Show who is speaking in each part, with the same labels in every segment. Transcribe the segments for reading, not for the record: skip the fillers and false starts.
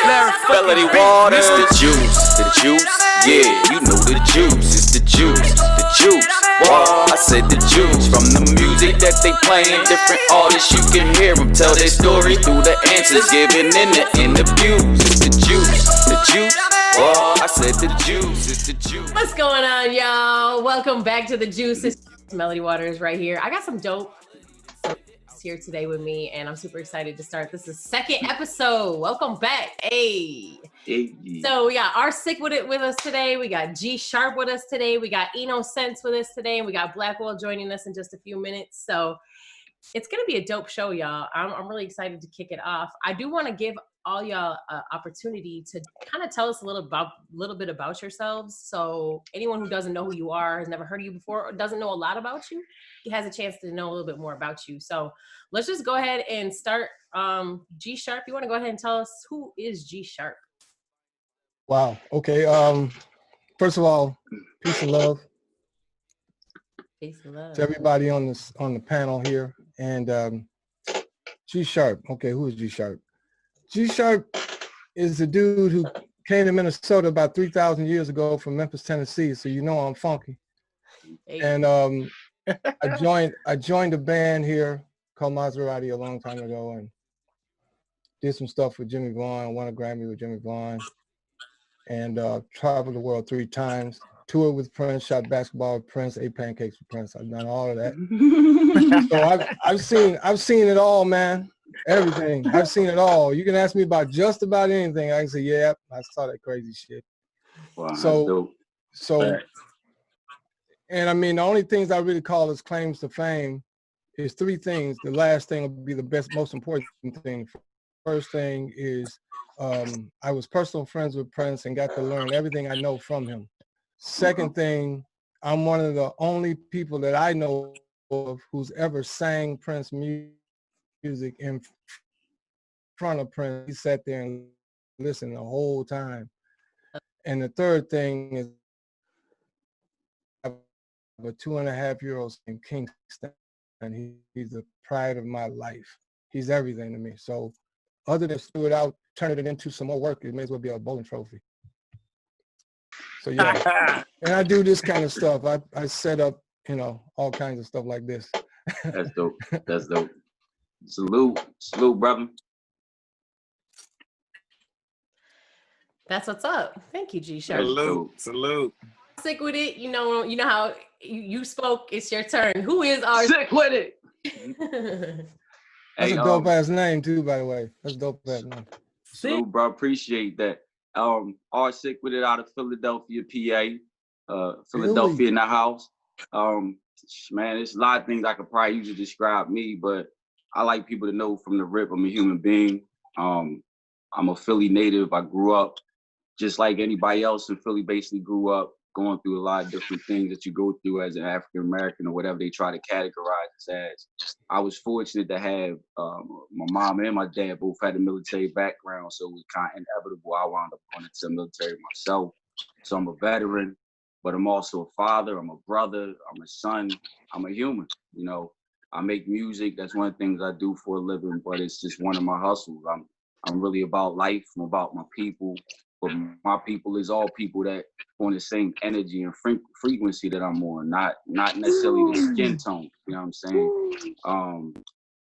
Speaker 1: Melody Waters, the juice, yeah, you know the juice, it's the juice. Wow, I said the juice. From the music that they playing, different artists, you can hear them tell their story through the answers given in the interviews. It's the juice. Wow, I said the juice, it's the juice.
Speaker 2: What's going on, y'all? Welcome back to the juice. It's Melody Waters right here. I got some dope here today with me, and I'm super excited to start. This is the second episode. Welcome back. Hey. So we got R.PsYCh with us today. We got GSHARP with us today. We got Enosense with us today. And we got Blackwell joining us in just a few minutes. So it's going to be a dope show, y'all. I'm really excited to kick it off. I do want to give all y'all an opportunity to kind of tell us a little bit about yourselves. So anyone who doesn't know who you are, has never heard of you before, or doesn't know a lot about you, has a chance to know a little bit more about you. So let's just go ahead and start. GSHARP, you want to go ahead and tell us who is GSHARP?
Speaker 3: Wow. Okay. First of all, peace and love.
Speaker 2: Peace and love
Speaker 3: to everybody on the panel here. And GSHARP. Okay, who is GSHARP? GSHARP is the dude who came to Minnesota about 3,000 years ago from Memphis, Tennessee. So you know I'm funky. Hey. And I joined a band here called Maserati a long time ago and did some stuff with Jimmy Vaughn. Won a Grammy with Jimmy Vaughn. And traveled the world 3 times, toured with Prince, shot basketball with Prince, ate pancakes with Prince. I've done all of that. So I've seen it all, man. Everything. I've seen it all. You can ask me about just about anything. I can say, yeah, I saw that crazy shit.
Speaker 4: Wow,
Speaker 3: so, and I mean, the only things I really call as claims to fame is 3 things. The last thing will be the most important thing. First thing is I was personal friends with Prince and got to learn everything I know from him. Second thing, I'm one of the only people that I know of who's ever sang Prince music in front of Prince. He sat there and listened the whole time. And the third thing is I have a 2.5-year-old in Kingston, and he's the pride of my life. He's everything to me. So other than threw it out, turn it into some more work, it may as well be a bowling trophy. So yeah, and I do this kind of stuff. I set up, all kinds of stuff like this.
Speaker 4: That's dope. That's dope. Salute, brother.
Speaker 2: That's what's up. Thank you, GSHARP.
Speaker 5: Salute.
Speaker 2: Sick with it. You know how you spoke. It's your turn. Who is
Speaker 4: Sick with it?
Speaker 3: That's a dope ass name too, by the way. That's a dope ass name.
Speaker 4: Salute, bro. Appreciate that. R.PsYCh with it out of Philadelphia, PA. Philadelphia in the house. Man, there's a lot of things I could probably use to describe me, but I like people to know from the rip I'm a human being. I'm a Philly native. I grew up just like anybody else in Philly, basically grew up going through a lot of different things that you go through as an African American or whatever they try to categorize us as. I was fortunate to have my mom and my dad both had a military background, so it was kind of inevitable I wound up going into the military myself. So I'm a veteran, but I'm also a father, I'm a brother, I'm a son, I'm a human. I make music. That's one of the things I do for a living, but it's just one of my hustles. I'm really about life. I'm about my people. But my people is all people that on the same energy and frequency that I'm on, not necessarily the skin tone. You know what I'm saying?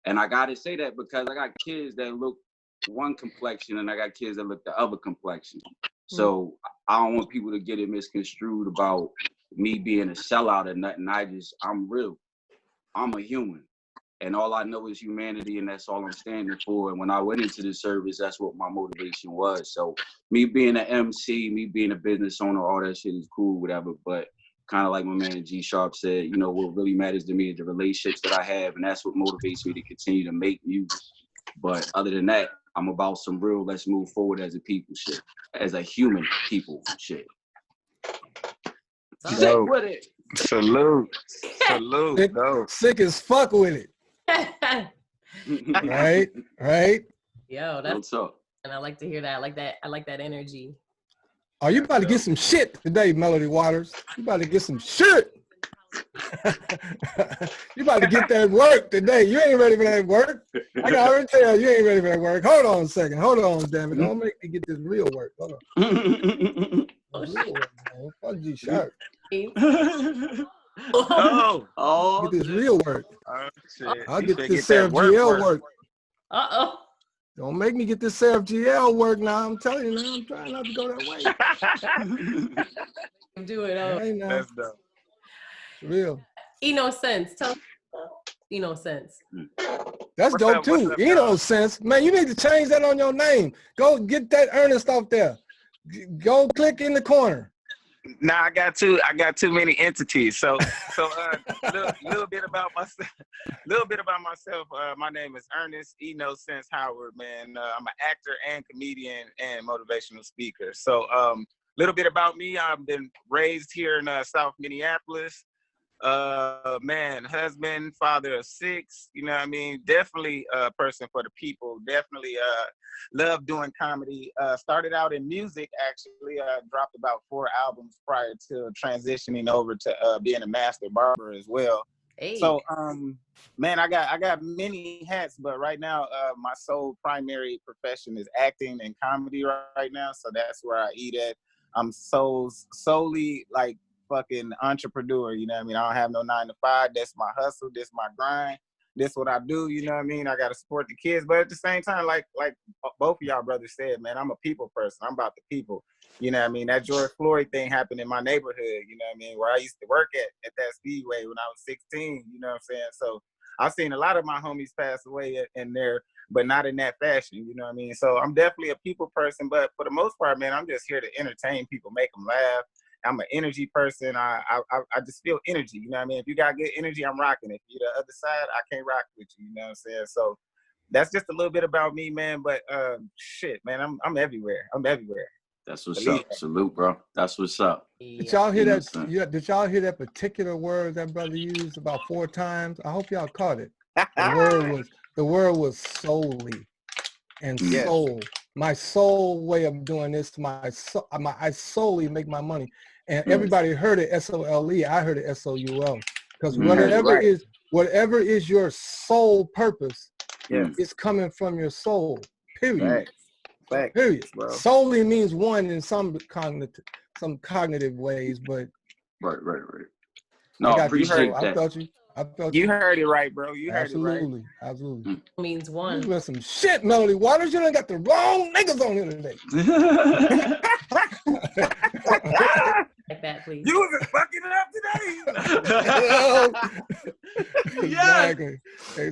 Speaker 4: And I gotta say that because I got kids that look one complexion and I got kids that look the other complexion. So I don't want people to get it misconstrued about me being a sellout or nothing. I'm real. I'm a human. And all I know is humanity, and that's all I'm standing for. And when I went into the service, that's what my motivation was. So me being an MC, me being a business owner, all that shit is cool, whatever. But kind of like my man GSHARP said, what really matters to me is the relationships that I have, and that's what motivates me to continue to make music. But other than that, I'm about some real, let's move forward as a people shit, as a human people shit. Sick with it.
Speaker 5: Salute.
Speaker 3: Sick as fuck with it. right.
Speaker 2: Yo, that's up. And I like to hear that. I like that energy.
Speaker 3: Oh, you about to get some shit today, Melody Waters. You about to get some shit. You about to get that work today. You ain't ready for that work. I can already tell you ain't ready for that work. Hold on a second. Hold on, damn it. Don't make me get this real work. Hold on. Real work, man. Fuck GSHARP.
Speaker 5: Oh,
Speaker 3: Get this real work.
Speaker 5: oh shit.
Speaker 3: I'll
Speaker 5: You
Speaker 3: get
Speaker 5: should
Speaker 3: this
Speaker 5: that
Speaker 3: Seraph GL
Speaker 5: work.
Speaker 3: work.
Speaker 2: Uh-oh.
Speaker 3: Don't make me get this Seraph GL work now. I'm telling you now. I'm trying not to go that way.
Speaker 2: Do it.
Speaker 3: Hey, now.
Speaker 5: That's dope.
Speaker 3: It's real.
Speaker 2: Enosense. Tell Enosense.
Speaker 3: That's
Speaker 5: What's
Speaker 3: dope
Speaker 5: up,
Speaker 3: too.
Speaker 5: what's up,
Speaker 3: Enosense. Man, you need to change that on your name. Go get that Ernest off there. Go click in the corner.
Speaker 5: Nah, I got too many entities. So little bit about myself. My name is Ernest Enosense Howard, man. I'm an actor and comedian and motivational speaker. So little bit about me. I've been raised here in South Minneapolis. Man, husband, father of 6, you know what I mean? Definitely a person for the people. Definitely love doing comedy. Started out in music, actually. Dropped about 4 albums prior to transitioning over to being a master barber as well.
Speaker 2: Hey.
Speaker 5: So man, I got many hats, but right now my sole primary profession is acting and comedy right now. So that's where I eat at. I'm solely like fucking entrepreneur, you know what I mean? I don't have no 9 to 5. That's my hustle. That's my grind. That's what I do, you know what I mean? I got to support the kids, but at the same time, like both of y'all brothers said, man, I'm a people person. I'm about the people, you know what I mean? That George Floyd thing happened in my neighborhood, you know what I mean? Where I used to work at that Speedway when I was 16, you know what I'm saying? So I've seen a lot of my homies pass away in there, but not in that fashion, you know what I mean? So I'm definitely a people person, but for the most part, man, I'm just here to entertain people, make them laugh. I'm an energy person. I just feel energy. You know what I mean? If you got good energy, I'm rocking it. If you're the other side, I can't rock with you. You know what I'm saying? So that's just a little bit about me, man. But shit, man, I'm everywhere. I'm everywhere.
Speaker 4: That's what's up. Salute, bro. That's what's up.
Speaker 3: Did y'all hear that? Yeah, did y'all hear that particular word that brother used about 4 times? I hope y'all caught it. The word was solely and soul. My soul way of doing this, I solely make my money. And everybody heard it S-O-L-E. I heard it S-O-U-L. Because whatever is your soul purpose is coming from your soul. Period.
Speaker 5: Facts,
Speaker 3: period.
Speaker 5: Bro.
Speaker 3: Solely means one in some cognitive ways, but
Speaker 4: right. No, I appreciate that.
Speaker 3: I felt
Speaker 5: you heard it right, bro. You heard it right.
Speaker 3: Absolutely.
Speaker 2: Means one.
Speaker 3: You some shit, Melody Waters. You done got the wrong niggas on here today.
Speaker 2: Like that, please.
Speaker 5: You was fucking it up
Speaker 3: today. Exactly.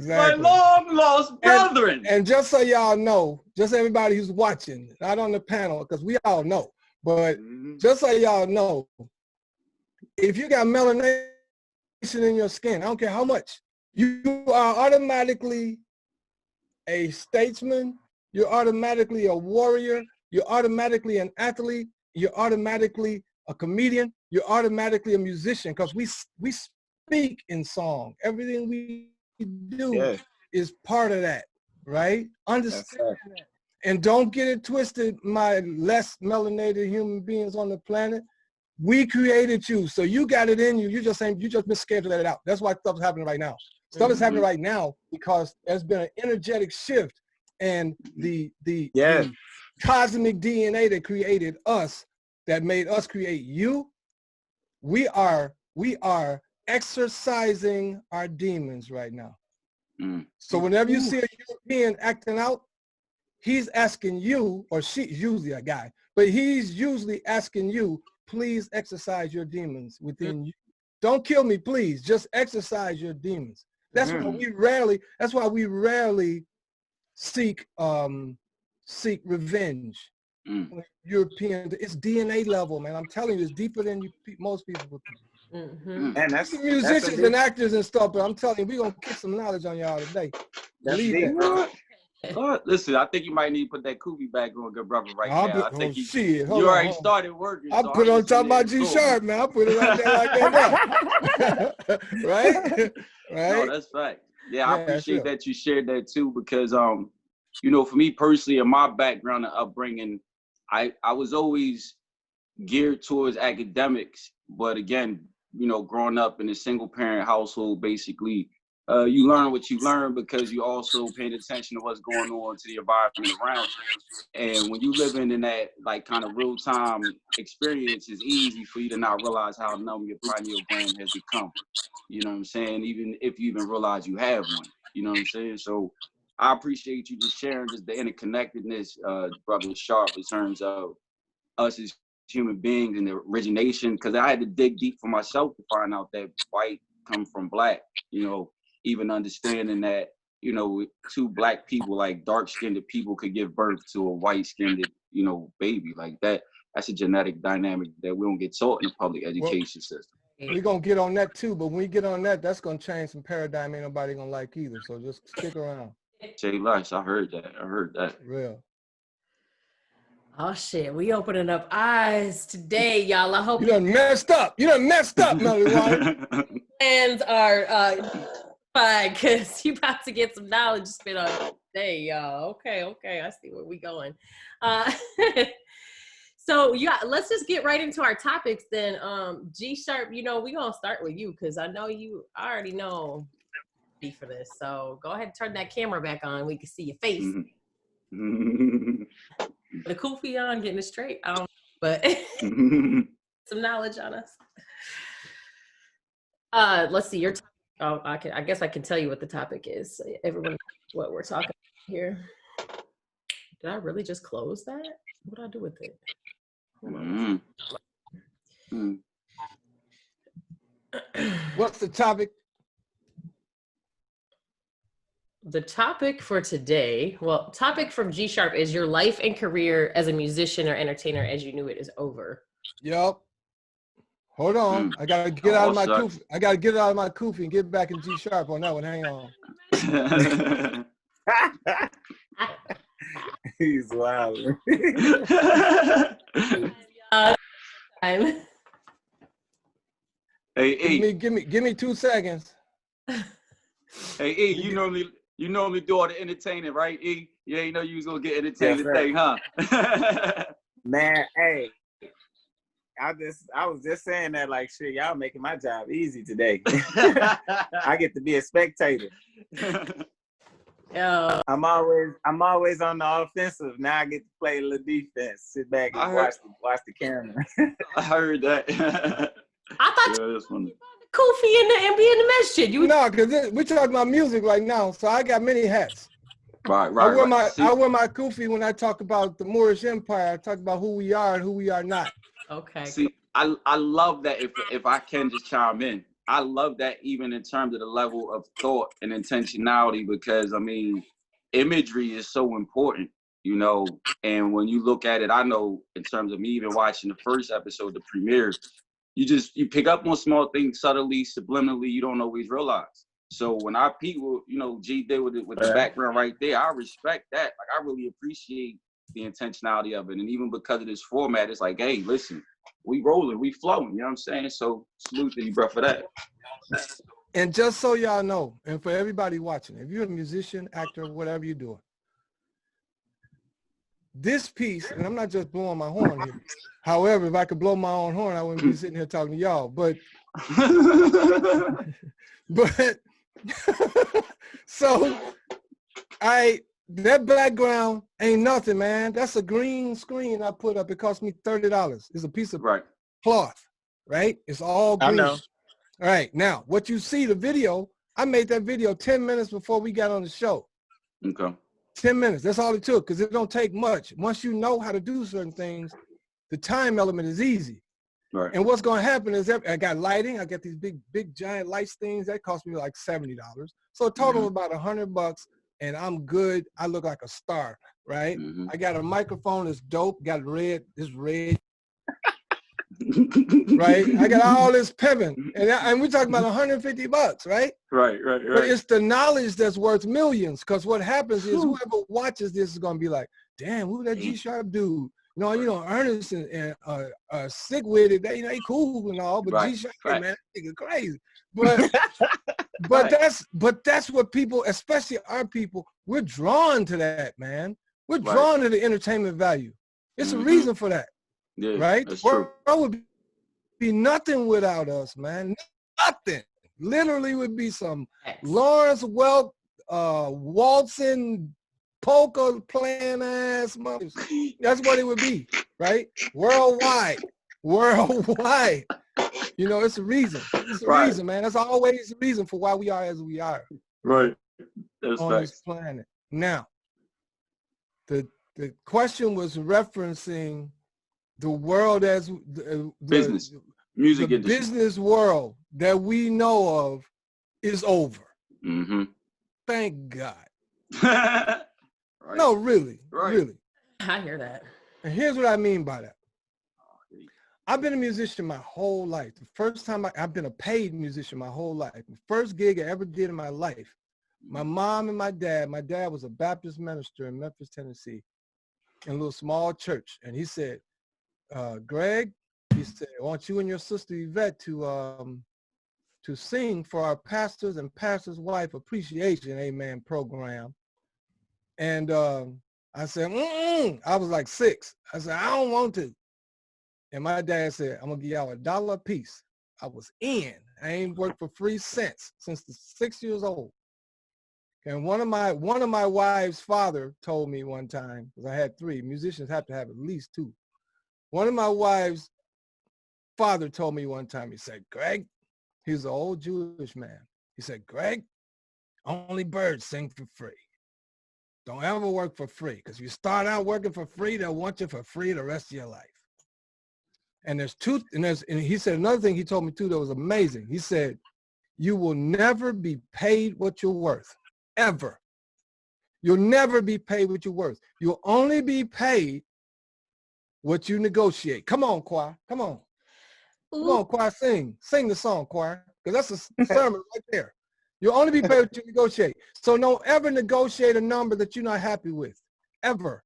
Speaker 4: My long lost brethren.
Speaker 3: And just so y'all know, just everybody who's watching, not on the panel, because we all know, but just so y'all know, if you got melanation in your skin, I don't care how much, you are automatically a statesman, you're automatically a warrior, you're automatically an athlete, you're automatically a comedian, you're automatically a musician, because we speak in song. Everything we do is part of that, right? Understand that. And don't get it twisted, my less melanated human beings on the planet. We created you, so you got it in you. You just been scared to let it out. That's why stuff's happening right now. Stuff is happening right now because there's been an energetic shift, and the cosmic DNA that created us, that made us create you. We are exercising our demons right now. So whenever you see a European acting out, he's asking you, or she's usually a guy, but he's usually asking you, please exercise your demons within you. Don't kill me, please. Just exercise your demons. That's why we rarely seek revenge. European, it's DNA level, man. I'm telling you, it's deeper than most people would think.
Speaker 5: And that's
Speaker 3: musicians and actors and stuff, but I'm telling you, we're gonna kick some knowledge on y'all today.
Speaker 4: Listen, I think you might need to put that Kubi back on, good brother, right now. I think you already started working.
Speaker 3: I put on top of my GSHARP, man. I put it right there like that. Right?
Speaker 4: No, that's right. Yeah, I appreciate that you shared that too, because you know, for me personally, in my background and upbringing, I was always geared towards academics, but again, you know, growing up in a single parent household, basically, you learn what you learn because you also paying attention to what's going on to the environment around you. And when you living in that like kind of real time experience, it's easy for you to not realize how numb your pineal gland has become. You know what I'm saying? Even if you even realize you have one. You know what I'm saying? So I appreciate you just sharing just the interconnectedness, Brother Sharp, in terms of us as human beings and the origination, because I had to dig deep for myself to find out that white come from black, you know, even understanding that, you know, two black people, like dark-skinned people, could give birth to a white-skinned, you know, baby like that. That's a genetic dynamic that we don't get taught in the public education system.
Speaker 3: We're going to get on that too, but when we get on that, that's going to change some paradigm ain't nobody going to like either. So just stick around.
Speaker 4: Say less. I heard that. I heard that.
Speaker 3: Real.
Speaker 2: Oh shit, we opening up eyes today, y'all. I hope
Speaker 3: you done messed up. You done messed up, Melody Waters.
Speaker 2: Plans are fine, because you about to get some knowledge spit on today, y'all. Okay, I see where we going. So yeah, let's just get right into our topics then. G-Sharp, you know, we gonna start with you because I know you already know for this. So go ahead and turn that camera back on. We can see your face. The kufi on, getting it straight. I don't know, but some knowledge on us. Let's see your. I guess I can tell you what the topic is. So everyone knows what we're talking about here. Did I really just close that? What did I do with it?
Speaker 3: What's the topic?
Speaker 2: The topic for today, well, topic from G-Sharp is your life and career as a musician or entertainer as you knew it is over.
Speaker 3: Yup. Hold on. I gotta get out of my kufi. I gotta get out of my kufi and get back in G-Sharp on that one. Hang on.
Speaker 5: He's wild.
Speaker 4: Hey,
Speaker 3: give me 2 seconds.
Speaker 4: Hey, E, you normally do all the entertaining, right, E? Yeah, you know you was gonna get entertained today, huh?
Speaker 5: Man, hey, I was just saying that like shit, y'all making my job easy today. I get to be a spectator.
Speaker 2: Yeah.
Speaker 5: I'm always on the offensive. Now I get to play a little defense. Sit back and watch the camera.
Speaker 4: I heard that.
Speaker 2: I thought you was Kufi and be in the masjid.
Speaker 3: No, because we're talking about music right now, so I got many hats.
Speaker 4: Right.
Speaker 3: I wear my kufi when I talk about the Moorish Empire. I talk about who we are and who we are not.
Speaker 2: Okay.
Speaker 4: See, I love that. If I can just chime in, I love that even in terms of the level of thought and intentionality, because I mean, imagery is so important, you know. And when you look at it, I know in terms of me even watching the first episode, the premiere, you pick up on small things subtly, subliminally, you don't always realize. So when people, you know, G did with the background right there, I respect that. Like, I really appreciate the intentionality of it. And even because of this format, it's like, hey, listen, we rolling, we flowing, you know what I'm saying? So salute to you, bro, for that.
Speaker 3: And just so y'all know, and for everybody watching, if you're a musician, actor, whatever you're doing, this piece, and I'm not just blowing my horn here. However, if I could blow my own horn, I wouldn't be sitting here talking to y'all. But so that background ain't nothing, man. That's a green screen I put up. It cost me $30. It's a piece of cloth, right? It's all green.
Speaker 5: I know.
Speaker 3: All right, now what you see, the video, I made that video 10 minutes before we got on the show.
Speaker 4: Okay.
Speaker 3: 10 minutes, that's all it took, because it don't take much. Once you know how to do certain things, the time element is easy.
Speaker 4: Right.
Speaker 3: And what's going to happen is I got lighting. I got these big giant lights things that cost me like $70. So a total of about $100, and I'm good. I look like a star, right? I got a microphone that's dope. Got this red. Right? I got all this pimping, and we're talking about $150, right?
Speaker 4: Right.
Speaker 3: But it's the knowledge that's worth millions, because what happens is whoever watches this is going to be like, damn, who that G-Sharp dude? You know, Ernest and Sick with it. They, you know, he cool and all, but G-Sharp, man, that nigga crazy. But that's what people, especially our people, we're drawn to that, man. We're drawn to the entertainment value. It's a reason for that.
Speaker 4: Yeah,
Speaker 3: right?
Speaker 4: That's
Speaker 3: The
Speaker 4: true.
Speaker 3: world would be nothing without us, man. Nothing. Literally would be some Lawrence Welk waltzing polka playing ass mothers. That's what it would be, right? Worldwide. Worldwide. You know, it's a reason. It's a reason, man. That's always the reason for why we are as we are.
Speaker 4: Right. That's
Speaker 3: on this planet. Now, the question was referencing the world as the
Speaker 4: business, music
Speaker 3: the
Speaker 4: industry.
Speaker 3: Business world that we know of is over.
Speaker 4: Mm-hmm.
Speaker 3: Thank God.
Speaker 4: Right.
Speaker 3: No, really, really.
Speaker 2: I hear that.
Speaker 3: And here's what I mean by that. I've been a musician my whole life. The first time I've been a paid musician my whole life. The first gig I ever did in my life, my mom and my dad was a Baptist minister in Memphis, Tennessee, in a little small church. And he said, Greg, he said, I want you and your sister Yvette to sing for our pastors and pastors' wife appreciation, amen, program. And I said, I was like 6. I said, I don't want to. And my dad said, I'm gonna give y'all $1 a piece. I was in. I ain't worked for free since the 6 years old. And one of my wife's father told me one time, because I had 3, musicians have to have at least 2. One of my wife's father told me one time, he said, Greg, he's an old Jewish man. He said, Greg, only birds sing for free. Don't ever work for free, because if you start out working for free, they'll want you for free the rest of your life. And and he said another thing he told me too that was amazing. He said, you will never be paid what you're worth, ever. You'll never be paid what you're worth. You'll only be paid what you negotiate. Come on, choir, come on. Come on, choir, sing the song, choir, because that's a sermon right there. You'll only be paid what you negotiate. So don't ever negotiate a number that you're not happy with, ever.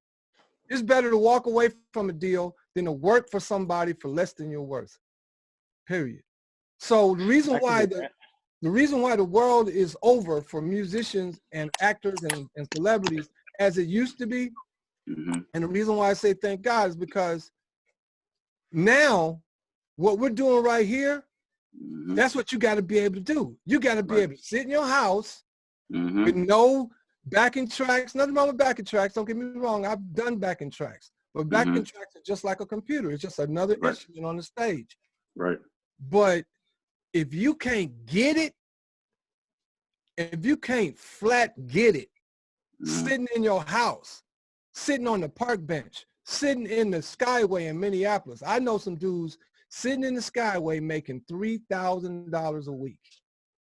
Speaker 3: It's better to walk away from a deal than to work for somebody for less than you're worth, period. So the reason why the world is over for musicians and actors and celebrities as it used to be, and the reason why I say thank God is because now what we're doing right here, that's what you got to be able to do. You got to be able to sit in your house with no backing tracks. Nothing wrong with backing tracks. Don't get me wrong. I've done backing tracks. But backing tracks are just like a computer. It's just another instrument on the stage.
Speaker 4: Right.
Speaker 3: But if you can't get it, if you can't flat get it, sitting in your house, sitting on the park bench, sitting in the Skyway in Minneapolis. I know some dudes sitting in the Skyway making $3,000 a week.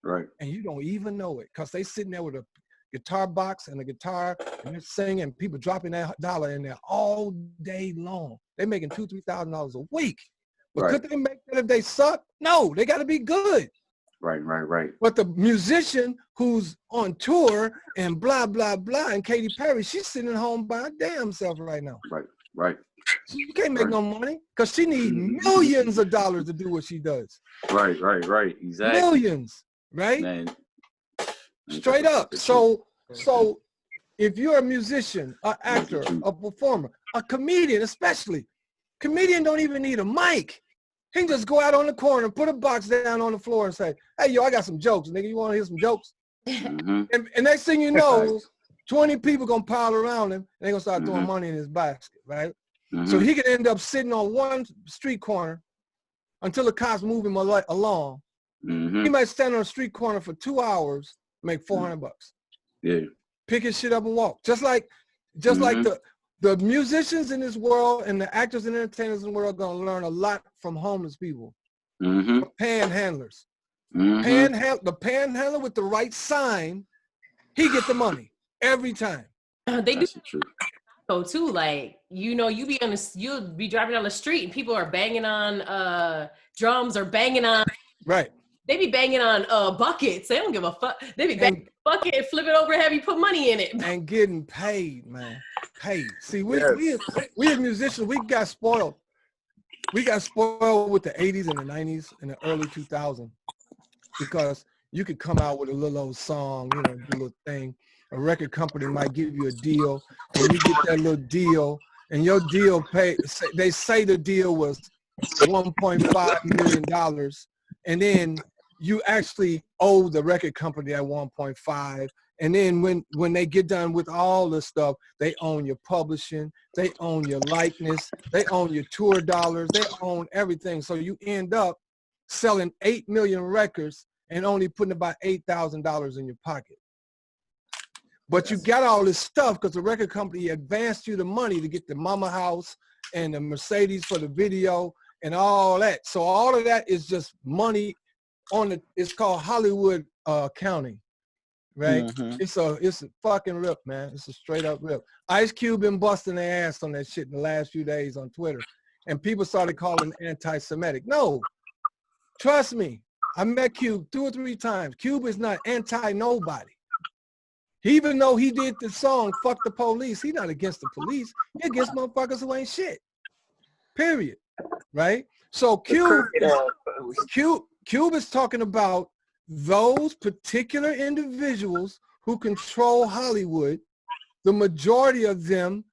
Speaker 4: Right.
Speaker 3: And you don't even know it because they sitting there with a guitar box and a guitar and they're singing, people dropping that dollar in there all day long. They're making $2,000, $3,000 a week. But could they make that if they suck? No, they got to be good.
Speaker 4: Right.
Speaker 3: But the musician who's on tour and blah, blah, blah, and Katy Perry, she's sitting at home by her damn self right now.
Speaker 4: Right.
Speaker 3: She can't make no money because she needs millions of dollars to do what she does.
Speaker 4: Right. Exactly.
Speaker 3: Millions, right?
Speaker 4: Man.
Speaker 3: Straight up. So if you're a musician, an actor, a performer, a comedian especially, comedian don't even need a mic. He can just go out on the corner, put a box down on the floor and say, hey, yo, I got some jokes. Nigga, you want to hear some jokes? And next thing you know, 20 people going to pile around him and they're going to start throwing money in his basket, right? So he could end up sitting on one street corner until the cops move him along. He might stand on a street corner for 2 hours, make $400.
Speaker 4: Yeah.
Speaker 3: Pick his shit up and walk. Just like the musicians in this world and the actors and entertainers in the world are going to learn a lot from homeless people. Panhandlers. The panhandler with the right sign, he get the money every time.
Speaker 2: They do so too. Like, you know, you'll be driving down the street and people are banging on drums or banging on.
Speaker 3: Right.
Speaker 2: They be banging on buckets. They don't give a fuck. They be banging bucket and flip it over and have you put money in it.
Speaker 3: And getting paid, man. Paid. See, we as musicians, we got spoiled. We got spoiled with the 80s and the 90s and the early 2000s because you could come out with a little old song, you know, do a little thing. A record company might give you a deal, and you get that little deal, and your deal they say the deal was $1.5 million, and then you actually owe the record company that 1.5. And then when they get done with all the stuff, they own your publishing, they own your likeness, they own your tour dollars, they own everything. So you end up selling 8 million records and only putting about $8,000 in your pocket. But you got all this stuff because the record company advanced you the money to get the mama house and the Mercedes for the video and all that. So all of that is just money on the, it's called Hollywood accounting, right? It's a fucking rip, man. It's a straight up rip. Ice Cube been busting their ass on that shit in the last few days on Twitter. And people started calling it anti-Semitic. No, trust me. I met Cube 2 or 3 times. Cube is not anti-nobody. Even though he did the song, Fuck the Police, he not against the police. He against motherfuckers who ain't shit. Period. Right? So Cube is talking about those particular individuals who control Hollywood. The majority of them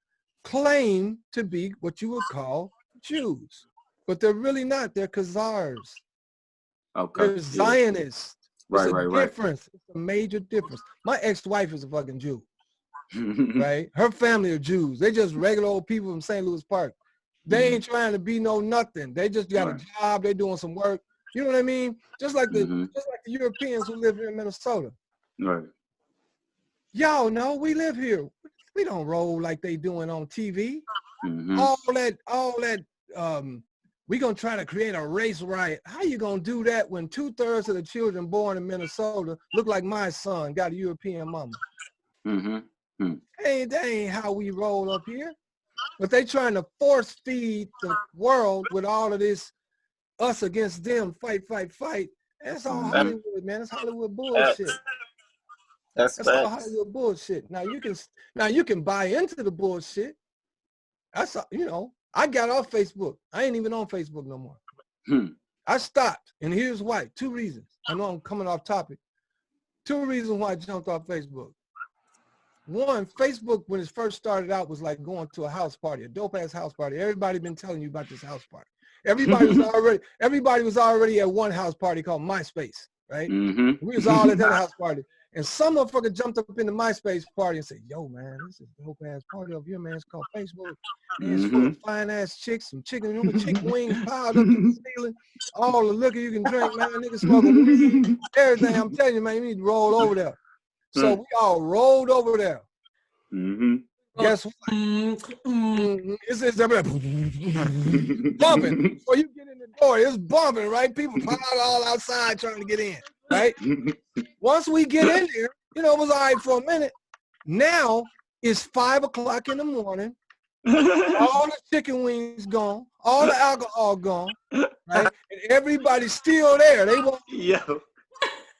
Speaker 3: claim to be what you would call Jews. But they're really not. They're Khazars.
Speaker 4: Okay.
Speaker 3: They're Zionists. It's a
Speaker 4: Right.
Speaker 3: difference. It's a major difference. My ex-wife is a fucking Jew, right? Her family are Jews. They just regular old people from St. Louis Park. They ain't trying to be no nothing. They just got a job. They doing some work. You know what I mean? Just like the Europeans who live here in Minnesota.
Speaker 4: Right.
Speaker 3: Y'all know we live here. We don't roll like they doing on TV. All that. We gonna try to create a race riot. How you gonna do that when 2/3 of the children born in Minnesota look like my son, got a European mama? Hey, that ain't how we roll up here. But they trying to force feed the world with all of this us against them, fight. That's all Hollywood, man. That's Hollywood bullshit. That's all Hollywood bullshit. Now you can buy into the bullshit. That's, you know, I got off Facebook. I ain't even on Facebook no more. I stopped, and here's why. 2 reasons. I know I'm coming off topic. 2 reasons why I jumped off Facebook. 1, Facebook, when it first started out, was like going to a house party, a dope-ass house party. Everybody been telling you about this house party. Everybody was already at one house party called MySpace, right? We was all at that house party. And some motherfucker jumped up in the MySpace party and said, yo, man, this is a dope-ass party over here, man. It's called Facebook. Man, it's full of fine-ass chicks, some chicken wings piled up to the ceiling. All the liquor you can drink, man. Niggas smoking weed, everything. I'm telling you, man, you need to roll over there. So we all rolled over there. Guess what? It's bumping. Before you get in the door, it's bumping, right? People piled all outside trying to get in, right? Once we get in there, you know, it was all right for a minute. Now it's 5 o'clock in the morning. All the chicken wings gone. All the alcohol gone, right? And everybody's still there. They want.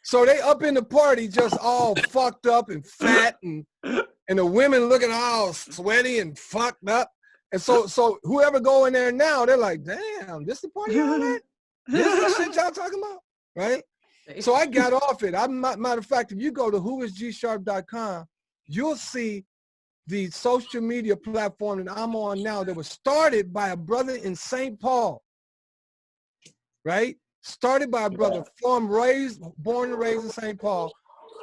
Speaker 3: So they up in the party just all fucked up and fat and the women looking all sweaty and fucked up. And so whoever go in there now, they're like, damn, this the party y'all at? This is the shit y'all talking about, right? So I got off it. Matter of fact, if you go to whoisgsharp.com, you'll see the social media platform that I'm on now that was started by a brother in St. Paul, right? Started by a brother born and raised in St. Paul.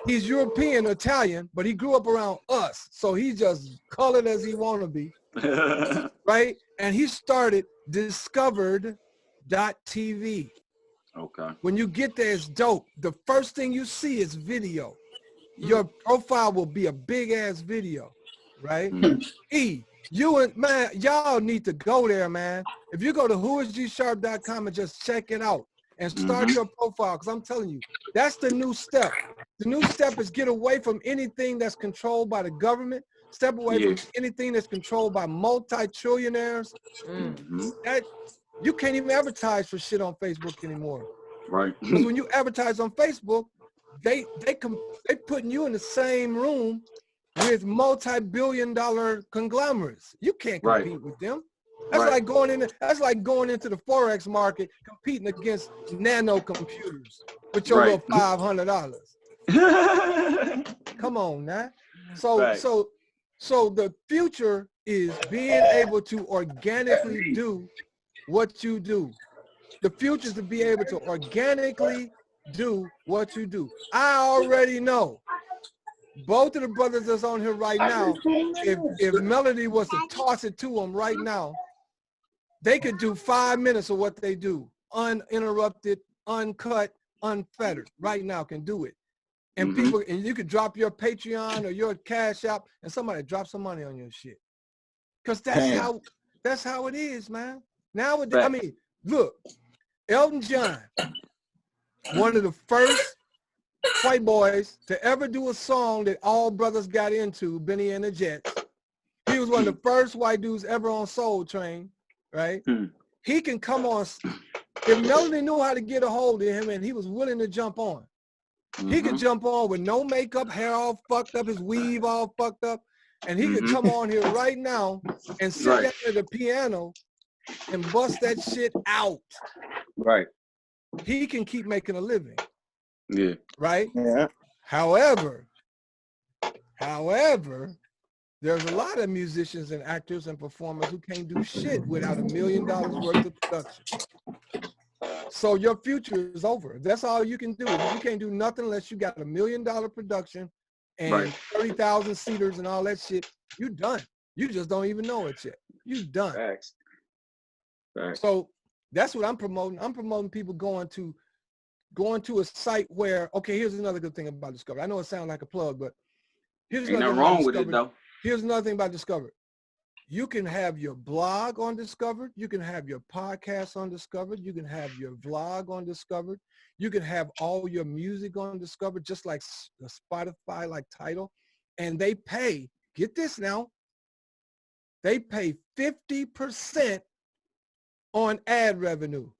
Speaker 3: He's European, Italian, but he grew up around us. So he's just colored as he want to be, right? And he started discovered.tv.
Speaker 4: Okay.
Speaker 3: When you get there, it's dope. The first thing you see is video. Your profile will be a big ass video, right? You and man, y'all need to go there, man. If you go to whoisgsharp.com and just check it out and start your profile, because I'm telling you, that's the new step. The new step is get away from anything that's controlled by the government. Step away from anything that's controlled by multi-trillionaires. That you can't even advertise for shit on Facebook anymore.
Speaker 4: Right.
Speaker 3: Because when you advertise on Facebook, they putting you in the same room with multi-billion-dollar conglomerates. You can't compete with them. That's like going in. That's like going into the forex market, competing against nano computers with your little $500. Come on, now. So the future is being able to organically do what you do. The future is to be able to organically do what you do. I already know. Both of the brothers that's on here right now, if Melody was to toss it to them right now, they could do 5 minutes of what they do, uninterrupted, uncut, unfettered. Right now, can do it. And people, and you could drop your Patreon or your Cash App, and somebody drop some money on your shit. Cause that's how it is, man. Nowadays, I mean, look, Elton John, one of the first white boys to ever do a song that all brothers got into, Benny and the Jets. He was one of the first white dudes ever on Soul Train, right? He can come on, if Melody knew how to get a hold of him and he was willing to jump on, he could jump on with no makeup, hair all fucked up, his weave all fucked up, and he could come on here right now and sit down at the piano and bust that shit out.
Speaker 4: Right.
Speaker 3: He can keep making a living.
Speaker 4: Yeah.
Speaker 3: Right?
Speaker 5: Yeah.
Speaker 3: However, there's a lot of musicians and actors and performers who can't do shit without $1 million worth of production. So your future is over. That's all you can do. You can't do nothing unless you got $1 million production and 30,000 seaters and all that shit. You done. You just don't even know it yet. You done.
Speaker 4: Facts.
Speaker 3: So that's what I'm promoting. I'm promoting people going to a site where, okay, here's another good thing about Discovery. I know it sounds like a plug, but here's
Speaker 4: Ain't
Speaker 3: another
Speaker 4: nothing
Speaker 3: thing
Speaker 4: wrong with it though.
Speaker 3: Here's another thing about Discovery. You can have your blog on Discovered. You can have your podcast on Discovered. You can have your vlog on Discovered. You can have all your music on Discovered, just like the Spotify, like Tidal. And they pay, get this now, they pay 50% on ad revenue.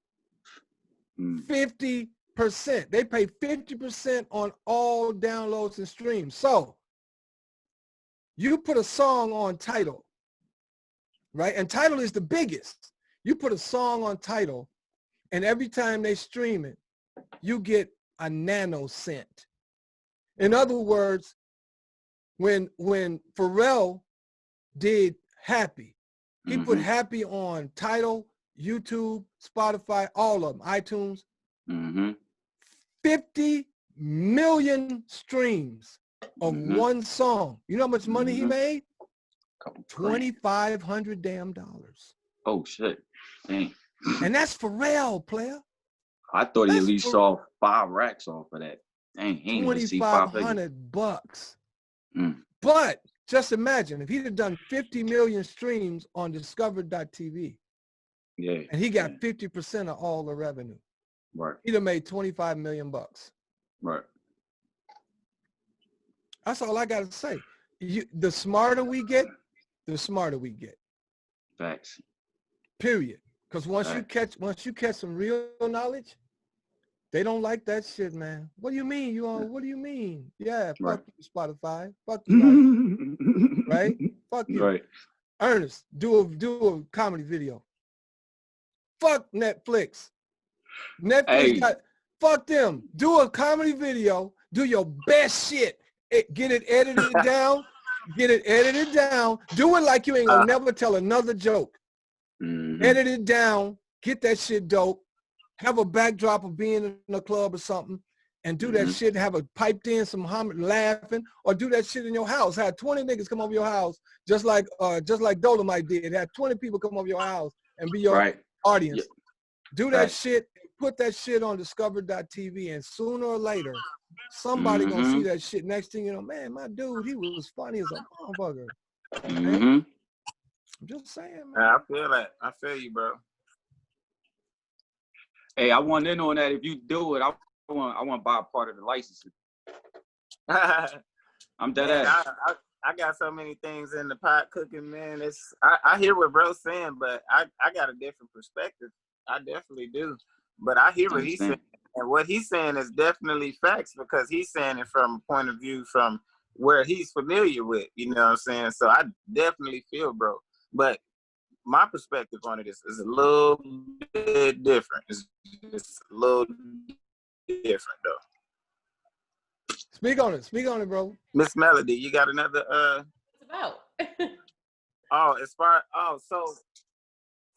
Speaker 3: 50%. They pay 50% on all downloads and streams. So you put a song on Tidal, right? And Tidal is the biggest. You put a song on Tidal, and every time they stream it, you get a nanocent. In other words, when Pharrell did Happy, he put Happy on Tidal, YouTube, Spotify, all of them, iTunes. 50 million streams of one song. You know how much money he made? $2,500 damn dollars.
Speaker 4: Oh shit. Dang.
Speaker 3: And that's Pharrell, player.
Speaker 4: I thought he at least saw 5 racks off of that. Dang, he ain't even see
Speaker 3: 2,500 bucks. But just imagine if he'd have done 50 million streams on discovered.tv.
Speaker 4: Yeah.
Speaker 3: And he got 50% of all the revenue.
Speaker 4: Right.
Speaker 3: He'd have made 25 million bucks.
Speaker 4: Right.
Speaker 3: That's all I got to say. The smarter we get, the smarter we get.
Speaker 4: Facts.
Speaker 3: Period. Because once you catch some real knowledge, they don't like that shit, man. What do you mean? What do you mean? Yeah, fuck you, Spotify. Fuck you, right? Fuck you.
Speaker 4: Right.
Speaker 3: Ernest, do a comedy video. Fuck Netflix. Fuck them. Do a comedy video. Do your best shit. Get it edited down. Get it edited down. Do it like you ain't gonna never tell another joke. Edit it down. Get that shit dope. Have a backdrop of being in a club or something, and do that shit. Have a piped in some laughing, or do that shit in your house. Have 20 niggas come over your house, just like Dolomite did. Have 20 people come over your house and be your audience. Yeah. Do that shit. Put that shit on discover.tv, and sooner or later, somebody gonna see that shit. Next thing you know, man, my dude, he was funny as a motherfucker. I'm just saying, man.
Speaker 5: I feel that. I feel you, bro.
Speaker 4: Hey, I want in on that. If you do it, I want to buy a part of the licensing. I'm dead ass.
Speaker 5: I got so many things in the pot cooking, man. I hear what bro's saying, but I got a different perspective. I definitely do. But I hear what he's saying. And what he's saying is definitely facts, because he's saying it from a point of view from where he's familiar with, you know what I'm saying? So I definitely feel, bro. But my perspective on it is a little bit different. It's a little different, though.
Speaker 3: Speak on it, bro.
Speaker 5: Miss Melody, you got another
Speaker 2: What's it about?
Speaker 5: so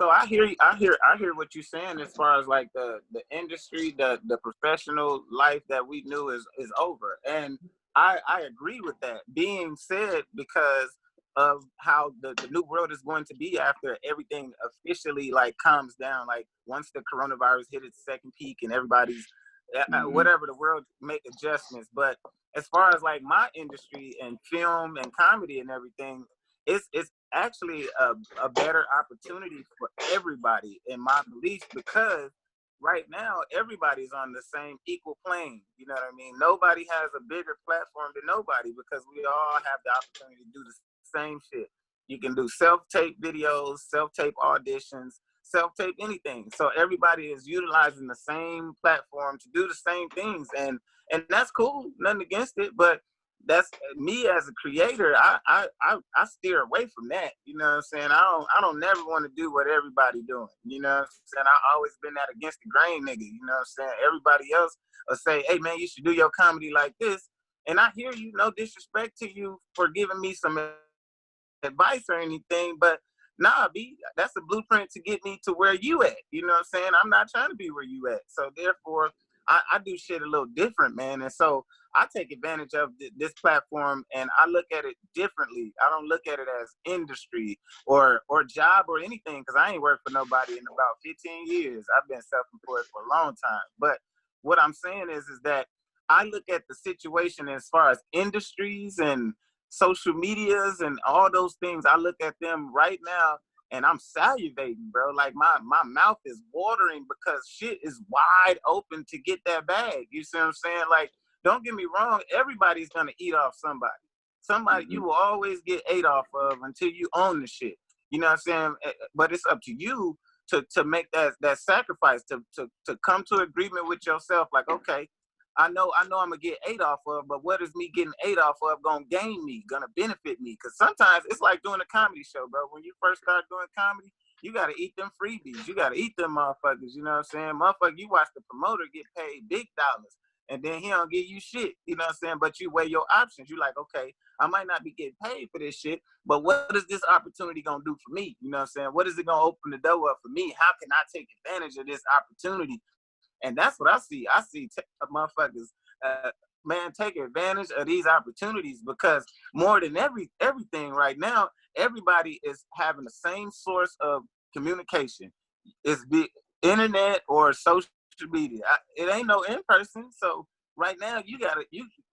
Speaker 5: So I hear what you're saying as far as like the industry, the professional life that we knew is over. And I agree with that. Being said, because of how the new world is going to be after everything officially like calms down, like once the coronavirus hit its second peak and everybody's whatever, the world make adjustments. But as far as like my industry and film and comedy and everything, it's actually a better opportunity for everybody in my belief, because right now everybody's on the same equal plane. You know what I mean? Nobody has a bigger platform than nobody, because we all have the opportunity to do the same shit. You can do self-tape videos, self-tape auditions, self-tape anything. So everybody is utilizing the same platform to do the same things, and that's cool, nothing against it. But that's me as a creator. I steer away from that. You know what I'm saying? I don't never want to do what everybody doing. You know what I'm saying? I always been that against the grain nigga. You know what I'm saying? Everybody else will say, hey man, you should do your comedy like this. And I hear you, no disrespect to you for giving me some advice or anything, but nah, B, that's a blueprint to get me to where you at. You know what I'm saying? I'm not trying to be where you at. So therefore, I do shit a little different, man. And so I take advantage of this platform, and I look at it differently. I don't look at it as industry or job or anything, because I ain't worked for nobody in about 15 years. I've been self-employed for a long time. But what I'm saying is that I look at the situation as far as industries and social medias and all those things. I look at them right now and I'm salivating, bro. Like my mouth is watering, because shit is wide open to get that bag. You see what I'm saying? Like, don't get me wrong, everybody's gonna eat off somebody. Somebody you will always get ate off of until you own the shit. You know what I'm saying? But it's up to you to make that sacrifice, to come to agreement with yourself. Like, okay, I know I'm gonna get ate off of, but what is me getting ate off of gonna gain me, gonna benefit me? Because sometimes it's like doing a comedy show, bro. When you first start doing comedy, you gotta eat them freebies. You gotta eat them motherfuckers. You know what I'm saying? Motherfucker, you watch the promoter get paid big dollars, and then he don't give you shit. You know what I'm saying? But you weigh your options. You like, okay, I might not be getting paid for this shit, but what is this opportunity gonna do for me? You know what I'm saying? What is it gonna open the door up for me? How can I take advantage of this opportunity? And that's what I see. I see motherfuckers, man, take advantage of these opportunities, because more than everything right now, everybody is having the same source of communication. It's the internet or social media. It ain't no in person. So right now,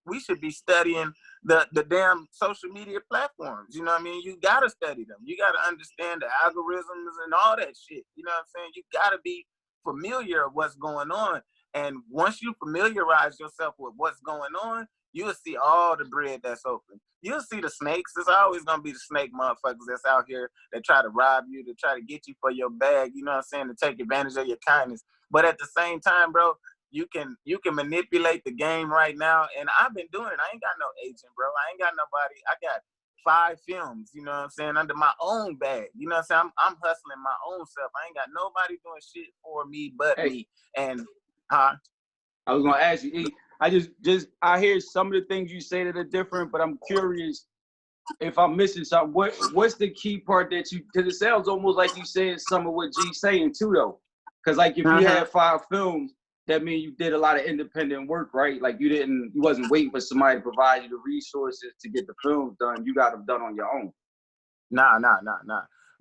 Speaker 5: we should be studying the damn social media platforms. You know what I mean? You gotta study them. You gotta understand the algorithms and all that shit. You know what I'm saying? You gotta be familiar with what's going on. And once you familiarize yourself with what's going on, you'll see all the bread that's open. You'll see the snakes. There's always gonna be the snake motherfuckers that's out here that try to rob you, to try to get you for your bag, you know what I'm saying, to take advantage of your kindness. But at the same time, bro, you can manipulate the game right now. And I've been doing it. I ain't got no agent, bro. I ain't got nobody. I got 5 films, you know what I'm saying, under my own bag. You know what I'm saying? I'm hustling my own self. I ain't got nobody doing shit for me but me. And I
Speaker 4: was gonna ask you, I hear some of the things you say that are different, but I'm curious if I'm missing something. What's the key part that you, because it sounds almost like you said some of what G's saying too, though. Because like if you had 5 films, that means you did a lot of independent work, right? Like you wasn't waiting for somebody to provide you the resources to get the films done. You got them done on your own.
Speaker 5: Nah.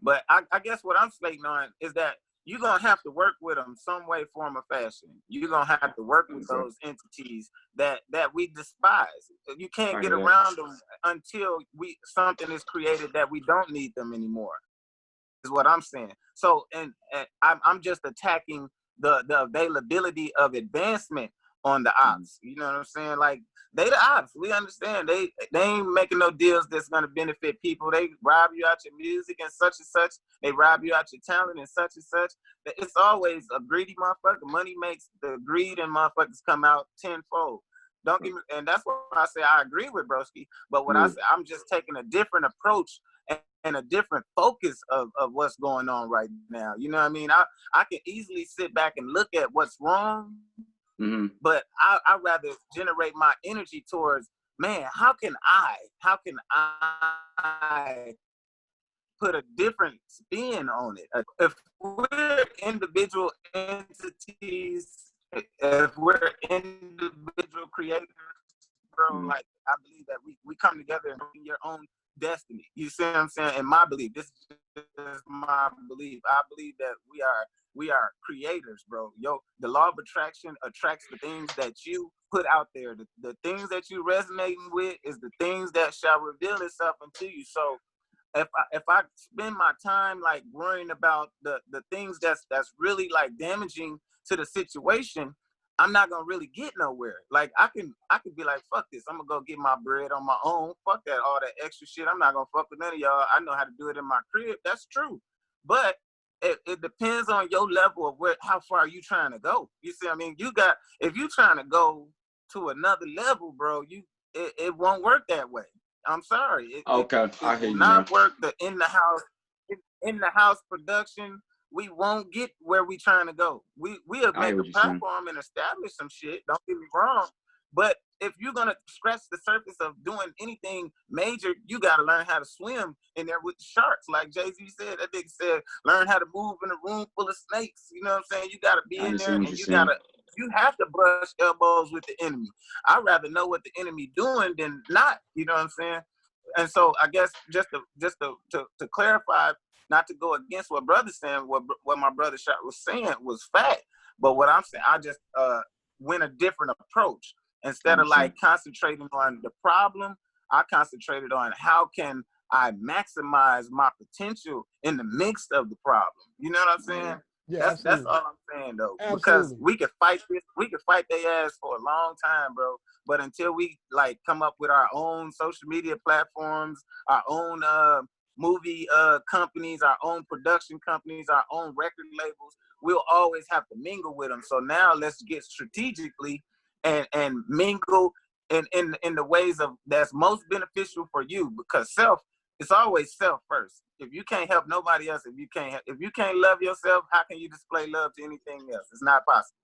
Speaker 5: But I guess what I'm slating on is that you're going to have to work with them some way, form, or fashion. You're going to have to work with those entities that we despise. You can't get around them until something is created that we don't need them anymore, is what I'm saying. So, and I'm just attacking the availability of advancement on the ops. You know what I'm saying? Like, they the ops. We understand. They ain't making no deals that's gonna benefit people. They rob you out your music and such. They rob you out your talent and such. It's always a greedy motherfucker. Money makes the greed and motherfuckers come out tenfold. Don't get me, and that's why I say I agree with Broski. But what I say, I'm just taking a different approach and a different focus of what's going on right now. You know what I mean? I can easily sit back and look at what's wrong, but I rather generate my energy towards, man, how can I put a different spin on it? If we're individual entities, if we're individual creators, bro, like I believe that we come together and bring your own destiny. You see what I'm saying? And my belief, this is my belief. I believe that we are creators, bro. Yo, the law of attraction attracts the things that you put out there. The things that you resonating with is the things that shall reveal itself into you. So if I spend my time like worrying about the things that's really like damaging to the situation, I'm not gonna really get nowhere. Like I can be like, fuck this, I'm gonna go get my bread on my own. Fuck that, all that extra shit. I'm not gonna fuck with none of y'all. I know how to do it in my crib. That's true. But it depends on your level of how far you trying to go. You see what I mean? If you trying to go to another level, bro, it won't work that way. I'm sorry. It
Speaker 4: I hear you,
Speaker 5: not
Speaker 4: man.
Speaker 5: work the in the house production. We won't get where we trying to go. We'll make a platform and establish some shit. Don't get me wrong. But if you're gonna scratch the surface of doing anything major, you gotta learn how to swim in there with the sharks. Like Jay-Z said, that nigga said, learn how to move in a room full of snakes. You know what I'm saying? You gotta be in there, and you have to brush elbows with the enemy. I'd rather know what the enemy doing than not. You know what I'm saying? And so I guess just to clarify, not to go against what brother's saying, what my brother was saying was fact. But what I'm saying, I just went a different approach. Instead of like concentrating on the problem, I concentrated on how can I maximize my potential in the midst of the problem. You know what I'm saying?
Speaker 3: Yeah,
Speaker 5: that's all I'm saying though.
Speaker 3: Absolutely.
Speaker 5: Because we could fight their ass for a long time, bro. But until we like come up with our own social media platforms, our own movie companies, our own production companies, our own record labels, we'll always have to mingle with them. So now let's get strategically and mingle in the ways of that's most beneficial for you, because it's always self first. If you can't help nobody else, if you can't love yourself, how can you display love to anything else? It's not possible.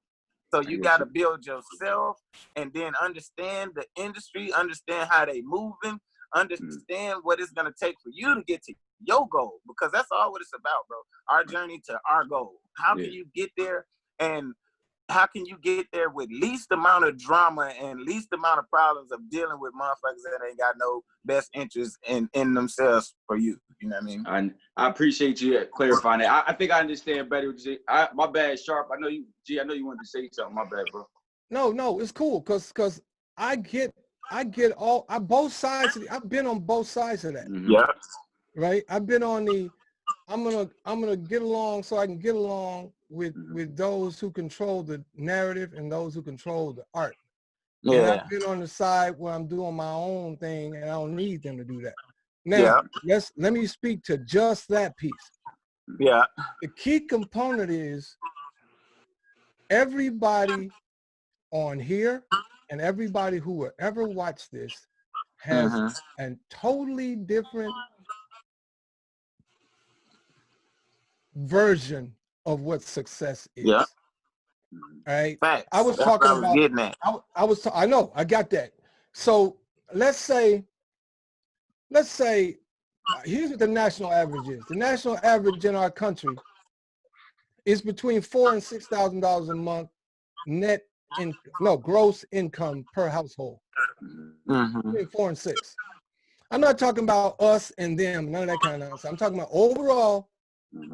Speaker 5: So you got to build yourself and then understand the industry, understand how they moving, understand what it's going to take for you to get to your goal, because that's all what it's about, bro. Our journey to our goal. How can you get there, and how can you get there with least amount of drama and least amount of problems of dealing with motherfuckers that ain't got no best interest in themselves for you? You know what I mean?
Speaker 4: I appreciate you clarifying that. I think I understand better what you say. My bad, Sharp. I know you wanted to say something. My bad, bro.
Speaker 3: No, it's cool because I get both sides. I've been on both sides of that.
Speaker 5: Yeah.
Speaker 3: Right. I've been on the I'm gonna get along so I can get along with those who control the narrative and those who control the art. Yeah. And I've been on the side where I'm doing my own thing and I don't need them to do that. Now, let me speak to just that piece.
Speaker 5: Yeah.
Speaker 3: The key component is everybody on here and everybody who will ever watch this has a totally different version of what success is. Yeah. Right.
Speaker 5: Facts.
Speaker 3: I was talking about. I know. I got that. So let's say here's what the national average is. The national average in our country is between $4,000 and $6,000 a month gross income per household. Between 4 and 6. I'm not talking about us and them, none of that kind of nonsense. I'm talking about overall.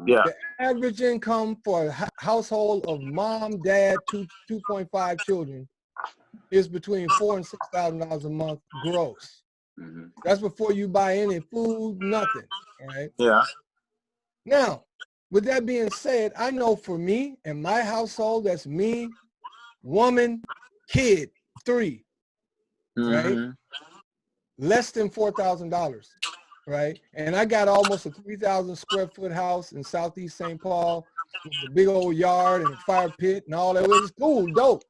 Speaker 3: Yeah. The average income for a household of mom, dad, 2.5 children is between $4,000 and $6,000 a month gross. That's before you buy any food, nothing. Right? Yeah. Now, with that being said, I know for me and my household, that's me, woman, kid, 3, right? Less than $4,000. Right, and I got almost a 3,000 square foot house in Southeast St. Paul with a big old yard and a fire pit and all that. It was cool, dope.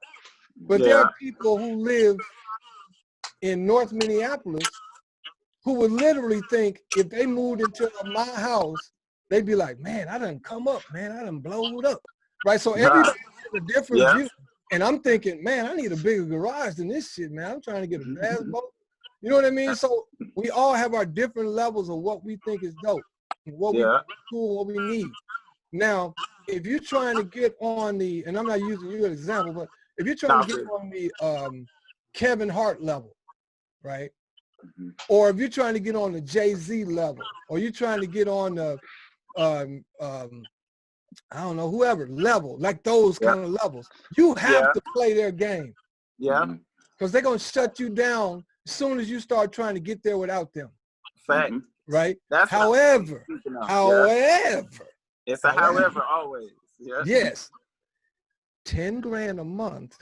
Speaker 3: But there are people who live in North Minneapolis who would literally think if they moved into my house, they'd be like, "Man, I done come up, man, I done blowed up." Right, so everybody has a different view, and I'm thinking, man, I need a bigger garage than this shit, man. I'm trying to get a bass boat. You know what I mean? So we all have our different levels of what we think is dope, and what we cool, what we need. Now, if you're trying to get on the, and I'm not using you as an example, but if you're trying to get on the Kevin Hart level, right? Or if you're trying to get on the Jay-Z level, or you're trying to get on the, I don't know, whoever level, like those kind of levels, you have to play their game.
Speaker 5: Yeah.
Speaker 3: Because they're going to shut you down as soon as you start trying to get there without them.
Speaker 5: Fact.
Speaker 3: Right?
Speaker 5: That's
Speaker 3: however,
Speaker 5: it's a however always. Yeah.
Speaker 3: Yes. 10 grand a month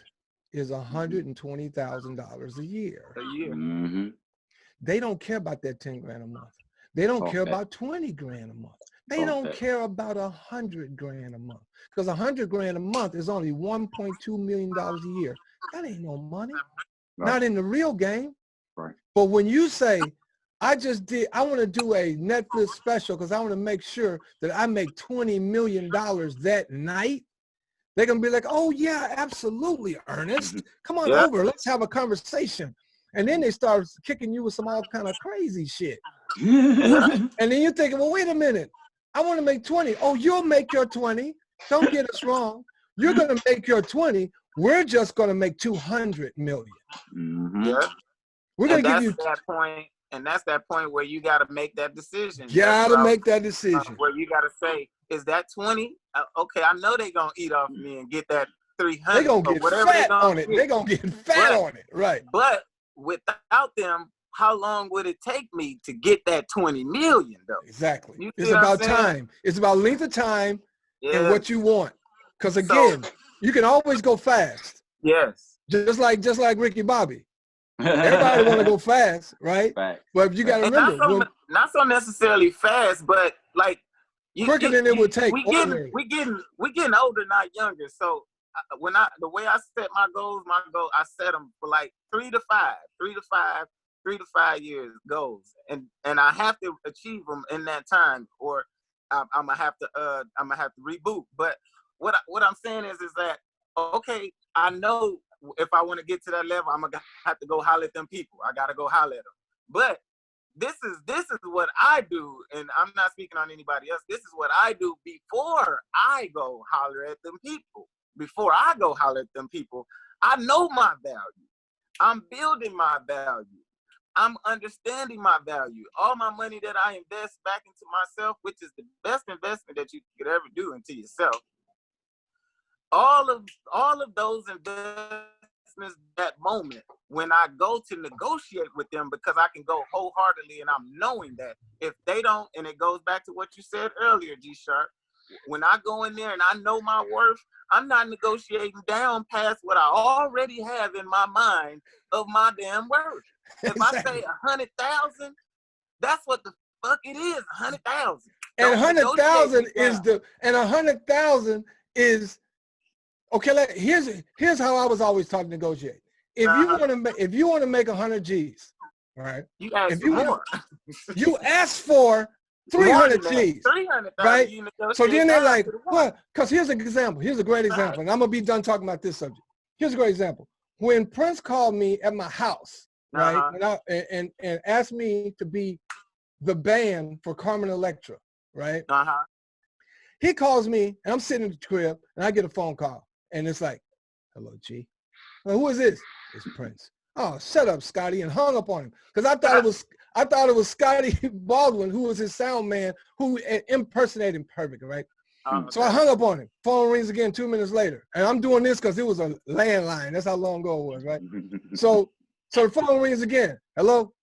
Speaker 3: is $120,000 a year.
Speaker 5: A year.
Speaker 3: They don't care about that 10 grand a month. They don't care about 20 grand a month. They don't care about 100 grand a month. Because 100 grand a month is only $1.2 million a year. That ain't no money. Not in the real game.
Speaker 4: Right.
Speaker 3: But when you say, I want to do a Netflix special because I want to make sure that I make $20 million that night, they're going to be like, oh yeah, absolutely, Ernest. Come on over, let's have a conversation. And then they start kicking you with some all kind of crazy shit. And then you're thinking, well, wait a minute. I want to make 20. Oh, you'll make your 20. Don't get us wrong. You're going to make your 20. We're just going to make 200 million.
Speaker 5: Yeah.
Speaker 3: We're going to give you
Speaker 5: that point. And that's that point where you got to make that decision.
Speaker 3: You got to make that decision.
Speaker 5: Where you got to say, is that 20? Okay, I know they're going to eat off me and get that 300.
Speaker 3: They're going to get fat on it. They're going to get fat on it. Right.
Speaker 5: But without them, how long would it take me to get that 20 million though?
Speaker 3: Exactly. It's about time. It's about length of time and what you want. Because again, you can always go fast.
Speaker 5: Yes.
Speaker 3: Just like Ricky Bobby. Everybody want to go fast, right? But you got to remember,
Speaker 5: not so necessarily fast, but like
Speaker 3: quicker than it would take.
Speaker 5: We getting older, not younger. So the way I set my goals, I set them for like 3 to 5 years goals, and I have to achieve them in that time, or I'm gonna have to reboot. But what I'm saying is that okay, I know if I want to get to that level, I'm gonna have to go holler at them people. I gotta go holler at them. But this is what I do, and I'm not speaking on anybody else. This is what I do before I go holler at them people. Before I go holler at them people, I know my value. I'm building my value. I'm understanding my value. All my money that I invest back into myself, which is the best investment that you could ever do into yourself. All of those investments, that moment when I go to negotiate with them, because I can go wholeheartedly, and I'm knowing that if they don't, and it goes back to what you said earlier, G.SHARP, when I go in there and I know my worth, I'm not negotiating down past what I already have in my mind of my damn worth. If I say 100,000, that's what the fuck it is, 100,000.
Speaker 3: And 100,000 is okay. Here's how I was always taught to negotiate. If you want to make 100 G's, right?
Speaker 5: You ask for more.
Speaker 3: You ask for 300 G's, right? So then they're like, well, because here's an example. Here's a great example, and I'm gonna be done talking about this subject. Here's a great example. When Prince called me at my house, right, and asked me to be the band for Carmen Electra, right? He calls me, and I'm sitting in the crib, and I get a phone call, and it's like, "Hello, G. Well, who is this?" It's Prince. Oh, shut up, Scotty, and hung up on him because I thought it was Scotty Baldwin, who was his sound man, who impersonated him perfect, right? So I hung up on him. Phone rings again 2 minutes later, and I'm doing this because it was a landline. That's how long ago it was, right? So the phone rings again. Hello,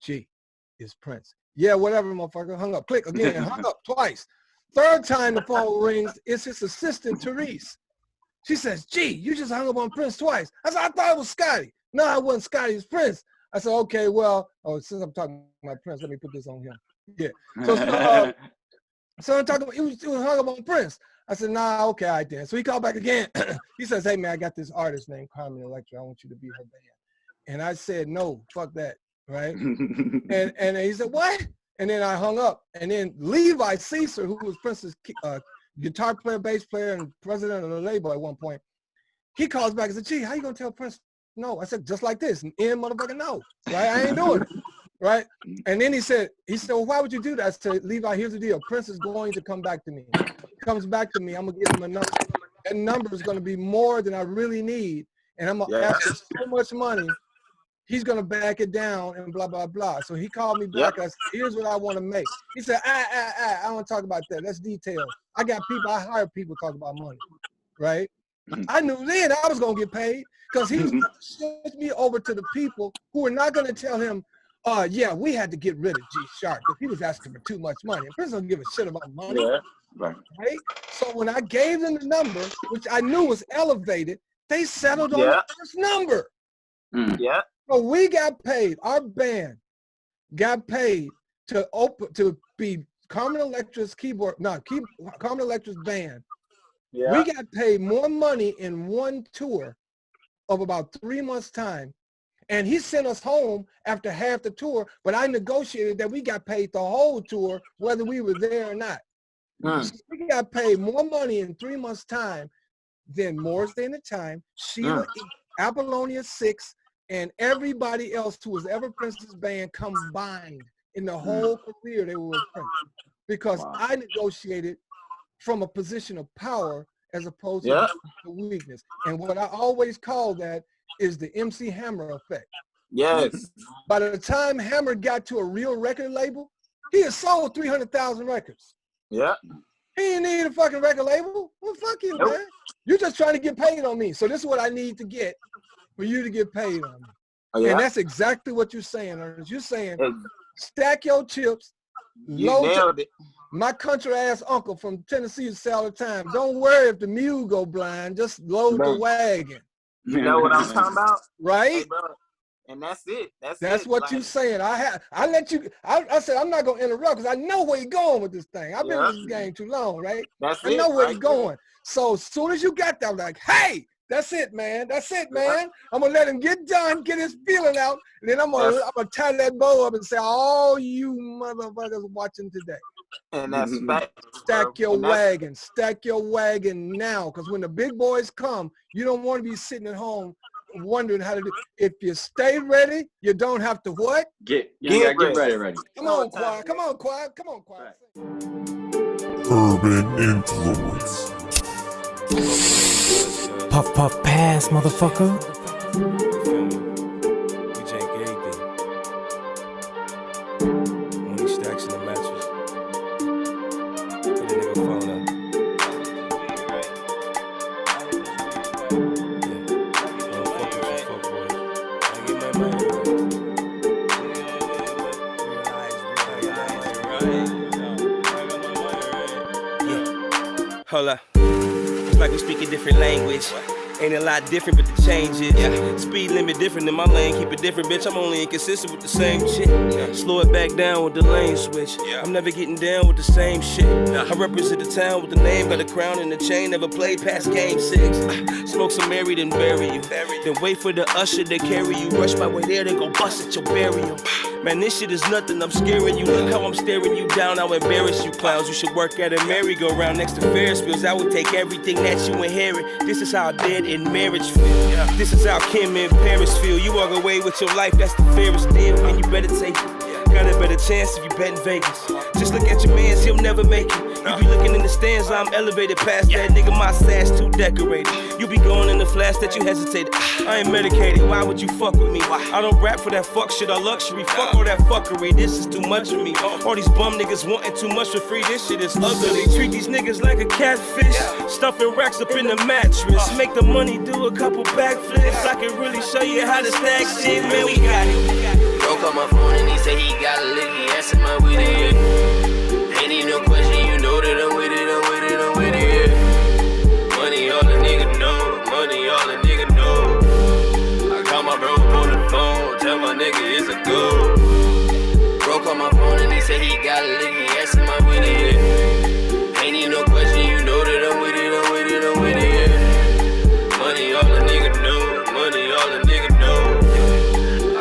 Speaker 3: G, it's Prince. Yeah, whatever, motherfucker. Hung up. Click again. Hung up twice. Third time the phone rings, it's his assistant, Therese. She says, G, you just hung up on Prince twice. I said, I thought it was Scotty. No, it wasn't Scotty, it's Prince. I said, okay, well, since I'm talking about Prince, let me put this on him. Yeah. So I'm talking about, he was hung up on Prince. I said, nah, okay, all right then. So he called back again. He says, hey man, I got this artist named Carmen Electra. I want you to be her band. And I said, no, fuck that, right? and he said, what? And then I hung up. And then Levi Caesar, who was Prince's guitar player, bass player, and president of the label at one point, he calls back and said, gee, how you gonna tell Prince no? I said, just like this, and motherfucking no, right? I ain't doing it. right? And then he said, well, why would you do that? I said, Levi, here's the deal. Prince is going to come back to me. He comes back to me, I'm gonna give him a number. That number is gonna be more than I really need. And I'm gonna ask for so much money, he's gonna back it down and blah, blah, blah. So he called me back. I said, here's what I wanna make. He said, I don't wanna talk about that. That's details. I got people, I hire people to talk about money, right? I knew then I was gonna get paid because he was gonna switch me over to the people who were not gonna tell him, yeah, we had to get rid of GSHARP because he was asking for too much money. And Prince don't give a shit about money, right? So when I gave them the number, which I knew was elevated, they settled on the first number. So we got paid. Our band got paid to be Carmen Electra's Carmen Electra's band. We got paid more money in one tour of about 3 months' time. And he sent us home after half the tour, but I negotiated that we got paid the whole tour, whether we were there or not. So we got paid more money in 3 months' time than Morris Day and the Time, Sheila E., Apollonia 6, and everybody else who was ever Prince's band combined in the whole career they were with Prince. Because I negotiated from a position of power as opposed to weakness. And what I always call that is the MC Hammer effect. By the time Hammer got to a real record label, he had sold 300,000 records. He didn't need a fucking record label. Well, fuck you, man. You're just trying to get paid on me. So this is what I need to get for you to get paid on me. And that's exactly what you're saying, Ernest. You're saying, stack your chips, load it. My country ass uncle from Tennessee used to say all the time, don't worry if the mule go blind, just load the wagon.
Speaker 5: You know what I'm talking about?
Speaker 3: Right?
Speaker 5: Hey, bro. And that's it.
Speaker 3: That's what you're saying. I said, I'm not gonna interrupt because I know where you're going with this thing. I've been in this game too long, right? I know where you're going. So as soon as you got that, I'm like, hey, that's it, man. That's it, man. I'm gonna let him get done, get his feeling out, and then I'm gonna tie that bow up and say, all you motherfuckers watching today.
Speaker 5: And that's
Speaker 3: stack your wagon now, because when the big boys come, you don't want to be sitting at home wondering how to do. If you stay ready, you don't have to what?
Speaker 4: Get ready.
Speaker 3: Come on, Quiet. Come on, Quiet. Come on, Quiet.
Speaker 6: Urban influence.
Speaker 7: Puff, puff, pass, motherfucker.
Speaker 8: We jank everything. Money stacks in the mattress. Put a nigga phone up. Hold up. It's like we speak a different language. Ain't a lot different, but the change it. Speed limit different in my lane, keep it different, bitch. I'm only inconsistent with the same shit. Slow it back down with the lane switch. I'm never getting down with the same shit. I represent the town with the name, got a crown and a chain. Never played past game 6. Smoke some Mary, then bury you. Then wait for the usher to carry you. Rush my way there, then go bust at your burial. Man, this shit is nothing, I'm scaring you. Look how I'm staring you down, I'll embarrass you clowns. You should work at a merry-go-round next to Ferris wheels. I would take everything that you inherit. This is how dead in marriage feel. This is how Kim and Paris feel. You walk away with your life, that's the fairest deal. And you better take it. Got a better chance if you bet in Vegas. Just look at your mans, he'll never make it. You be looking in the stands, I'm elevated past that nigga, my sash too decorated. You be going in the flash that you hesitated. I ain't medicated, why would you fuck with me? I don't rap for that fuck shit or luxury. Fuck all that fuckery, this is too much for me. All these bum niggas wanting too much for free, this shit is ugly. Treat these niggas like a catfish, stuffing racks up in the mattress. Make the money do a couple backflips. I can really show you how to stack shit, man, we got it.
Speaker 9: Broke on my phone and he said he got a lick, he asking my with it. Ain't even no question, you know that I'm with it, I'm with it, I'm with it. Money all a nigga know, money all a nigga know. I call my bro on the phone, tell my nigga it's a go. Broke on my phone and he said he got a lick, he asking my with it. Ain't even no question, you know that I'm with it, I'm with it, I'm with it. Money all a nigga know, money all a nigga know.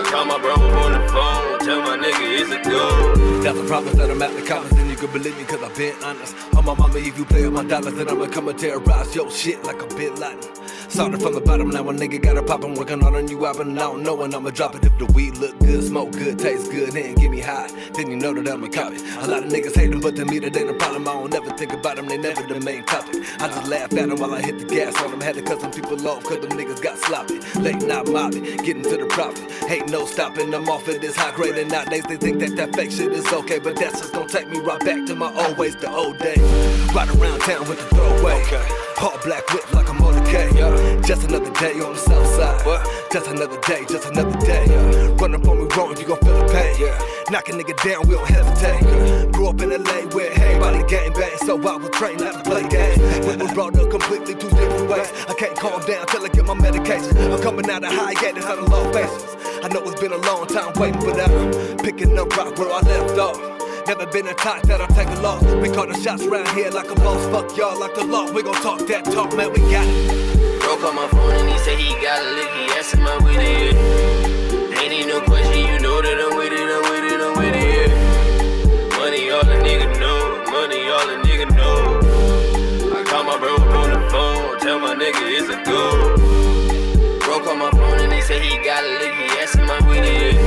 Speaker 9: Call my bro on the phone, tell my nigga it's a go.
Speaker 10: That's the problem, that I'm at the comments, and you can believe me cause I've been honest. On my mama, if you play with my dollars, then I'ma come and terrorize your shit like a Bin Laden. Started from the bottom, now a nigga got a pop. I'm working on a new album, and I don't know when I'ma drop it. If the weed look good, smoke good, taste good, and get me high, then you know that I'ma cop it. A lot of niggas hate them, but to me that ain't a problem. I don't ever think about them, they never the main topic. I just laugh at them while I hit the gas on them. Had to cut some people off, cause them niggas got sloppy. Late night mobbing, getting to the profit. Ain't no stopping, I'm off of this high grade. And nowadays they think that fake shit is okay, but that's just gonna take me right back to my old ways, the old days. Ride around town with the throwaway. All black whip like a motorcade. Just another day on the south side. Just another day, just another day. Run up on me wrong, you gon' feel the pain. Knock a nigga down, we don't hesitate. Grew up in LA where everybody gang bang, so I was trained not to play games. We were brought up completely two different ways. I can't calm down till I get my medication. I'm coming out of hiatus on the low faces. I know it's been a long time waiting for that. Picking up rock where I left off. Never been a type that I'll take a loss. We call the shots around here like a boss. Fuck y'all like the law. We gon' talk that talk, man, we got it.
Speaker 9: Bro called my phone and he said he got a lick. He asked, am I with it? Ain't need no question, you know that I'm with it, I'm with it, I'm with it. Money all a nigga know, money all a nigga know. I call my bro on the phone, tell my nigga it's a go. Bro called my phone and he said he got a lick. He asked, am I with it?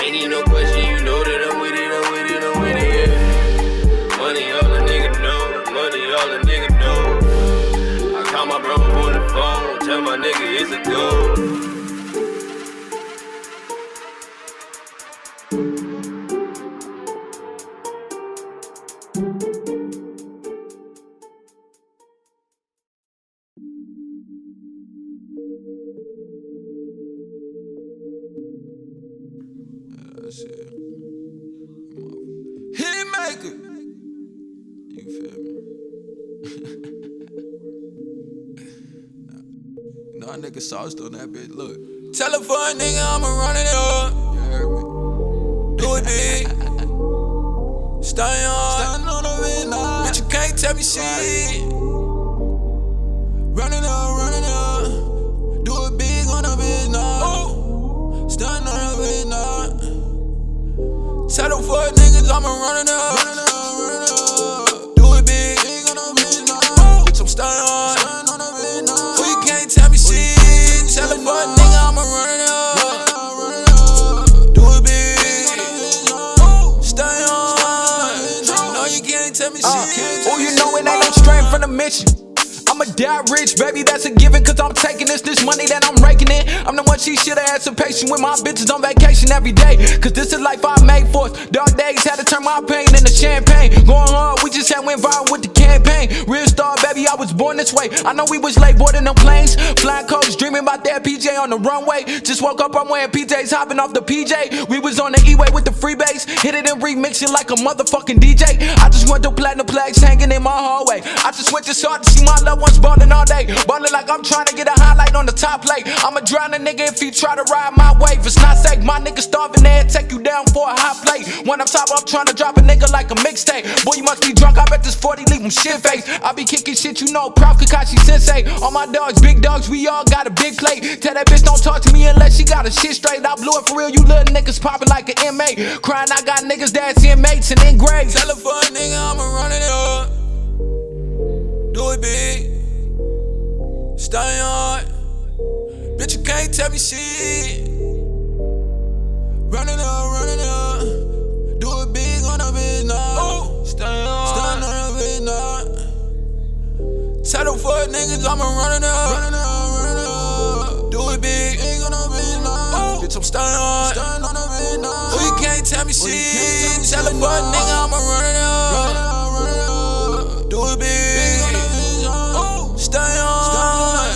Speaker 9: Ain't need no question, you know that I'm with it, I'm with it, I'm with it. Money all a nigga know, money all a nigga know. I call my bro on the phone, tell my nigga it's a go.
Speaker 6: Shit. Hitmaker. You feel me? No nigga sauced on that bitch. Look. Tell a fuck nigga I'ma run it up. You heard me? Do it big. Stay on the red. Bitch, you can't tell me shit. Run it up. Do it big on the bed now. Stand on the bed now. Tell them fuck niggas I'ma run it up. Do it big. Bitch, I'm staying on. Who you can't tell me shit. Tell them fuck nigga I'ma run it up. Do it big. Stay on. No, you can't tell me shit.
Speaker 11: Oh, you know it ain't no strength from the mission. I'ma die rich, baby, that's a given. Cause I'm taking this money that I'm raking in. I'm the one she should've had some patience with. My bitches on vacation every day. Cause this is life I made for us. Dark days had to turn my pain into champagne. Going hard, we just had went viral with the campaign. Real star, baby, I was born this way. I know we was late boarding them planes. Flying coach, dreaming about that PJ on the runway. Just woke up, I'm wearing PJs, hopping off the PJ. We was on the E-way with the freebase. Hit it and remix it like a motherfucking DJ. I just went to platinum plaques hanging in my hallway. I just went to start to see my loved ones ballin' all day. Ballin' like I'm trying to get a highlight on the top plate. I'ma drown a nigga if he try to ride my wave. It's not safe, my nigga starving there, take you down for a hot plate. When I'm top up trying to drop a nigga like a mixtape. Boy, you must be drunk, I bet this 40 leave him shit face. I be kicking shit, you know, Prof Kakashi Sensei. All my dogs, big dogs, we all got a big plate. Tell that bitch don't talk to me unless she got a shit straight. I blew it for real, you little niggas popping like an inmate. Crying, I got niggas that's inmates and engraved.
Speaker 6: Tell a fuck nigga I'ma run it up. Do it big. Stay on. Bitch, you can't tell me shit. Run it up. Do it big on the bed now. Stay on the bed now. Tell them fuck niggas I'ma run it up. Do it big on the bed now. Bitch, I'm staying on the bed now. Who you can't tell me shit. Tell them fuck nigga I'ma run it up. Do it big. Stay on.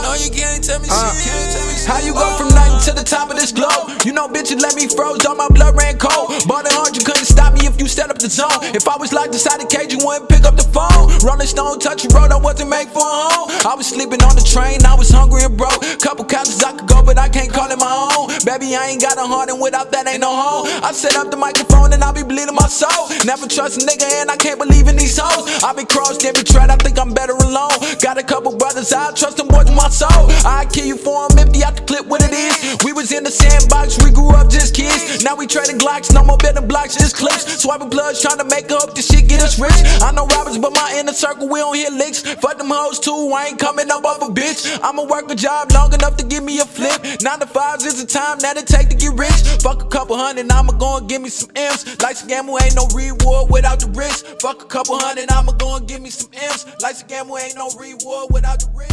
Speaker 6: No, you can't tell me shit.
Speaker 11: How you go from nothing to the top of this globe? You know, bitch, you let me froze, all my blood ran cold. Bought it hard, you couldn't stop me if you set up the zone. If I was locked inside the cage, you wouldn't pick up the phone. Rolling Stone, touch the road, I wasn't made for a home. I was sleeping on the train, I was hungry and broke. Couple couches I could go, but I can't call it my own. Baby, I ain't got a heart, and without that ain't no home. I set up the microphone and I be bleeding my soul. Never trust a nigga and I can't believe in these hoes. I been crossed, then betrayed, I think I'm better alone. alone. Got a couple brothers, I trust them boys with my soul. I kill you for them, empty out the clip what it is. We was in the sandbox, we grew up just kids. Now we trading Glocks, no more betting blocks, just clips. Swiping bloods, trying to make up this shit, get us rich. I know robbers, but my inner circle, we don't hear licks. Fuck them hoes too, I ain't coming up off a bitch. I'ma work a job long enough to give me a flip. 9 to 5 is the time that it take to get rich. Fuck a couple hundred, I'ma go and give me some M's. Life's a gamble, ain't no reward without the risk. Fuck a couple hundred, I'ma go and give me some M's. Life's a gamble, ain't no reward without the risk.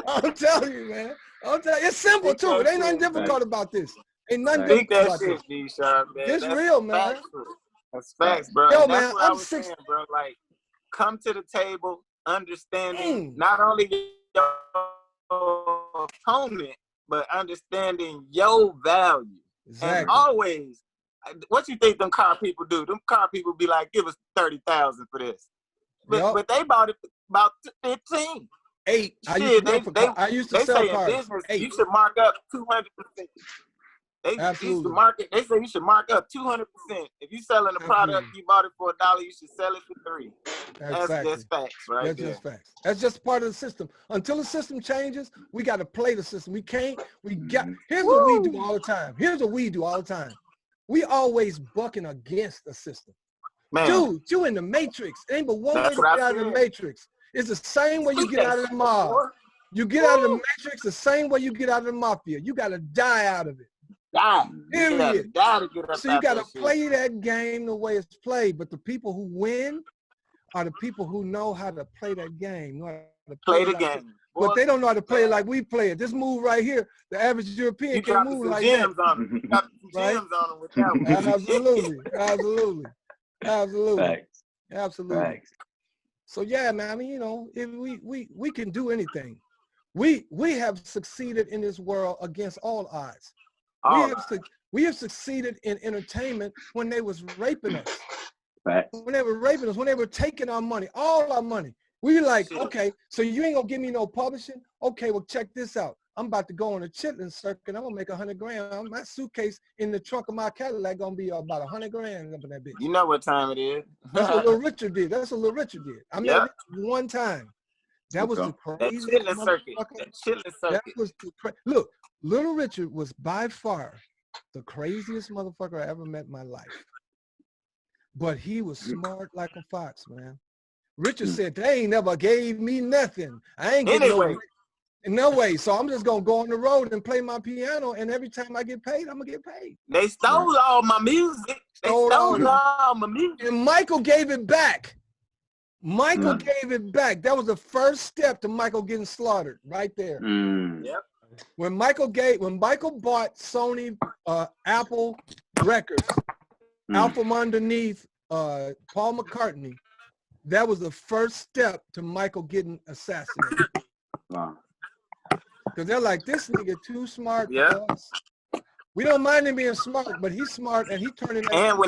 Speaker 3: I'm telling you, man. It's simple too. It ain't nothing difficult about this. Ain't nothing
Speaker 5: Think
Speaker 3: difficult
Speaker 5: that
Speaker 3: about
Speaker 5: shit,
Speaker 3: this.
Speaker 5: G-Sharp, man.
Speaker 3: It's
Speaker 5: That's
Speaker 3: real, man.
Speaker 5: factual. That's facts, bro.
Speaker 3: Yo,
Speaker 5: and that's
Speaker 3: man,
Speaker 5: what I
Speaker 3: I'm
Speaker 5: was
Speaker 3: 6.
Speaker 5: saying, bro. Like, come to the table, understanding not only your opponent, but understanding your value.
Speaker 3: Exactly.
Speaker 5: And always, what you think them car people do? Them car people be like, give us 30,000 for this. But they bought it about 15.
Speaker 3: 8.
Speaker 5: Shit,
Speaker 3: I used to sell cars.
Speaker 5: Business, 8. You should mark up 200%.
Speaker 3: Absolutely.
Speaker 5: They say you should mark up 200%. If you selling a product, you bought it for $1, you should sell it for $3.
Speaker 3: Exactly.
Speaker 5: That's just facts, right?
Speaker 3: That's just facts. That's just part of the system. Until the system changes, we got to play the system. Here's what we do all the time. We always bucking against the system. Man. Dude, you in the matrix. It ain't but one way to get out of the matrix. It's the same way you get out of the mob. You get out of the matrix the same way you get out of the mafia. You got to die out of it. Period. So you got to play that game the way it's played. But the people who win are the people who know how to play that game. Know how to play the game. But they don't know how to play it like we play it. This move right here, the average European can't move like that.
Speaker 5: You got some gems on them with that one.
Speaker 3: Absolutely.
Speaker 4: Facts.
Speaker 3: So yeah, man, I mean, you know, if we can do anything. We have succeeded in this world against all odds. We have succeeded in entertainment when they was raping us.
Speaker 4: Facts.
Speaker 3: When they were raping us, when they were taking our money, all our money. We were like, okay, so you ain't gonna give me no publishing? Okay, well, check this out. I'm about to go on a chitlin circuit. I'm gonna make 100 grand. My suitcase in the trunk of my Cadillac gonna be about 100 grand up in that bitch.
Speaker 5: You know what time it is.
Speaker 3: That's what Little Richard did. I made it one time. That was the craziest
Speaker 5: circuit. That chitlin circuit.
Speaker 3: That was look, Little Richard was by far the craziest motherfucker I ever met in my life. But he was smart like a fox, man. Richard said, they ain't never gave me nothing. I ain't getting no way. So I'm just gonna go on the road and play my piano, and every time I get paid, I'm gonna get paid.
Speaker 5: They stole all my music. They stole all my music.
Speaker 3: And Michael gave it back. Michael gave it back. That was the first step to Michael getting slaughtered right there.
Speaker 5: Yep.
Speaker 3: When Michael bought Sony Apple Records out from underneath Paul McCartney, that was the first step to Michael getting assassinated.
Speaker 4: Wow.
Speaker 3: Because they're like, this nigga too smart for us. We don't mind him being smart, but he's smart and he turning that.
Speaker 5: And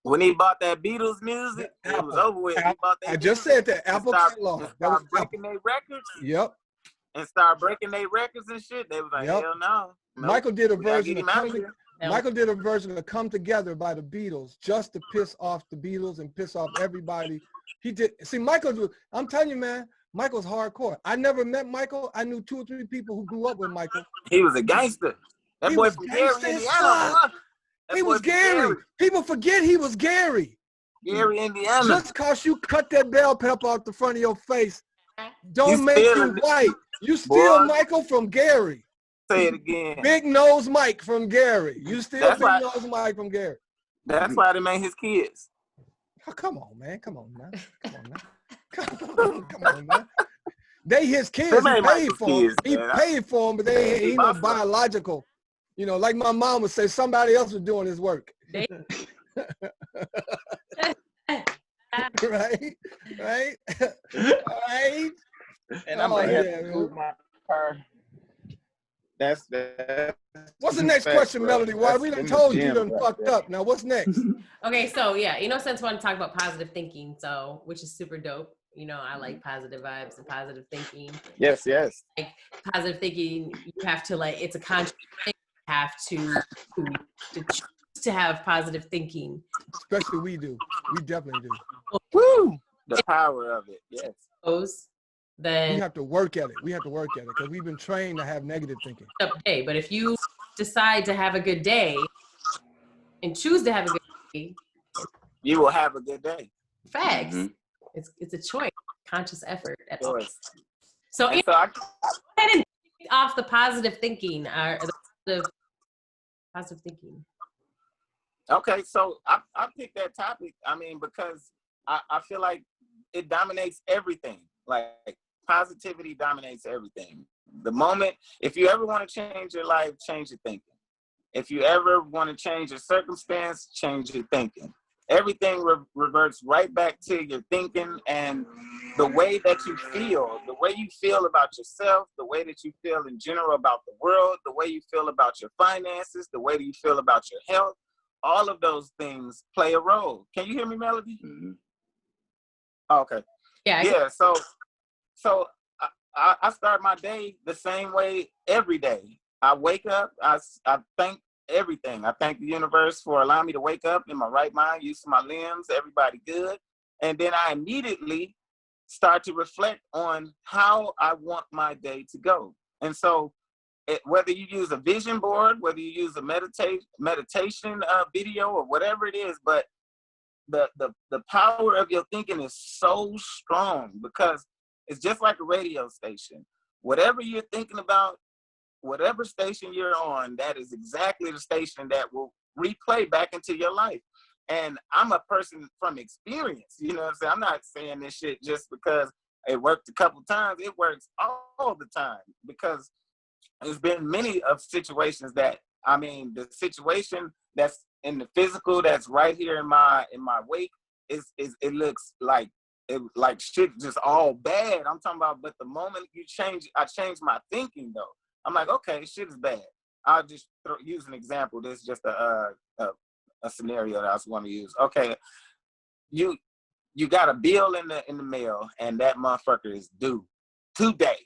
Speaker 5: when he bought that Beatles music, it was over with.
Speaker 3: I just said that Apple catalog.
Speaker 5: That was breaking their records.
Speaker 3: Yep.
Speaker 5: And start breaking their records and shit. They was like, hell no.
Speaker 3: Michael did a version of Come Together by the Beatles just to piss off the Beatles and piss off everybody. He did. See, I'm telling you, man, Michael's hardcore. I never met Michael. I knew 2 or 3 people who grew up with Michael.
Speaker 5: He was a gangster. That boy from Gary, Indiana.
Speaker 3: He was Gary. People forget he was Gary.
Speaker 5: Gary, Indiana.
Speaker 3: Just cause you cut that bell pepper off the front of your face, don't make you white. You still Michael from Gary.
Speaker 5: Say it again.
Speaker 3: Big Nose Mike from Gary. You still Nose Mike from Gary.
Speaker 5: That's why they made his kids.
Speaker 3: Oh, come on, man. Come on, man. Come on, man. They his kids. He paid for them. He paid for them, but they ain't no biological. You know, like my mom would say, somebody else was doing his work. Right?
Speaker 5: And I'm gonna have to move my car. That's
Speaker 3: What's the next
Speaker 5: facts,
Speaker 3: question,
Speaker 5: bro.
Speaker 3: Melody? Why
Speaker 5: That's
Speaker 3: we done
Speaker 5: in the
Speaker 3: told you
Speaker 5: gym
Speaker 3: done
Speaker 5: right
Speaker 3: fucked
Speaker 5: there.
Speaker 3: up. Now what's next?
Speaker 2: Okay, so yeah, Enosense want to talk about positive thinking, so which is super dope. You know, I like positive vibes and positive thinking.
Speaker 5: Yes, yes.
Speaker 2: Like positive thinking, you have to like it's a conscious thing. You have to choose to have positive thinking.
Speaker 3: Especially we do. We definitely do.
Speaker 5: Woo! The power of it. Yes.
Speaker 3: We
Speaker 2: Then
Speaker 3: have to work at it. We have to work at it because we've been trained to have negative thinking.
Speaker 2: day. But if you decide to have a good day and choose to have a good day,
Speaker 5: You will have a good day.
Speaker 2: facts. It's a choice, conscious effort. That's all.
Speaker 5: Choice.
Speaker 2: So,
Speaker 5: And so I
Speaker 2: go ahead and kick off the positive thinking. The positive thinking.
Speaker 5: Okay, so I picked that topic. I mean, because I feel like it dominates everything. Like positivity dominates everything. The moment, if you ever want to change your life, change your thinking. If you ever want to change your circumstance, change your thinking. Everything reverts right back to your thinking and the way that you feel about yourself, the way that you feel in general about the world, the way you feel about your finances, the way that you feel about your health. All of those things play a role. Can you hear me, Melody? Okay.
Speaker 2: Yeah.
Speaker 5: So I start my day the same way every day. I wake up, I thank everything. I thank the universe for allowing me to wake up in my right mind, use my limbs, everybody good. And then I immediately start to reflect on how I want my day to go. And so whether you use a vision board, whether you use a meditation video or whatever it is, but the power of your thinking is so strong because it's just like a radio station. Whatever you're thinking about, whatever station you're on, that is exactly the station that will replay back into your life. And I'm a person from experience, you know what I'm saying? I'm not saying this shit just because it worked a couple times. It works all the time because there's been many of situations that, I mean, the situation that's in the physical that's right here in my wake it looks like shit just all bad. I'm talking about, but the moment I change my thinking though. I'm like, okay, shit is bad. I'll just use an example. This is just a scenario that I was want to use. Okay, you got a bill in the mail and that motherfucker is due today.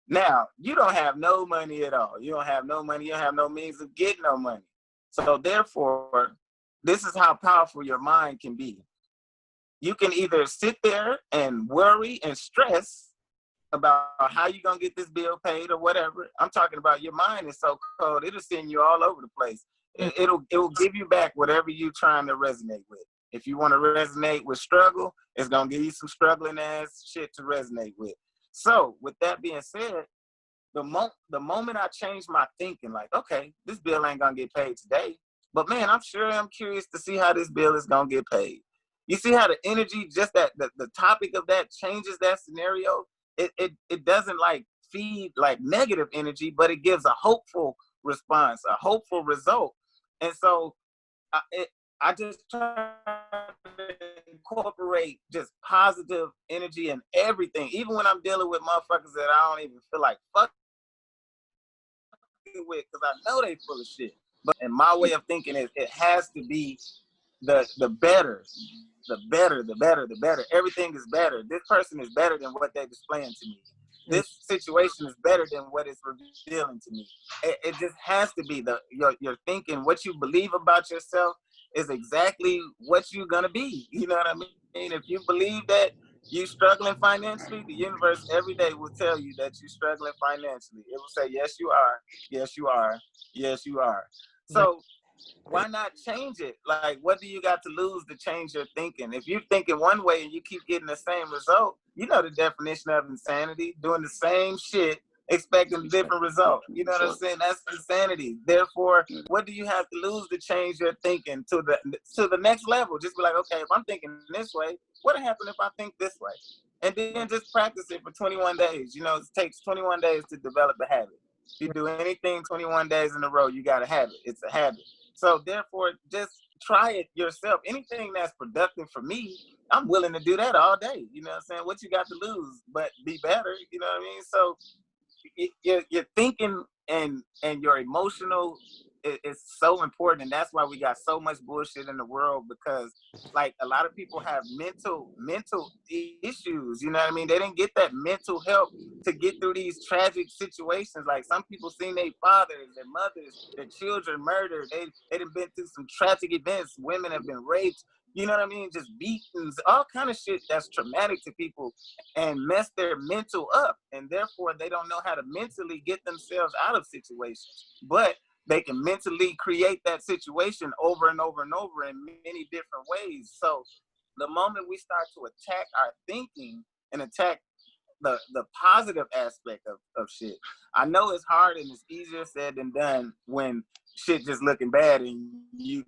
Speaker 5: Now, you don't have no money at all. You don't have no money. You don't have no means of getting no money. So therefore, this is how powerful your mind can be. You can either sit there and worry and stress about how you're going to get this bill paid or whatever. I'm talking about your mind is so cold, it'll send you all over the place. It will give you back whatever you're trying to resonate with. If you want to resonate with struggle, it's going to give you some struggling ass shit to resonate with. So with that being said, the moment I change my thinking, like, okay, this bill ain't going to get paid today, but man, I'm curious to see how this bill is going to get paid. You see how the energy, just that the topic of that changes that scenario. It doesn't like feed like negative energy, but it gives a hopeful response, a hopeful result. And so I just try to incorporate just positive energy in everything, even when I'm dealing with motherfuckers that I don't even feel like fucking with, because I know they full of shit. But in my way of thinking, it has to be the better. The better. Everything is better. This person is better than what they're displaying to me. This situation is better than what it's revealing to me. It just has to be your thinking. What you believe about yourself is exactly what you're gonna be. You know what I mean? If you believe that you're struggling financially, the universe every day will tell you that you're struggling financially. It will say, yes, you are. Yes, you are. Yes, you are. So why not change it? Like, what do you got to lose to change your thinking? If you're thinking one way and you keep getting the same result, you know the definition of insanity, doing the same shit, expecting a different result. You know what I'm saying? That's insanity. Therefore, what do you have to lose to change your thinking to the next level? Just be like, okay, if I'm thinking this way, what'll happen if I think this way? And then just practice it for 21 days. You know, it takes 21 days to develop a habit. If you do anything 21 days in a row, you got a habit. It's a habit. So therefore, just try it yourself. Anything that's productive for me, I'm willing to do that all day. You know what I'm saying? What you got to lose, but be better. You know what I mean? So your thinking and your emotional is so important, and that's why we got so much bullshit in the world, because like a lot of people have mental issues, you know what I mean? They didn't get that mental help to get through these tragic situations. Like some people seen their fathers, their mothers, their children murdered. They done been through some tragic events. Women have been raped, you know what I mean? Just beatings, all kind of shit that's traumatic to people and mess their mental up, and therefore they don't know how to mentally get themselves out of situations. But they can mentally create that situation over and over and over in many different ways. So the moment we start to attack our thinking and attack the positive aspect of shit, I know it's hard and it's easier said than done when shit just looking bad and you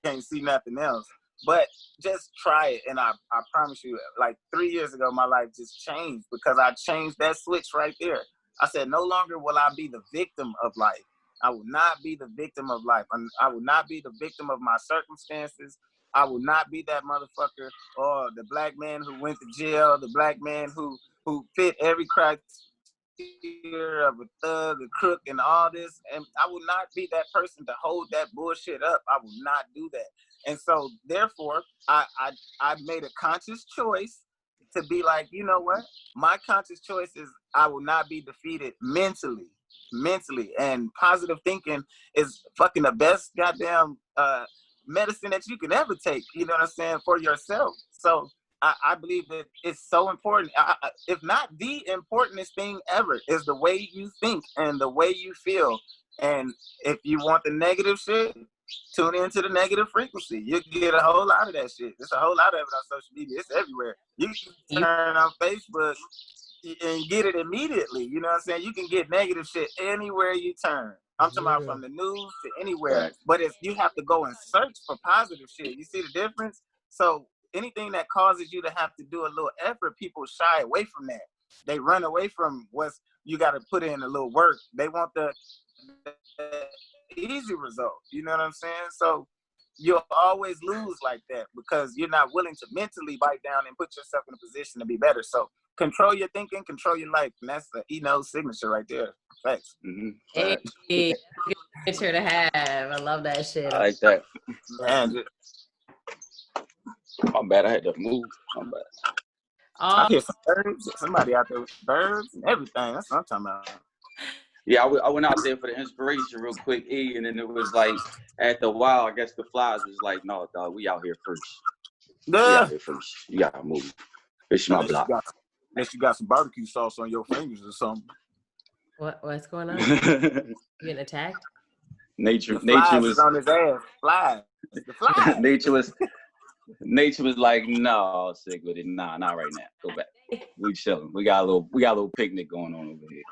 Speaker 5: can't see nothing else. But just try it, and I promise you, like 3 years ago, my life just changed because I changed that switch right there. I said, no longer will I be the victim of life. I will not be the victim of life. I will not be the victim of my circumstances. I will not be that motherfucker or the black man who went to jail, the black man who fit every criteria of a thug, a crook, and all this. And I will not be that person to hold that bullshit up. I will not do that. And so, therefore, I made a conscious choice to be like, you know what? My conscious choice is I will not be defeated mentally, and positive thinking is fucking the best goddamn medicine that you can ever take, you know what I'm saying, for yourself. So I believe that it's so important. If not the importantest thing ever is the way you think and the way you feel. And if you want the negative shit, tune into the negative frequency. You get a whole lot of that shit. There's a whole lot of it on social media. It's everywhere. You can turn on Facebook and get it immediately. You know what I'm saying? You can get negative shit anywhere you turn. I'm talking about from the news to anywhere. Right. But you have to go and search for positive shit. You see the difference? So anything that causes you to have to do a little effort, people shy away from that. They run away from what's you got to put in a little work. They want the easy result. You know what I'm saying? So you'll always lose like that because you're not willing to mentally bite down and put yourself in a position to be better. So control your thinking, control your life. And that's the Eno signature right there. Thanks.
Speaker 2: Mm-hmm. Hey, good signature to have. I love that shit.
Speaker 4: I like that. Man, my bad. I had to move. My bad.
Speaker 5: I hear some birds. Somebody out there with birds and everything. That's what I'm talking about.
Speaker 4: Yeah, I went out there for the inspiration real quick, and then it was like, after a while, I guess the flies was like, no, dog, we out here first. We out here first. You gotta move. It's my block.
Speaker 5: Unless you got some barbecue sauce on your fingers or something.
Speaker 2: What's going on? You getting attacked?
Speaker 4: Nature was
Speaker 5: on his ass. Flies. The flies.
Speaker 4: Nature was like, no, sick with it. Nah, not right now. Go back. We chilling. We got a little picnic going on over here.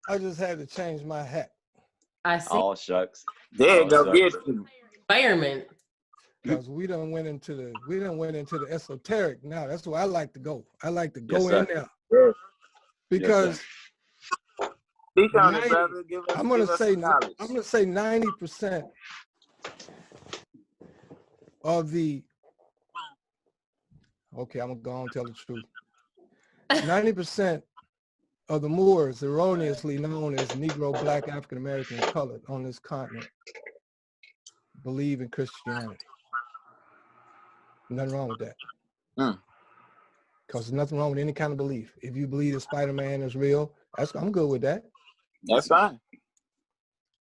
Speaker 3: I just had to change my hat.
Speaker 2: I see.
Speaker 4: Oh shucks.
Speaker 5: There you go. Get
Speaker 2: environment.
Speaker 3: Because we done went into the esoteric now. That's where I like to go. I like to go in there.
Speaker 5: Yes.
Speaker 3: Because I'm gonna say 90% of the I'm gonna go on and tell the truth. 90% of the Moors, erroneously known as Negro, Black, African American, and colored on this continent, believe in Christianity. Nothing wrong with that. Because there's nothing wrong with any kind of belief. If you believe that Spider-Man is real, I'm good with that.
Speaker 5: That's fine.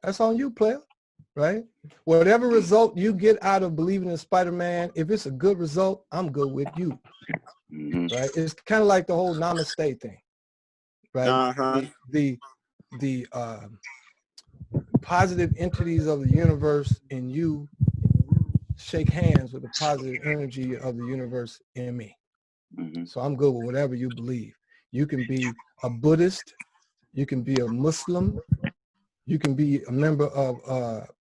Speaker 3: That's on you, player, right? Whatever result you get out of believing in Spider-Man, if it's a good result, I'm good with you, right? It's kind of like the whole namaste thing, right? The positive entities of the universe in you shake hands with the positive energy of the universe in me. So I'm good with whatever you believe. You can be a Buddhist, you can be a Muslim, you can be a member of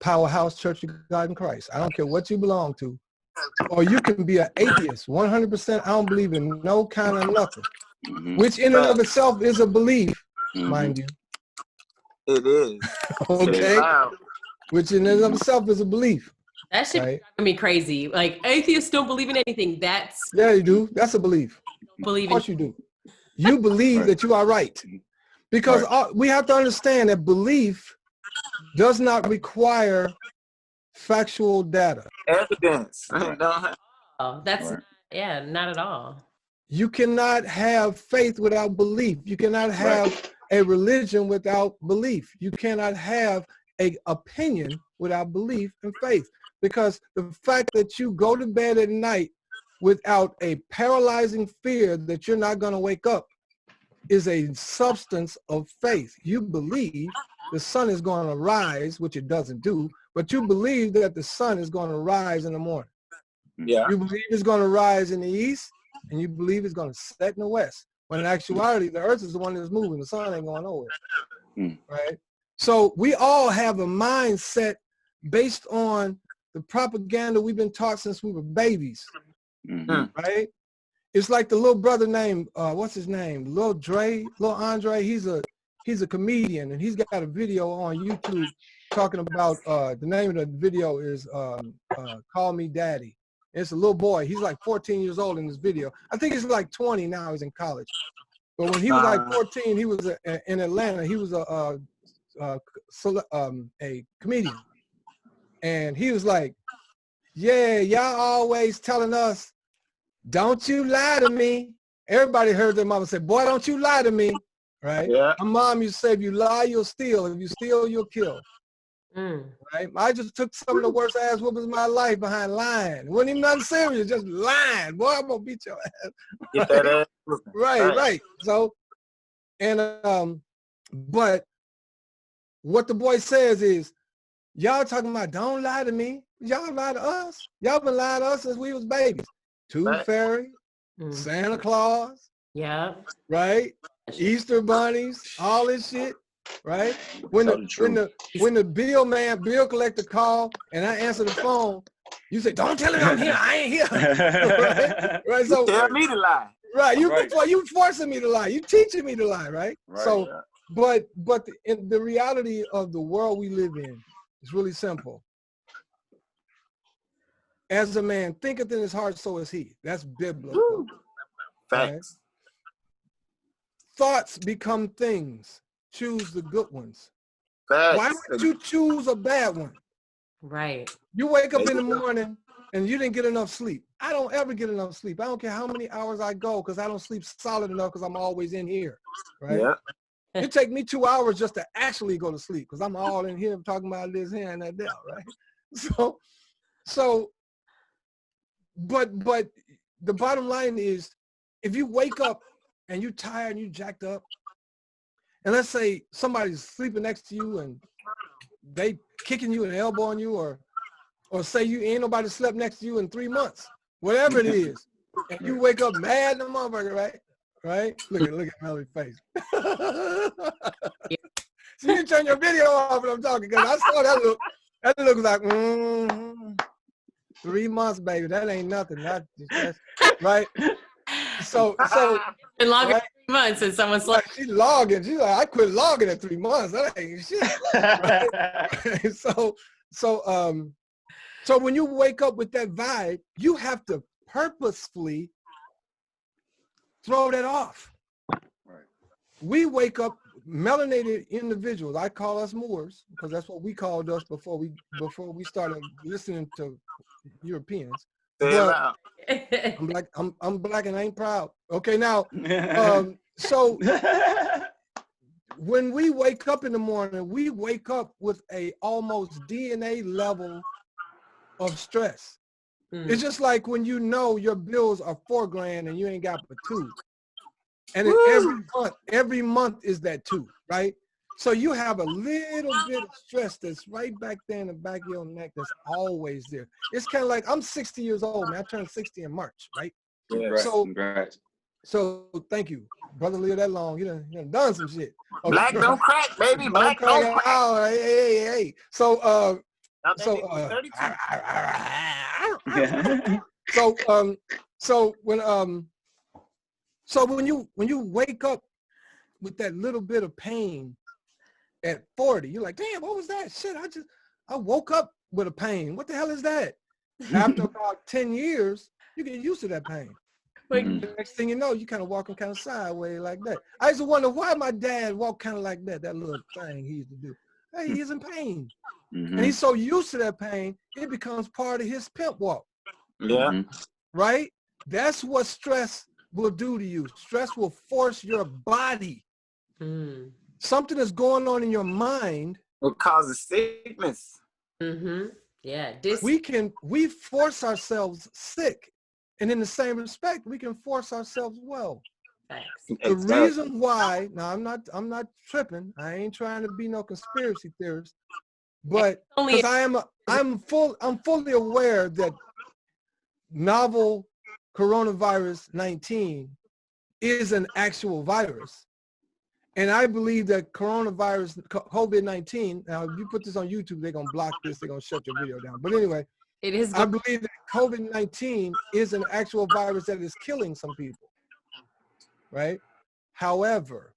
Speaker 3: Powerhouse Church of God in Christ. I don't care what you belong to. Or you can be an atheist, 100%. I don't believe in no kind of nothing, which in and of itself is a belief, mind you.
Speaker 5: It is.
Speaker 3: Okay? Which in and of itself is a belief.
Speaker 2: That shit drives me crazy. Like, atheists don't believe in anything.
Speaker 3: Yeah, you do. That's a belief.
Speaker 2: Believe
Speaker 3: of course you do. You believe that you are right. Because we have to understand that belief does not require factual data.
Speaker 5: Evidence.
Speaker 2: Oh, that's not at all.
Speaker 3: You cannot have faith without belief. You cannot have a religion without belief. You cannot have an opinion without belief and faith. Because the fact that you go to bed at night without a paralyzing fear that you're not going to wake up is a substance of faith. You believe the sun is going to rise, which it doesn't do, but you believe that the sun is going to rise in the morning.
Speaker 5: Yeah.
Speaker 3: You believe it's going to rise in the east, and you believe it's going to set in the west. When in actuality, the earth is the one that's moving. The sun ain't going nowhere, right? So we all have a mindset based on the propaganda we've been taught since we were babies, right? It's like the little brother named, what's his name? Lil Andre. He's a comedian, and he's got a video on YouTube talking about, the name of the video is Call Me Daddy. It's a little boy. He's like 14 years old in this video. I think he's like 20 now. He's in college. But when he was like 14, he was in Atlanta. He was a comedian. And he was like, yeah, y'all always telling us, don't you lie to me. Everybody heard their mama say, boy, don't you lie to me, right?
Speaker 5: Yeah.
Speaker 3: My mom used to say, if you lie, you'll steal. If you steal, you'll kill. Right? I just took some of the worst ass whoopings of my life behind lying. It wasn't even nothing serious, just lying. Boy, I'm gonna beat your ass.
Speaker 5: Get that ass.
Speaker 3: Right. So, and but what the boy says is, y'all talking about don't lie to me. Y'all lie to us. Y'all been lying to us since we was babies. Tooth Fairy, Santa Claus, right? Easter bunnies, all this shit. Right? When the bill collector call and I answer the phone, you say, don't tell him I'm here. I ain't here. right? So
Speaker 5: tell me to lie.
Speaker 3: Right. You forcing me to lie. You teaching me to lie, right? So but the reality of the world we live in is really simple. As a man thinketh in his heart, so is he. That's biblical.
Speaker 5: Facts.
Speaker 3: Right? Thoughts become things. Choose the good ones.
Speaker 5: Facts.
Speaker 3: Why would you choose a bad one?
Speaker 2: Right.
Speaker 3: You wake up in the morning and you didn't get enough sleep. I don't ever get enough sleep. I don't care how many hours I go because I don't sleep solid enough because I'm always in here. Right? Yeah. It take me 2 hours just to actually go to sleep because I'm all in here talking about this here and that there, right? But the bottom line is if you wake up and you tired and you jacked up, and let's say somebody's sleeping next to you and they kicking you and elbowing you, or say you ain't nobody slept next to you in 3 months, whatever it is, and you wake up mad in the motherfucker, right? Look at Melody's face. So you turn your video off when I'm talking because I saw that look. That look was like, 3 months, baby. That ain't nothing. That's right. So
Speaker 2: been longer than 3 months since someone slept.
Speaker 3: She's logging. She's like, I quit logging at 3 months. That ain't shit. Right? So when you wake up with that vibe, you have to purposefully throw that off. Right. We wake up melanated individuals. I call us Moors because that's what we called us before we started listening to Europeans. But I'm black and I ain't proud. Okay, now, so when we wake up in the morning, we wake up with a almost DNA level of stress. It's just like when you know your bills are $4 grand and you ain't got but 2. And then every month is that 2, right? So you have a little bit of stress that's right back there in the back of your neck that's always there. It's kind of like, I'm 60 years old, man. I turned 60 in March, right? Yeah, so thank you. Brother, live that long. You done some shit. Okay.
Speaker 5: Black don't crack, baby. Black don't crack.
Speaker 3: Oh, hey. So when you wake up with that little bit of pain at 40, you're like, damn, what was that? Shit, I woke up with a pain. What the hell is that? After about 10 years, you get used to that pain.
Speaker 2: Like,
Speaker 3: The next thing you know, you kind of walking kind of sideways like that. I used to wonder why my dad walked kind of like that little thing he used to do. Hey, he's in pain. And he's so used to that pain, it becomes part of his pimp walk.
Speaker 5: Yeah.
Speaker 3: Right? That's what stress will do to you. Stress will force your body. Something is going on in your mind.
Speaker 5: It causes sickness.
Speaker 2: Yeah.
Speaker 3: We force ourselves sick. And in the same respect, we can force ourselves well. The reason why, now I'm not tripping. I ain't trying to be no conspiracy theorist, but because I'm fully aware that novel coronavirus 19 is an actual virus. And I believe that coronavirus, COVID-19, now if you put this on YouTube, they're going to block this, they're going to shut your video down. But anyway, I believe that COVID-19 is an actual virus that is killing some people, right? However,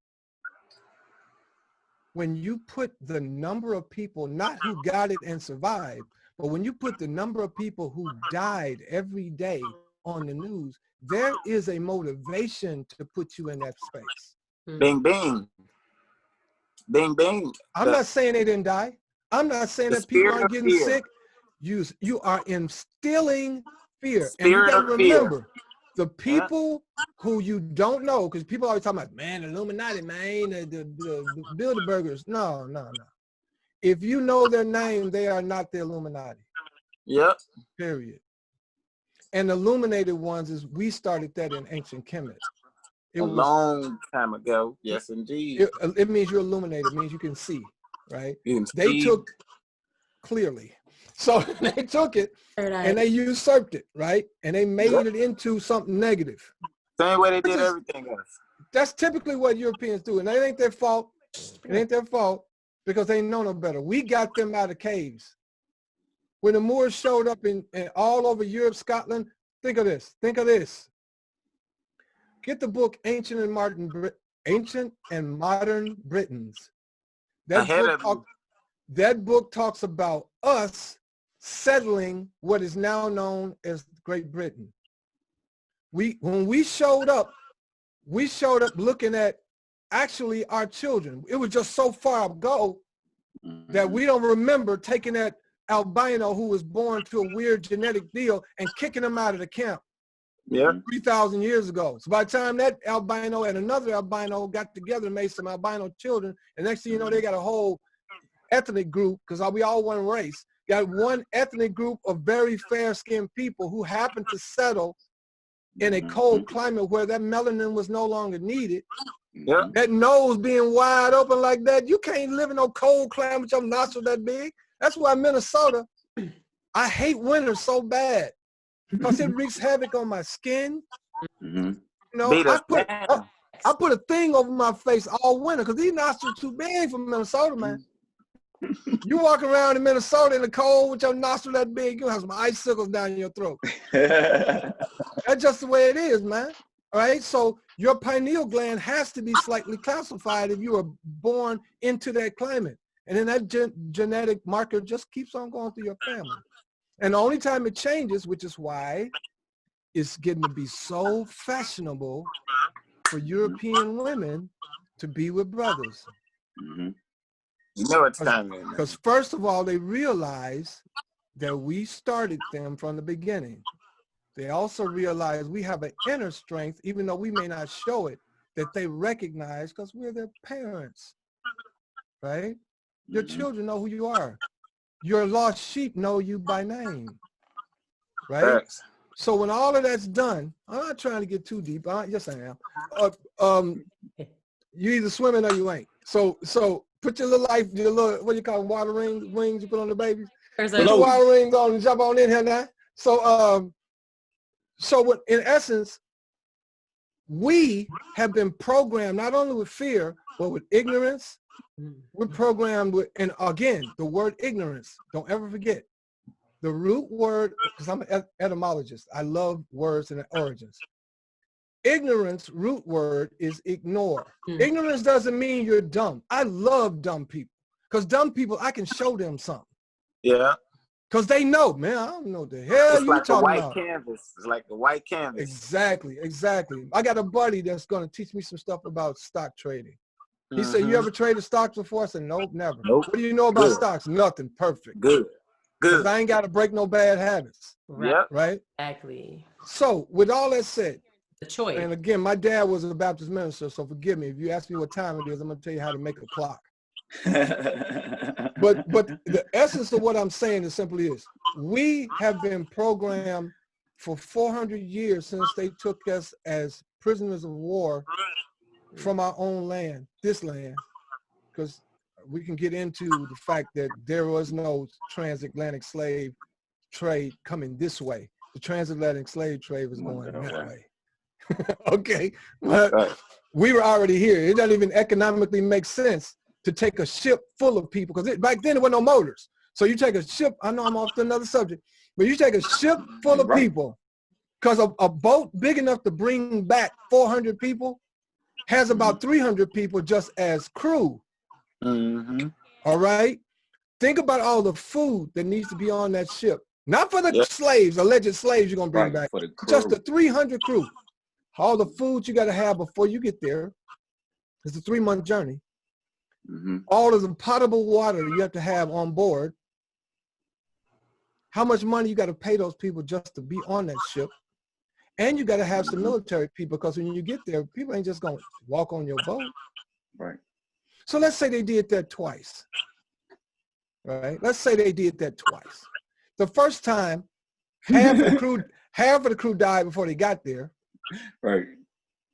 Speaker 3: when you put the number of people, not who got it and survived, but when you put the number of people who died every day on the news, there is a motivation to put you in that space.
Speaker 5: Bing, bing. Bing, bing.
Speaker 3: I'm not saying they didn't die. I'm not saying that people aren't getting sick. You are instilling fear. And you got to remember, the people who you don't know, because people always talking about, man, Illuminati, man, the Bilderbergers. No. If you know their name, they are not the Illuminati.
Speaker 5: Yep.
Speaker 3: Period. And the illuminated ones is, we started that in ancient Kemet.
Speaker 5: A long time ago. Yes, indeed.
Speaker 3: It means you're illuminated. It means you can see, right?
Speaker 5: They
Speaker 3: took clearly. So they took it and they usurped it, right? And they made it into something negative.
Speaker 5: Same way they did everything else.
Speaker 3: That's typically what Europeans do. And that ain't their fault. It ain't their fault because they know no better. We got them out of caves. When the Moors showed up in all over Europe, Scotland, think of this. Get the book Ancient and Modern Britons. That book talks about us settling what is now known as Great Britain. When we showed up looking at actually our children. It was just so far ago that we don't remember taking that albino who was born to a weird genetic deal and kicking him out of the camp.
Speaker 5: Yeah.
Speaker 3: 3,000 years ago. So by the time that albino and another albino got together and made some albino children, and next thing you know, they got a whole ethnic group, because we all one race, got one ethnic group of very fair-skinned people who happened to settle in a cold climate where that melanin was no longer needed.
Speaker 5: Yeah.
Speaker 3: That nose being wide open like that, you can't live in no cold climate with your nostril that big. That's why Minnesota, I hate winter so bad. Because it wreaks havoc on my skin. You know, I put a thing over my face all winter because these nostrils too big for Minnesota, man. You walk around in Minnesota in the cold with your nostril that big, you'll have some icicles down your throat. That's just the way it is, man. All right, so your pineal gland has to be slightly calcified if you were born into that climate. And then that genetic marker just keeps on going through your family. And the only time it changes, which is why it's getting to be so fashionable for European women to be with brothers.
Speaker 5: You know it's time.
Speaker 3: Because first of all, they realize that we started them from the beginning. They also realize we have an inner strength, even though we may not show it, that they recognize because we're their parents, right? Your children know who you are. Your lost sheep know you by name, right?
Speaker 5: Thanks.
Speaker 3: So when all of that's done, I'm not trying to get too deep. Yes, I am. You either swimming or you ain't. So put your little life, your little, what do you call them, water wings you put on the babies? Put your water rings on and jump on in here now. So what, in essence, we have been programmed not only with fear, but with ignorance. We're programmed with, and again, the word ignorance, don't ever forget. The root word, because I'm an etymologist, I love words and origins. Ignorance, root word is ignore. Ignorance doesn't mean you're dumb. I love dumb people, because dumb people, I can show them something.
Speaker 5: Yeah.
Speaker 3: Because they know, man, I don't know what the hell
Speaker 5: It's
Speaker 3: you
Speaker 5: like a
Speaker 3: talking
Speaker 5: white
Speaker 3: about.
Speaker 5: canvas. It's like a white canvas.
Speaker 3: Exactly, exactly. I got a buddy that's going to teach me some stuff about stock trading. He said, you ever traded stocks before? I said, nope, never.
Speaker 5: Nope.
Speaker 3: What do you know about stocks? Nothing. Perfect.
Speaker 5: Good.
Speaker 3: Because I ain't got to break no bad habits.
Speaker 2: Right.
Speaker 5: Yep.
Speaker 3: Right?
Speaker 2: Exactly.
Speaker 3: So with all that said,
Speaker 2: The choice.
Speaker 3: and again, my dad was a Baptist minister, so forgive me. If you ask me what time it is, I'm going to tell you how to make a clock. But the essence of what I'm saying is simply this. We have been programmed for 400 years since they took us as prisoners of war from our own land, this land, because we can get into the fact that there was no transatlantic slave trade coming this way. The transatlantic slave trade was going that way. Okay, but we were already here. It doesn't even economically make sense to take a ship full of people, because back then there were no motors. So you take a ship, I know I'm off to another subject, but you take a ship full of people, because a boat big enough to bring back 400 people has about 300 people just as crew. All right? Think about all the food that needs to be on that ship. Not for the slaves, alleged slaves you're going to bring back, just the 300 crew. All the food you got to have before you get there. It's a 3-month journey. All of the potable water you have to have on board. How much money you got to pay those people just to be on that ship. And you got to have some military people, because when you get there, people ain't just going to walk on your boat. Right. So let's say they did that twice. Right? Let's say they did that twice. The first time, half of the crew died before they got there. Right.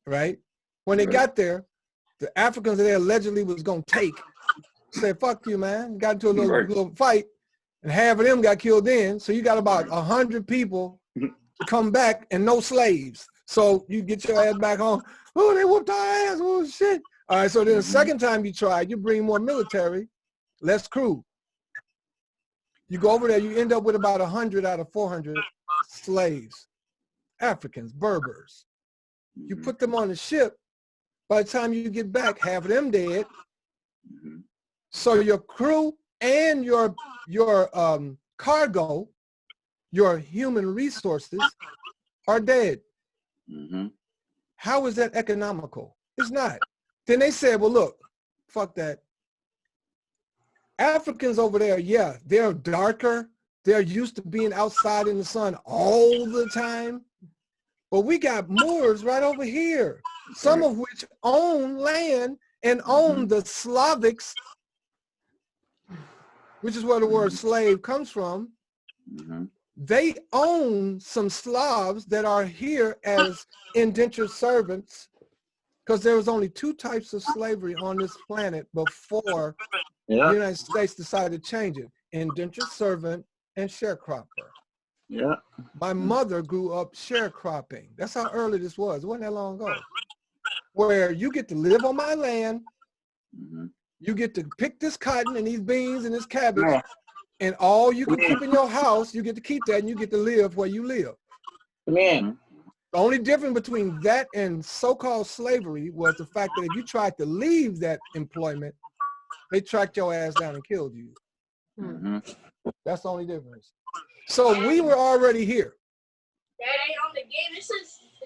Speaker 3: Right? When they got there, the Africans that they allegedly was going to take said, fuck you, man. Got into a little fight, and half of them got killed then. So you got about 100 people to come back and no slaves. So you get your ass back home. Oh, they whooped our ass. Oh, shit. All right, so then the second time you tried, you bring more military, less crew. You go over there, you end up with about 100 out of 400 slaves, Africans, Berbers. You put them on the ship. By the time you get back, half of them dead. So your crew and your cargo, your human resources are dead. How is that economical? It's not. Then they said, well, look, fuck that. Africans over there, yeah, they're darker. They're used to being outside in the sun all the time. But we got Moors right over here, some of which own land and own the Slavics, which is where the word slave comes from. They own some Slavs that are here as indentured servants, because there was only 2 types of slavery on this planet before the United States decided to change it: indentured servant and sharecropper. My mother grew up sharecropping. That's how early this was. It wasn't that long ago. Where you get to live on my land, you get to pick this cotton and these beans and this cabbage, and all you can keep in your house, you get to keep that, and you get to live where you live. The only difference between that and so-called slavery was the fact that if you tried to leave that employment, they tracked your ass down and killed you. That's the only difference. So we were already here.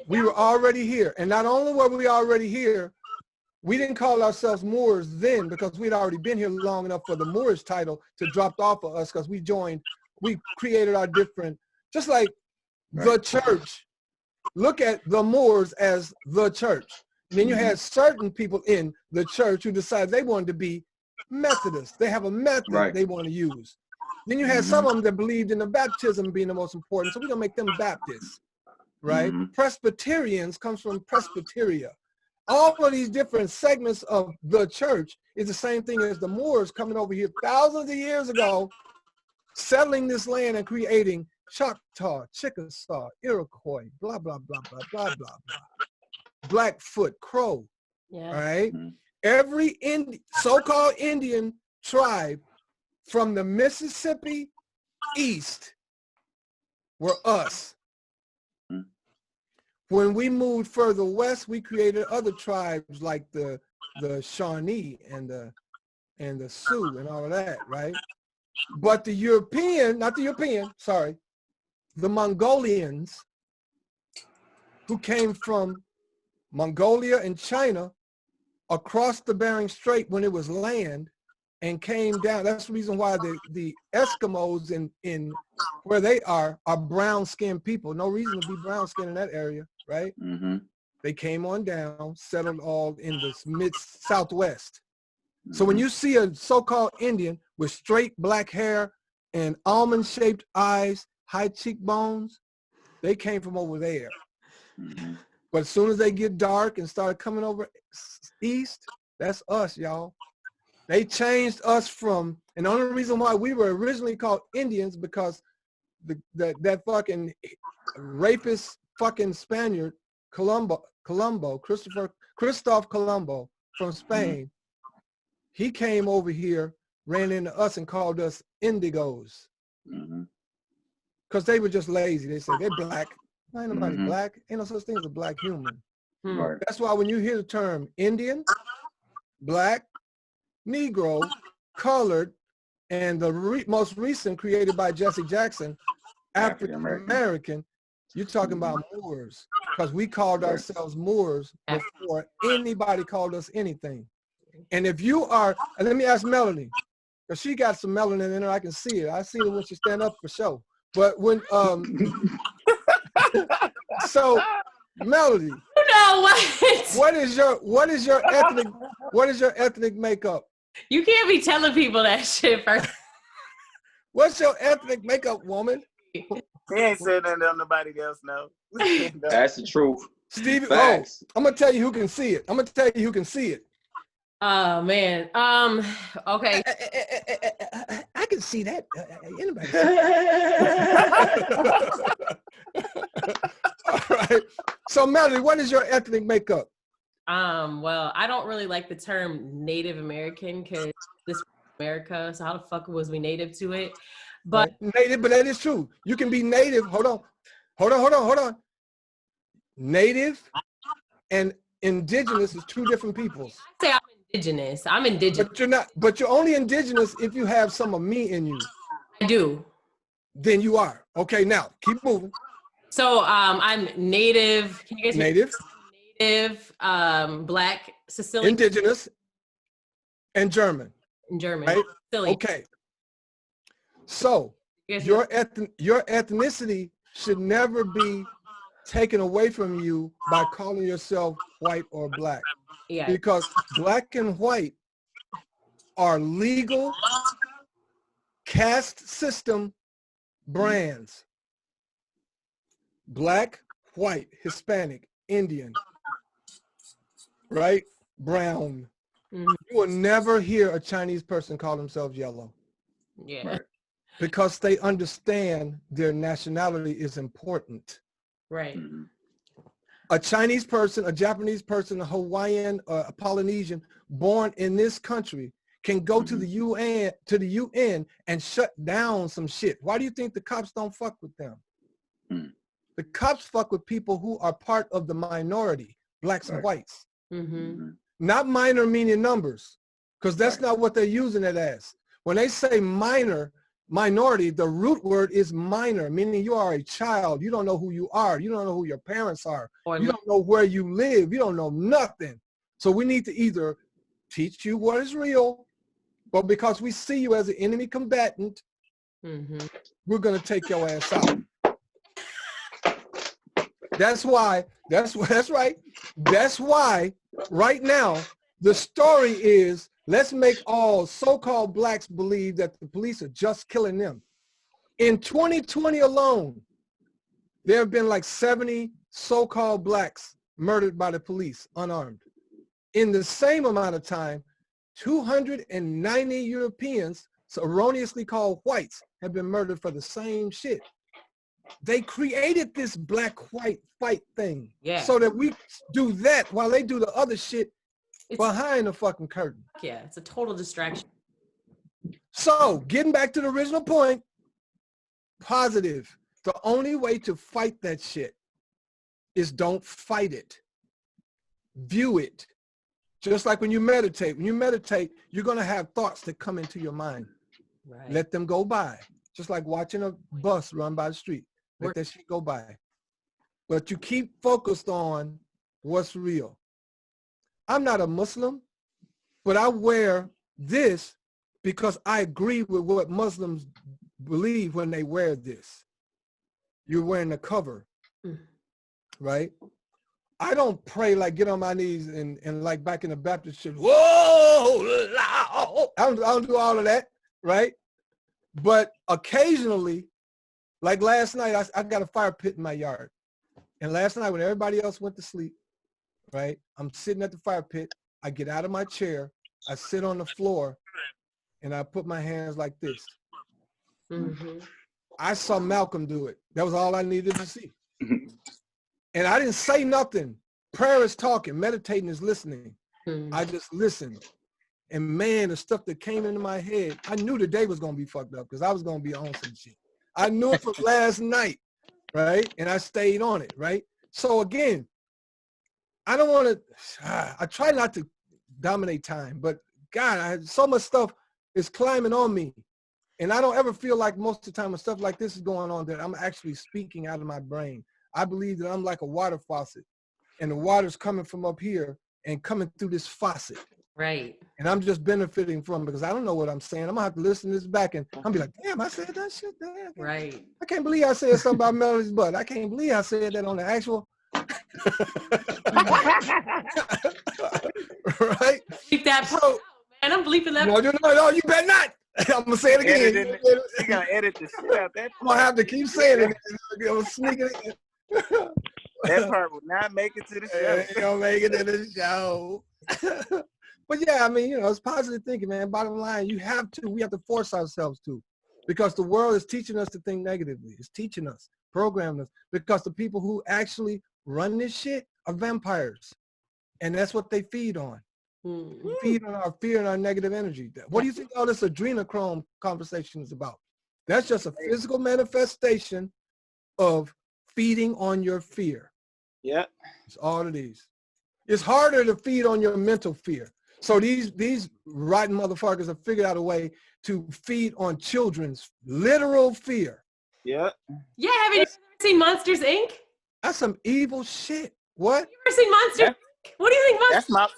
Speaker 3: We were already here. And not only were we already here, we didn't call ourselves Moors then, because we'd already been here long enough for the Moorish title to drop off of us, because we created our different, just like the church. Look at the Moors as the church. And then you had certain people in the church who decided they wanted to be Methodists. They have a method they want to use. Then you had some of them that believed in the baptism being the most important, so we're gonna make them Baptists, right? Presbyterians comes from Presbyteria. All of these different segments of the church is the same thing as the Moors coming over here thousands of years ago, settling this land and creating Choctaw, Chickasaw, Iroquois, blah, blah, blah, blah, blah, blah, blah. Blackfoot, Crow, all right? Every so-called Indian tribe from the Mississippi east were us. When we moved further west, we created other tribes like the Shawnee and the Sioux and all of that, right? But the European, not the European, sorry, the Mongolians who came from Mongolia and China across the Bering Strait when it was land and came down. That's the reason why the Eskimos in where they are brown-skinned people. No reason to be brown-skinned in that area, right? They came on down, settled all in the mid-southwest. So when you see a so-called Indian with straight black hair and almond-shaped eyes, high cheekbones, they came from over there. But as soon as they get dark and start coming over east, that's us, y'all. They changed us from, and the only reason why we were originally called Indians because that fucking rapist fucking Spaniard, Christoph Colombo from Spain, he came over here, ran into us and called us indigos. Because they were just lazy. They said, they're black. Ain't nobody black. Ain't no such thing as a black human.
Speaker 4: Right.
Speaker 3: That's why when you hear the term Indian, black, Negro, colored, and the most recent created by Jesse Jackson, African American, you're talking about Moors. Because we called ourselves Moors before anybody called us anything. And if you are, and let me ask Melody, because she got some melanin in her, I can see it. I see it when she stand up for show. But when, so Melody,
Speaker 2: you know what?
Speaker 3: what is your ethnic makeup?
Speaker 2: You can't be telling people that shit first.
Speaker 3: What's your ethnic makeup, woman?
Speaker 5: He ain't saying nothing that nobody else knows.
Speaker 4: That's the truth.
Speaker 3: Stevie,
Speaker 4: Facts.
Speaker 3: I'm gonna tell you who can see it.
Speaker 2: Oh man. Okay.
Speaker 3: I can see that. Anybody? All right. So Melody, what is your ethnic makeup?
Speaker 2: Well, I don't really like the term Native American because this is America. So how the fuck was we native to it? But
Speaker 3: right. Native, but that is true. You can be native. Hold on. Native and indigenous is two different peoples.
Speaker 2: I say I'm indigenous. I'm indigenous.
Speaker 3: But you're not. But you're only indigenous if you have some of me in you.
Speaker 2: I do.
Speaker 3: Then you are. Okay, now keep moving.
Speaker 2: So I'm native. Can you guys
Speaker 3: native?
Speaker 2: Native, black, Sicilian.
Speaker 3: Indigenous, and German.
Speaker 2: German.
Speaker 3: Right?
Speaker 2: Sicilian.
Speaker 3: Okay. So your ethnicity should never be taken away from you by calling yourself white or black.
Speaker 2: Yeah.
Speaker 3: Because black and white are legal caste system brands. Black, white, Hispanic, Indian, right? Brown. You will never hear a Chinese person call themselves yellow.
Speaker 2: Yeah.
Speaker 3: Right. Because they understand their nationality is important.
Speaker 2: Right.
Speaker 3: A Chinese person, a Japanese person, a Hawaiian, a Polynesian born in this country can go to the UN and shut down some shit. Why do you think the cops don't fuck with them? The cops fuck with people who are part of the minority, blacks and whites. Not minor meaning numbers, because that's not what they're using it as. When they say minority, the root word is minor, meaning you are a child. You don't know who you are. You don't know who your parents are. You don't know where you live. You don't know nothing. So we need to either teach you what is real, but because we see you as an enemy combatant, we're going to take your ass out. That's right. That's why right now the story is, let's make all so-called blacks believe that the police are just killing them. In 2020 alone, there have been like 70 so-called blacks murdered by the police, unarmed. In the same amount of time, 290 Europeans, so erroneously called whites, have been murdered for the same shit. They created this black-white fight thing so that we do that while they do the other shit behind the fucking curtain.
Speaker 2: Yeah, it's a total distraction.
Speaker 3: So, getting back to the original point, positive. The only way to fight that shit is don't fight it. View it. Just like when you meditate. When you meditate, you're going to have thoughts that come into your mind.
Speaker 2: Right.
Speaker 3: Let them go by. Just like watching a bus run by the street. Let that shit go by. But you keep focused on what's real. I'm not a Muslim, but I wear this because I agree with what Muslims believe when they wear this. You're wearing the cover, right? I don't pray like get on my knees and like back in the Baptist church, whoa, I don't do all of that, right? But occasionally, like last night, I got a fire pit in my yard. And last night when everybody else went to sleep, right? I'm sitting at the fire pit. I get out of my chair. I sit on the floor and I put my hands like this.
Speaker 2: Mm-hmm.
Speaker 3: I saw Malcolm do it. That was all I needed to see. And I didn't say nothing. Prayer is talking. Meditating is listening. I just listened. And man, the stuff that came into my head, I knew the day was going to be fucked up because I was going to be on some shit. I knew it from last night, right? And I stayed on it, right? So again, I don't want to, I try not to dominate time, but God, I had so much stuff is climbing on me. And I don't ever feel like most of the time when stuff like this is going on that I'm actually speaking out of my brain. I believe that I'm like a water faucet and the water's coming from up here and coming through this faucet.
Speaker 2: Right.
Speaker 3: And I'm just benefiting from it because I don't know what I'm saying. I'm gonna have to listen to this back and I'm be like, damn, I said that shit. Damn.
Speaker 2: Right.
Speaker 3: I can't believe I said something about Melody's butt. I can't believe I said that on the actual. Right?
Speaker 2: Bleep that part out, man. I'm bleeping that.
Speaker 3: No, you better not. I'm gonna say it again.
Speaker 5: You gotta edit the shit out that.
Speaker 3: I'm gonna have to keep saying it. I'm sneaking it.
Speaker 5: That part will not make it to the show.
Speaker 3: It don't make it to the show. But yeah, I mean, you know, it's positive thinking, man. Bottom line, we have to force ourselves to, because the world is teaching us to think negatively. It's teaching us, programming us, because the people who actually run this shit are vampires. And that's what they feed on. Mm-hmm. Feed on our fear and our negative energy. What do you think all this adrenochrome conversation is about? That's just a physical manifestation of feeding on your fear.
Speaker 5: Yeah.
Speaker 3: It's all it is. It's harder to feed on your mental fear. So these rotten motherfuckers have figured out a way to feed on children's literal fear.
Speaker 5: Yeah.
Speaker 2: Yeah, haven't you ever seen Monsters, Inc.?
Speaker 3: That's some evil shit. What?
Speaker 2: You ever seen Monsters, Inc.? What do you think Monsters?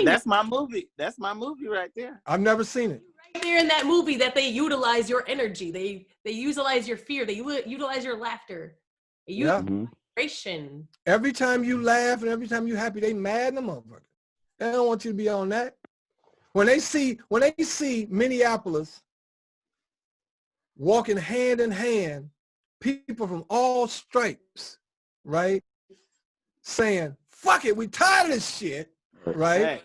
Speaker 5: That's my movie. That's my movie right there.
Speaker 3: I've never seen it.
Speaker 2: Right there in that movie that they utilize your energy. They utilize your fear. They utilize your laughter. They utilize vibration. Every
Speaker 3: time you laugh and every time you're happy, they mad in the motherfucker. They don't want you to be on that. When they see Minneapolis walking hand in hand, people from all stripes, right, saying, fuck it, we tired of this shit, right? Hey.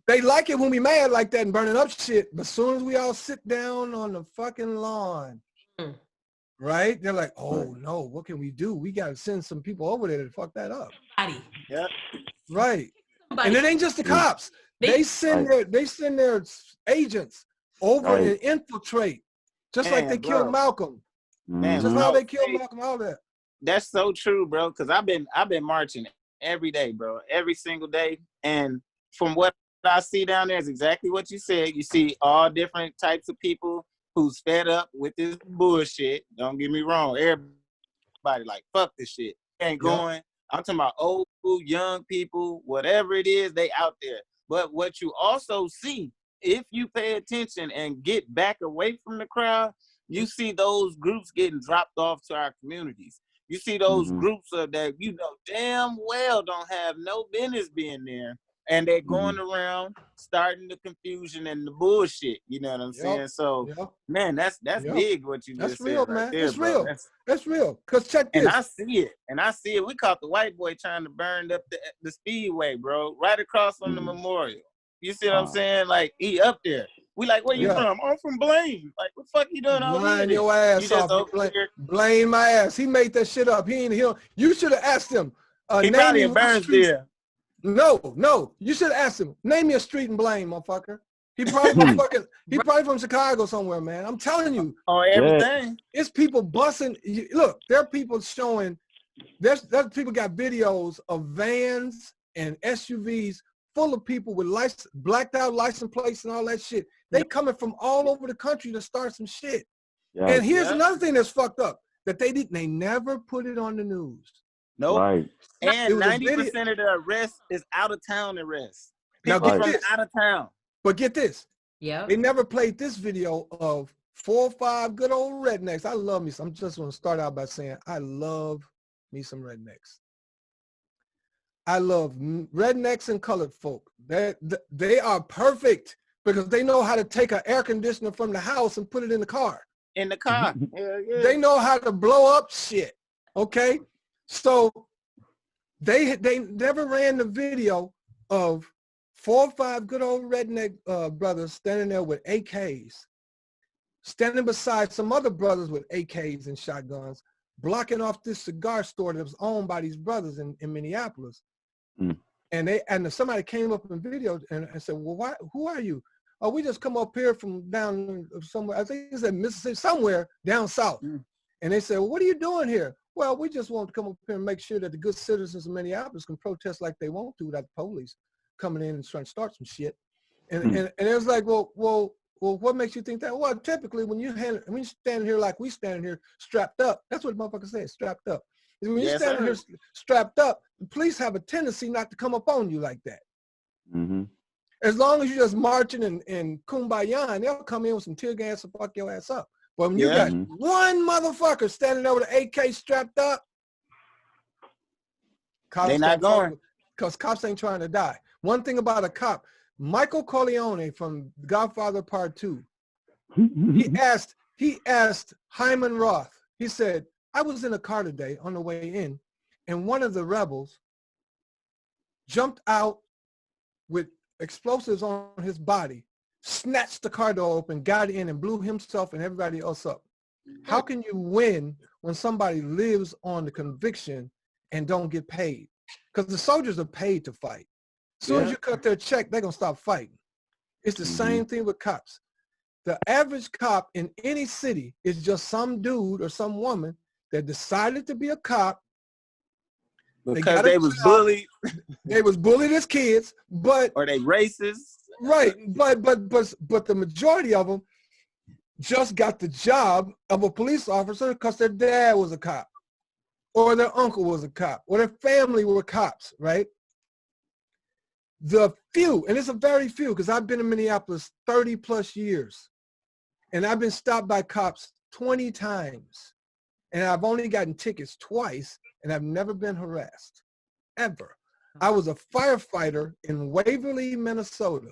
Speaker 3: They like it when we mad like that and burning up shit, but as soon as we all sit down on the fucking lawn, right, they're like, oh no, what can we do? We got to send some people over there to fuck that up.
Speaker 5: Yep.
Speaker 3: Right. And it ain't just the cops. They send their agents over and infiltrate, just like they killed Malcolm. Just how they killed Malcolm, all that.
Speaker 5: That's so true, bro. Because I've been marching every day, bro, every single day. And from what I see down there is exactly what you said. You see all different types of people who's fed up with this bullshit. Don't get me wrong. Everybody like, fuck this shit. Ain't going. I'm talking about old people, young people, whatever it is, they out there. But what you also see, if you pay attention and get back away from the crowd, you see those groups getting dropped off to our communities. You see those groups that you know damn well don't have no business being there. And they're going around starting the confusion and the bullshit. You know what I'm saying? So, man, that's big what you just said. That's real, man. There,
Speaker 3: it's real. That's real. Because check this.
Speaker 5: And I see it. We caught the white boy trying to burn up the speedway, bro, right across from the memorial. You see what I'm saying? Like, he up there. We like, where you from? I'm from Blaine. Like, what the fuck you doing over here?
Speaker 3: Blind your ass off. Blame my ass. He made that shit up. You should have asked him.
Speaker 5: He probably in Burnsville.
Speaker 3: No. You should have asked him. Name me a street in Blaine, motherfucker. He probably from Chicago somewhere, man. I'm telling you.
Speaker 5: Oh, everything.
Speaker 3: It's people busting. Look, there are people showing. There's people got videos of vans and SUVs full of people with blacked out license plates and all that shit. They coming from all over the country to start some shit.
Speaker 12: Yeah.
Speaker 3: And here's another thing that's fucked up, that they never put it on the news.
Speaker 5: Nope.
Speaker 12: Right.
Speaker 5: And 90% of the arrests is out of town arrests.
Speaker 3: Now
Speaker 5: People
Speaker 3: get
Speaker 5: from
Speaker 3: this.
Speaker 5: out of town.
Speaker 3: But get this.
Speaker 2: Yeah.
Speaker 3: They never played this video of 4 or 5 good old rednecks. I love me some. I'm just going to start out by saying I love me some rednecks. I love rednecks and colored folk. They are perfect because they know how to take an air conditioner from the house and put it in the car.
Speaker 5: In the car.
Speaker 3: They know how to blow up shit. Okay? So they never ran the video of 4 or 5 good old redneck brothers standing there with AKs, standing beside some other brothers with AKs and shotguns, blocking off this cigar store that was owned by these brothers in Minneapolis.
Speaker 12: Mm.
Speaker 3: And somebody came up in video and said, well, who are you? Oh, we just come up here from down somewhere, I think it's in Mississippi, somewhere down south. Mm. And they said, well, what are you doing here? Well, we just want to come up here and make sure that the good citizens of Minneapolis can protest like they want to without the police coming in and trying to start some shit. And and it was like, well, what makes you think that? Well, typically when you standing here like we standing here strapped up, that's what the motherfucker said, strapped up. When you're standing here strapped up, the police have a tendency not to come up on you like that.
Speaker 12: Mm-hmm.
Speaker 3: As long as you're just marching and kumbaya, and they'll come in with some tear gas and fuck your ass up. But when you got one motherfucker standing there with an AK strapped up, cops
Speaker 5: they not going.
Speaker 3: Because cops ain't trying to die. One thing about a cop, Michael Corleone from Godfather Part 2, he asked Hyman Roth, he said, I was in a car today on the way in, and one of the rebels jumped out with explosives on his body, snatched the car door open, got in, and blew himself and everybody else up. How can you win when somebody lives on the conviction and don't get paid? Because the soldiers are paid to fight. As soon as you cut their check, they're going to stop fighting. It's the same thing with cops. The average cop in any city is just some dude or some woman that decided to be a cop
Speaker 5: because they was bullied.
Speaker 3: They was bullied as kids,
Speaker 5: or they racist.
Speaker 3: Right, but the majority of them just got the job of a police officer because their dad was a cop, or their uncle was a cop, or their family were cops, right? The few, and it's a very few, because I've been in Minneapolis 30 plus years, and I've been stopped by cops 20 times, and I've only gotten tickets twice, and I've never been harassed, ever. I was a firefighter in Waverly, Minnesota.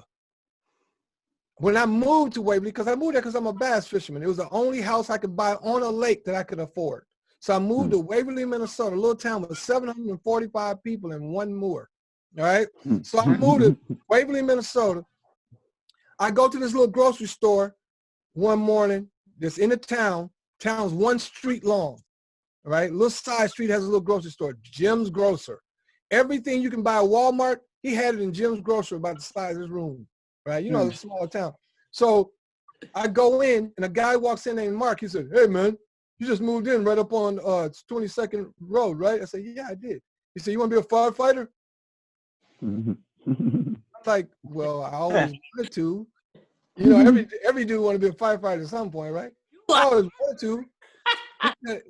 Speaker 3: When I moved to Waverly, because I moved there because I'm a bass fisherman, it was the only house I could buy on a lake that I could afford. So I moved to Waverly, Minnesota, a little town with 745 people and 1 moor. All right. So I moved to Waverly, Minnesota. I go to this little grocery store one morning that's in the town. Town's 1 street long. All right. Little side street has a little grocery store, Jim's Grocer. Everything you can buy at Walmart, he had it in Jim's Grocer about the size of his room. Right. You know, it's a small town. So I go in and a guy walks in named Mark. He said, hey, man, you just moved in right up on 22nd Road, right? I said, yeah, I did. He said, you want to be a firefighter? Like, well, I always wanted to. You know, every dude want to be a firefighter at some point, right? I always wanted to.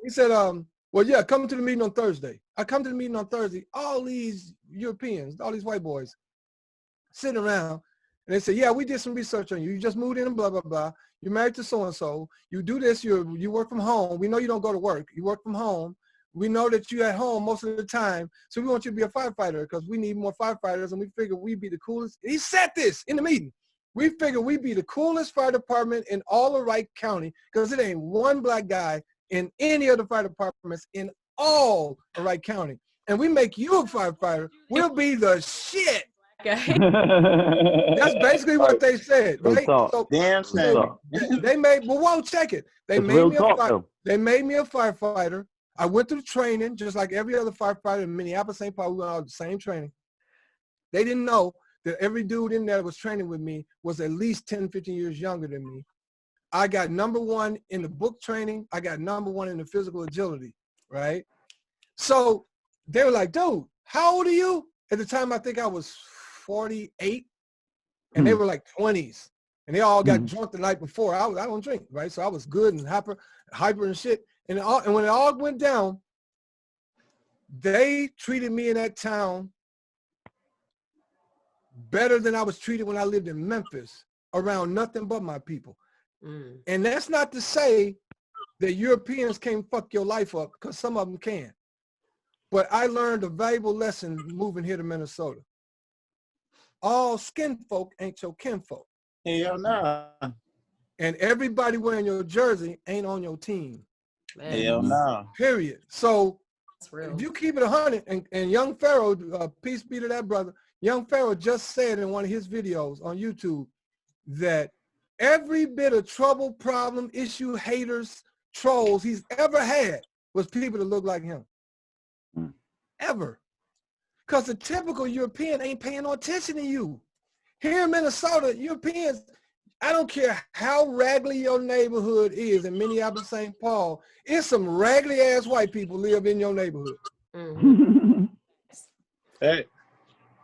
Speaker 3: He said, well, yeah, come to the meeting on Thursday. I come to the meeting on Thursday. All these Europeans, all these white boys sitting around, and they say, yeah, we did some research on you. You just moved in and blah, blah, blah. You're married to so-and-so. You do this. You work from home. We know you don't go to work. You work from home. We know that you're at home most of the time, so we want you to be a firefighter because we need more firefighters, and we figure we'd be the coolest. He said this in the meeting. We figure we'd be the coolest fire department in all of Wright County because it ain't one black guy in any of the fire departments in all of Wright County. And we make you a firefighter, we'll be the shit. Okay. That's basically what they said, right? So,
Speaker 5: damn shame.
Speaker 3: They made, well, won't check it. They made me a firefighter. I went through training just like every other firefighter in Minneapolis, St. Paul. We went out the same training. They didn't know that every dude in there that was training with me was at least 10, 15 years younger than me. I got #1 in the book training. I got #1 in the physical agility, right? So they were like, dude, how old are you? At the time, I think I was 48, and they were like 20s, and they all got drunk the night before. I don't drink, right? So I was good and hyper and shit. And when it all went down, they treated me in that town better than I was treated when I lived in Memphis, around nothing but my people. And that's not to say that Europeans can't fuck your life up, because some of them can. But I learned a valuable lesson moving here to Minnesota. All skin folk ain't your kinfolk.
Speaker 5: Hell no.
Speaker 3: And everybody wearing your jersey ain't on your team.
Speaker 2: Man.
Speaker 5: Hell no.
Speaker 3: Period. So
Speaker 2: That's real.
Speaker 3: if you keep it 100, and Young Pharaoh, peace be to that brother, Young Pharaoh just said in one of his videos on YouTube that every bit of trouble, problem, issue, haters, trolls he's ever had was people that look like him. Ever. Because the typical European ain't paying no attention to you. Here in Minnesota, Europeans, I don't care how raggedy your neighborhood is in Minneapolis, St. Paul, it's some raggedy ass white people live in your neighborhood.
Speaker 5: Hey.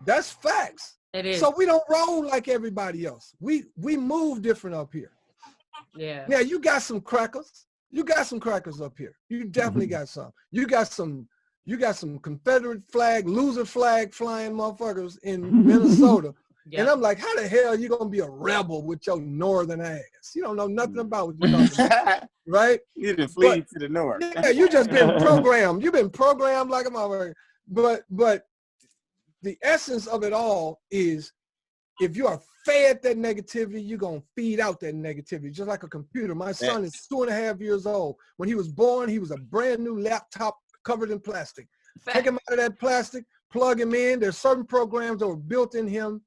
Speaker 3: That's facts.
Speaker 2: It is.
Speaker 3: So we don't roll like everybody else. We move different up here.
Speaker 2: Yeah.
Speaker 3: Now you got some crackers. You got some crackers up here. You definitely got some. You got some Confederate flag, loser flag flying motherfuckers in Minnesota. Yep. And I'm like, how the hell are you gonna be a rebel with your northern ass? You don't know nothing about what you're talking about, right?
Speaker 5: You didn't flee to the north.
Speaker 3: Yeah, you just been programmed. You've been programmed like a motherfucker. But the essence of it all is, if you are fed that negativity, you're going to feed out that negativity, just like a computer. My son is 2.5 years old. When he was born, he was a brand new laptop covered in plastic. Take him out of that plastic, plug him in. There's certain programs that were built in him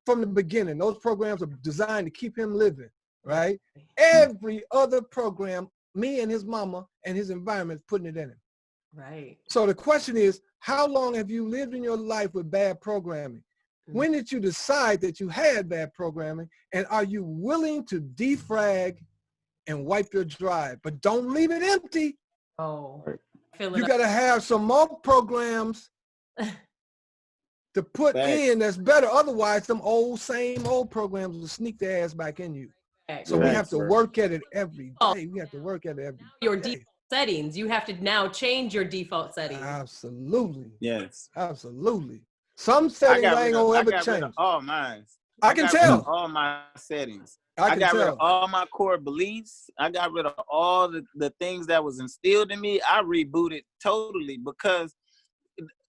Speaker 3: from the beginning. Those programs are designed to keep him living, right? Every other program, me and his mama and his environment putting it in him.
Speaker 2: Right.
Speaker 3: So the question is, how long have you lived in your life with bad programming? When did you decide that you had bad programming? And are you willing to defrag and wipe your drive? But don't leave it empty.
Speaker 2: Oh,
Speaker 3: you got to have some more programs to put in that's better. Otherwise, some same old programs will sneak their ass back in you. So we have to work at it every day. We have to work at it every day.
Speaker 2: Your default settings. You have to now change your default settings.
Speaker 3: Absolutely.
Speaker 5: Yes.
Speaker 3: Absolutely. Some settings I ain't gonna ever change.
Speaker 5: All mine.
Speaker 3: I can tell.
Speaker 5: All my settings.
Speaker 3: I
Speaker 5: got rid of all my core beliefs. I got rid of all the things that was instilled in me. I rebooted totally, because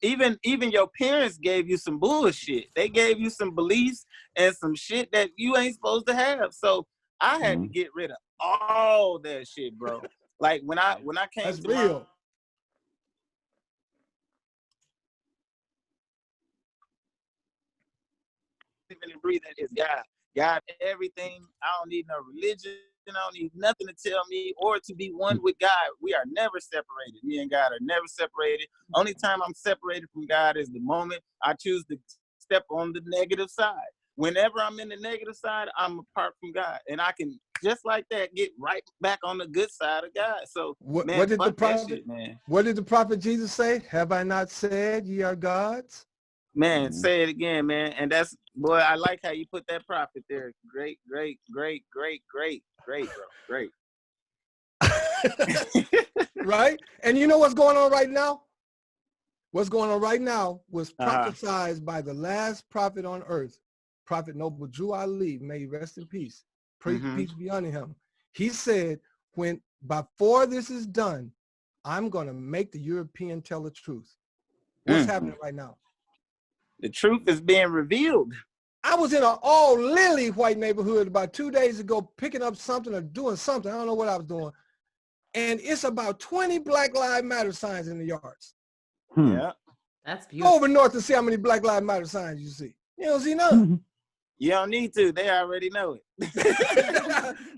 Speaker 5: even your parents gave you some bullshit. They gave you some beliefs and some shit that you ain't supposed to have. So I had to get rid of all that shit, bro. Like when I came
Speaker 3: That's
Speaker 5: to
Speaker 3: real.
Speaker 5: living and breathing is God. God, everything. I don't need no religion. I don't need nothing to tell me or to be one with God. We are never separated. Me and God are never separated. Only time I'm separated from God is the moment I choose to step on the negative side. Whenever I'm in the negative side, I'm apart from God. And I can, just like that, get right back on the good side of God. So,
Speaker 3: what
Speaker 5: man,
Speaker 3: did the prophet,
Speaker 5: shit, man.
Speaker 3: What did the prophet Jesus say? Have I not said ye are gods?
Speaker 5: Man, say it again, man. And that's, boy, I like how you put that prophet there. Great, bro. Great.
Speaker 3: Right? And you know what's going on right now? What's going on right now was prophesied by the last prophet on earth, Prophet Noble Drew Ali, may he rest in peace. Peace be unto him. He said, before this is done, I'm going to make the European tell the truth. What's happening right now?
Speaker 5: The truth is being revealed.
Speaker 3: I was in an all lily white neighborhood about 2 days ago, picking up something or doing something. I don't know what I was doing. And it's about 20 Black Lives Matter signs in the yards.
Speaker 5: Yeah.
Speaker 2: That's beautiful.
Speaker 3: Go over north and see how many Black Lives Matter signs you see. You don't see none.
Speaker 5: You don't need to. They already know it.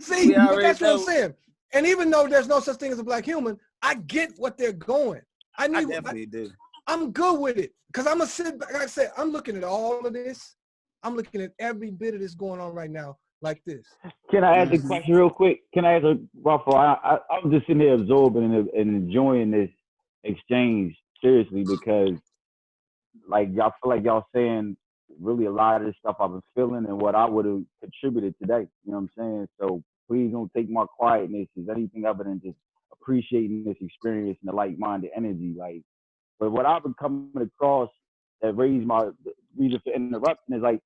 Speaker 3: See, but that's what I'm saying. And even though there's no such thing as a black human, I get what they're going. I
Speaker 5: definitely do.
Speaker 3: I'm good with it. Because I'm going to sit back. Like I said, I'm looking at all of this. I'm looking at every bit of this going on right now like this.
Speaker 12: Can I ask a question real quick? Can I ask a Ruffle? I'm just sitting here absorbing and enjoying this exchange seriously, because like y'all feel like y'all saying really a lot of this stuff I've been feeling and what I would have contributed today. You know what I'm saying? So please don't take my quietness as anything other than just appreciating this experience and the like-minded energy. Like, but what I've been coming across that raised my reason for interrupting is like,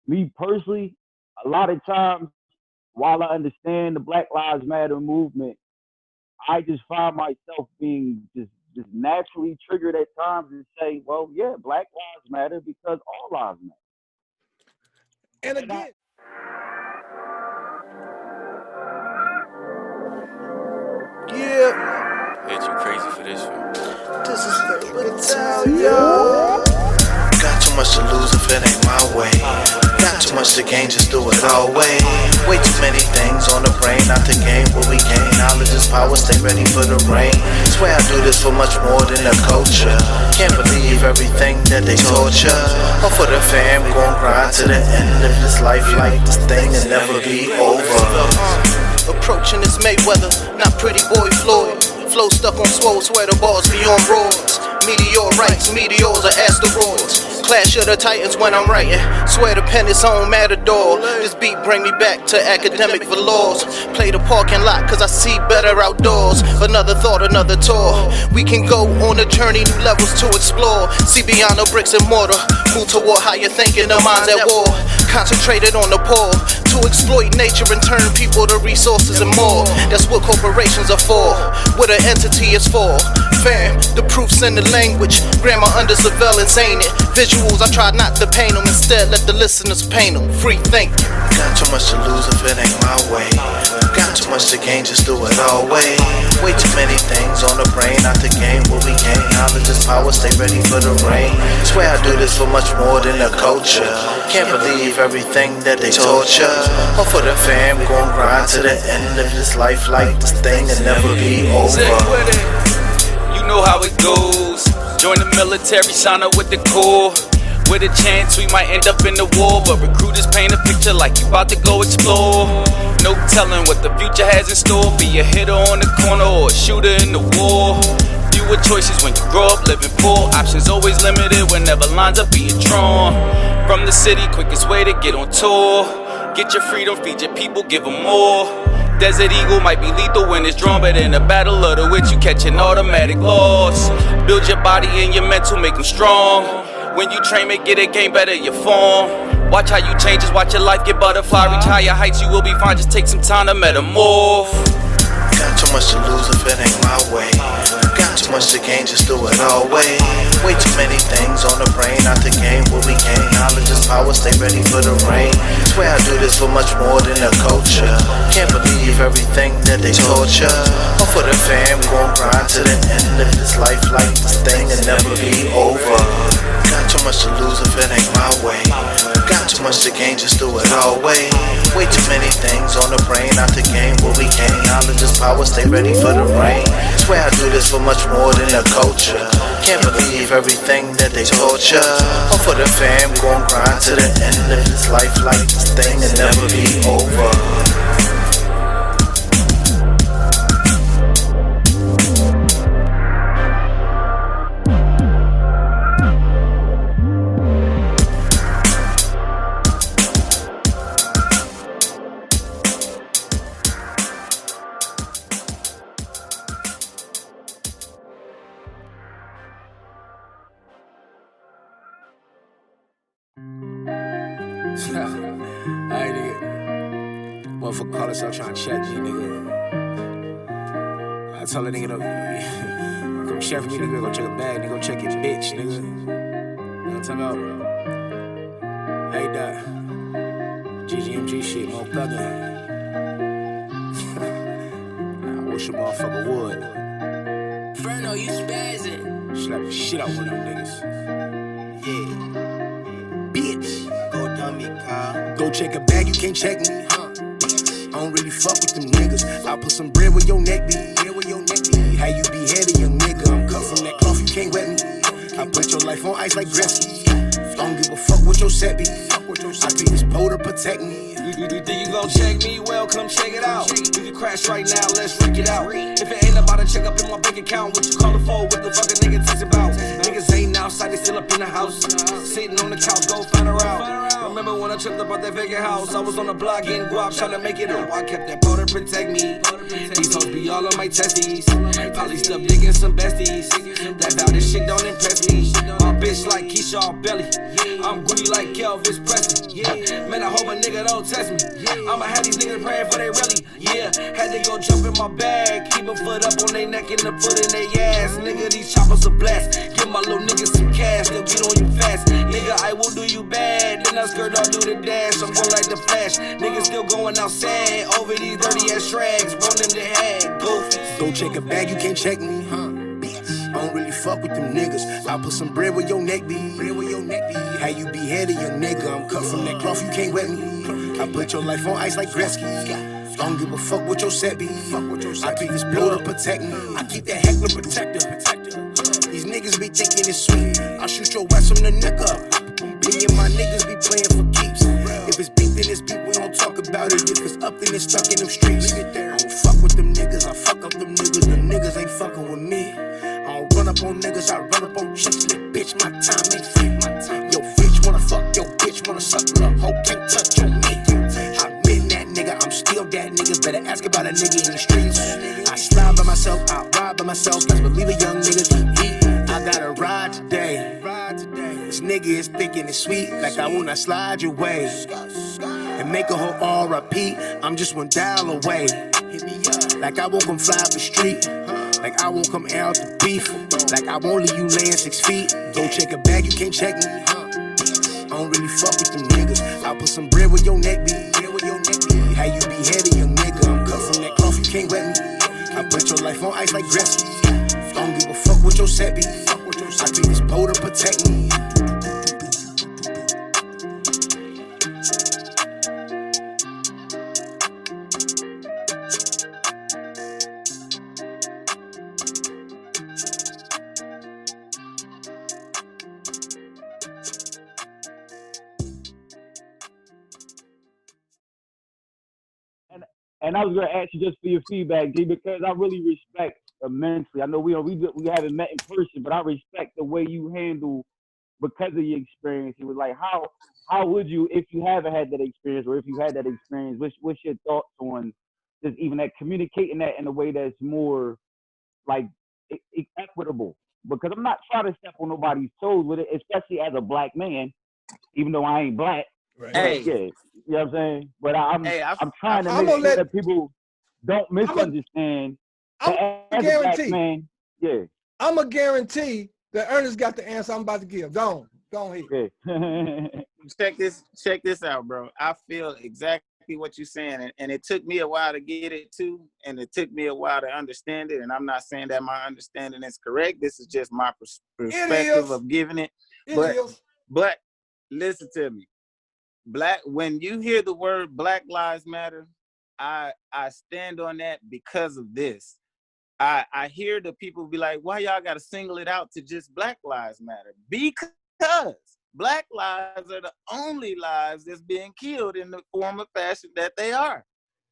Speaker 12: me personally, a lot of times, while I understand the Black Lives Matter movement, I just find myself being just naturally triggered at times and say, well, yeah, Black Lives Matter because all lives matter.
Speaker 3: And again,
Speaker 13: yeah.
Speaker 1: Hit you crazy for this one.
Speaker 13: This is the yo. Got too much to lose if it ain't my way. Got too much to gain, just do it all way. Way too many things on the brain, not the game what we gain. Knowledge is power, stay ready for the rain. Swear I do this for much more than a culture. Can't believe everything that they torture. All for the fam, gon' grind to the end of this life like this thing will never be over. Approaching this Mayweather, not pretty boy Floyd. Flow stuck on swole, swear the balls be on roars. Meteorites, meteors or asteroids. Clash of the Titans when I'm writing. Swear the pen is on Matador. This beat bring me back to academic velours. Play the parking lot cause I see better outdoors. Another thought, another tour. We can go on a journey, new levels to explore. See beyond the bricks and mortar. Move toward higher thinking, the minds at war. Concentrated on the poor. To exploit nature and turn people to resources and more. That's what corporations are for. What an entity is for. Fam, the proof's in the language. Grammar under surveillance, ain't it? Visuals, I try not to paint them. Instead, let the listeners paint them. Free thinking. Got too much to lose if it ain't my way. Got too much to gain, just do it all way. Way too many things on the brain, not the game what we gain. Knowledge is power, stay ready for the rain. Swear I do this for much more than a culture. Can't believe everything that they torture. All for the fam, gon' grind to the end of this life like this thing will never be over.
Speaker 1: You know how it goes. Join the military, sign up with the Corps. With a chance we might end up in the war, but recruiters paint a picture like you about to go explore. No telling what the future has in store. Be a hitter on the corner or a shooter in the war. Fewer choices when you grow up living poor. Options always limited whenever lines are being drawn. From the city, quickest way to get on tour. Get your freedom, feed your people, give them more. Desert Eagle might be lethal when it's drawn, but in the battle of the wits, you catch an automatic loss. Build your body and your mental, make them strong. When you train, make it a game better, your form. Watch how you change, just watch your life get butterfly. Reach higher heights, you will be fine, just take some time to metamorph.
Speaker 13: Got too much to lose if it ain't my way. Got too much to gain, just do it all way. Way too many things on the brain, not the game what we gain. Knowledge is power, stay ready for the rain. Swear I do this for much more than a culture. Can't believe everything that they torture. All for the fam, gon' grind to the end of this life like this thing will never be over. Got too much to lose if it ain't my way. Got too much to gain, just do it all way. Way too many things on the brain, not the game what we gain. Knowledge is power, stay ready for the rain. Swear I do this for much more than a culture. Can't believe everything that they torture. All for the fam, gon' grind to the end of this life like this thing will never be over.
Speaker 11: Alright, nigga. Motherfucker call us up trying to check me, nigga. I told that nigga, come check for me, nigga. Go check a bag, nigga. Go check your bitch, nigga. You know what I'm talking about? Hey, that GGMG shit, no Thuggin. I wish a motherfucker would.
Speaker 9: Ferno, you spazzing.
Speaker 11: Slap the shit out one of them niggas.
Speaker 9: Yeah.
Speaker 11: Bitch.
Speaker 9: Go dummy, Kyle.
Speaker 11: Go check a bag, you can't check me, huh? I don't really fuck with them niggas. I'll put some bread where your neck be. How you be heavy, young nigga? I'm cut from that cloth, you can't wet me. I put your life on ice like Gretzky. Don't give a fuck what your set be. I be this pole to protect me.
Speaker 8: You think you gon' check me? Well, come check it out. We can crash right now, let's wreck it out. If it ain't about to check up in my bank account, what you call the for? What the fuck a nigga takes about? Niggas ain't outside, they still up in in the house. Sitting on the couch, go find her out. Remember when I tripped up out that vacant house? I was on the block getting guap, trying to make it out. I kept that powder protect me. These hoes be all on my testes. Probably still digging some besties. That vow, this shit don't impress me. My bitch like GSHARP belly. I'm greedy like Elvis Presley. Man, I hope a nigga don't test me. I'ma have these niggas praying for their rally. Had to go jump in my bag. Keep a foot up on their neck and a foot in their ass. Nigga, these choppers are blessed. Give my little niggas some cash, they'll get on you fast. Nigga, I will do you bad. Then I skirt off, do the dash. I'm going like the Flash. Niggas still going outside over these dirty ass rags. Want them to have goofies.
Speaker 14: Go check a bag, you can't check me, huh? I don't really fuck with them niggas. I'll put some bread where your neck be. How you beheaded, young nigga? I'm cut from that cloth, you can't wet me. I put your life on ice like Gretzky. Don't give a fuck what your set be. I keep this blow to protect me. I keep that heckler protector. These niggas be thinking it's sweet. I shoot your ass from the neck up. Me and my niggas be playing for keeps. If it's beef, then it's beef. We don't talk about it. If it's up, then it's stuck in them streets. I don't fuck with them niggas. I fuck up them niggas. The niggas ain't fucking with me. I don't run up on niggas. I run up on chicks. Little bitch, my time ain't free. Yo, bitch wanna fuck. Yo, bitch wanna suck. Little hoe can't touch on me. I've been that nigga. I'm still that nigga. Better ask about a nigga in the streets. I slide by myself. I ride by myself. Best believe a young nigga keep eat. I gotta ride today. This nigga is thinking it's sweet, like I wanna slide your way and make a whole R.I.P. I'm just one dial away. Like I won't come fly up the street, like I won't come air out the beef, like I won't leave you laying 6 feet. Go check a bag, you can't check me. I don't really fuck with them niggas. I'll put some bread where your neck be. How you beheaded, young nigga? I'm cut from that cloth, you can't wet me. I put your life on ice like Gretzky. Don't give a fuck what your set be. I keep this pole to protect me.
Speaker 12: And I was going to ask you just for your feedback, G, because I really respect immensely. I know we haven't met in person, but I respect the way you handle because of your experience. It was like, how would you, if you haven't had that experience, or if you had that experience, what's your thoughts on just even that communicating that in a way that's more like equitable? Because I'm not trying to step on nobody's toes with it, especially as a black man, even though I ain't black.
Speaker 3: Right.
Speaker 5: Hey.
Speaker 12: Yeah, you know what I'm saying? But I'm trying to
Speaker 3: I'm
Speaker 12: make
Speaker 3: gonna
Speaker 12: sure
Speaker 3: let-
Speaker 12: that people don't misunderstand.
Speaker 3: I'm
Speaker 12: as a black
Speaker 3: guarantee.
Speaker 12: man, yeah.
Speaker 3: I'm a guarantee that Ernest got the answer I'm about to give. Go on here.
Speaker 12: Yeah.
Speaker 5: Check this out, bro. I feel exactly what you're saying, and it took me a while to get it too, and it took me a while to understand it. And I'm not saying that my understanding is correct. This is just my perspective of giving it. But listen to me. When you hear the word Black Lives Matter, I stand on that because of this. I hear the people be like, why y'all gotta single it out to just Black Lives Matter? Because Black lives are the only lives that's being killed in the form of fashion that they are.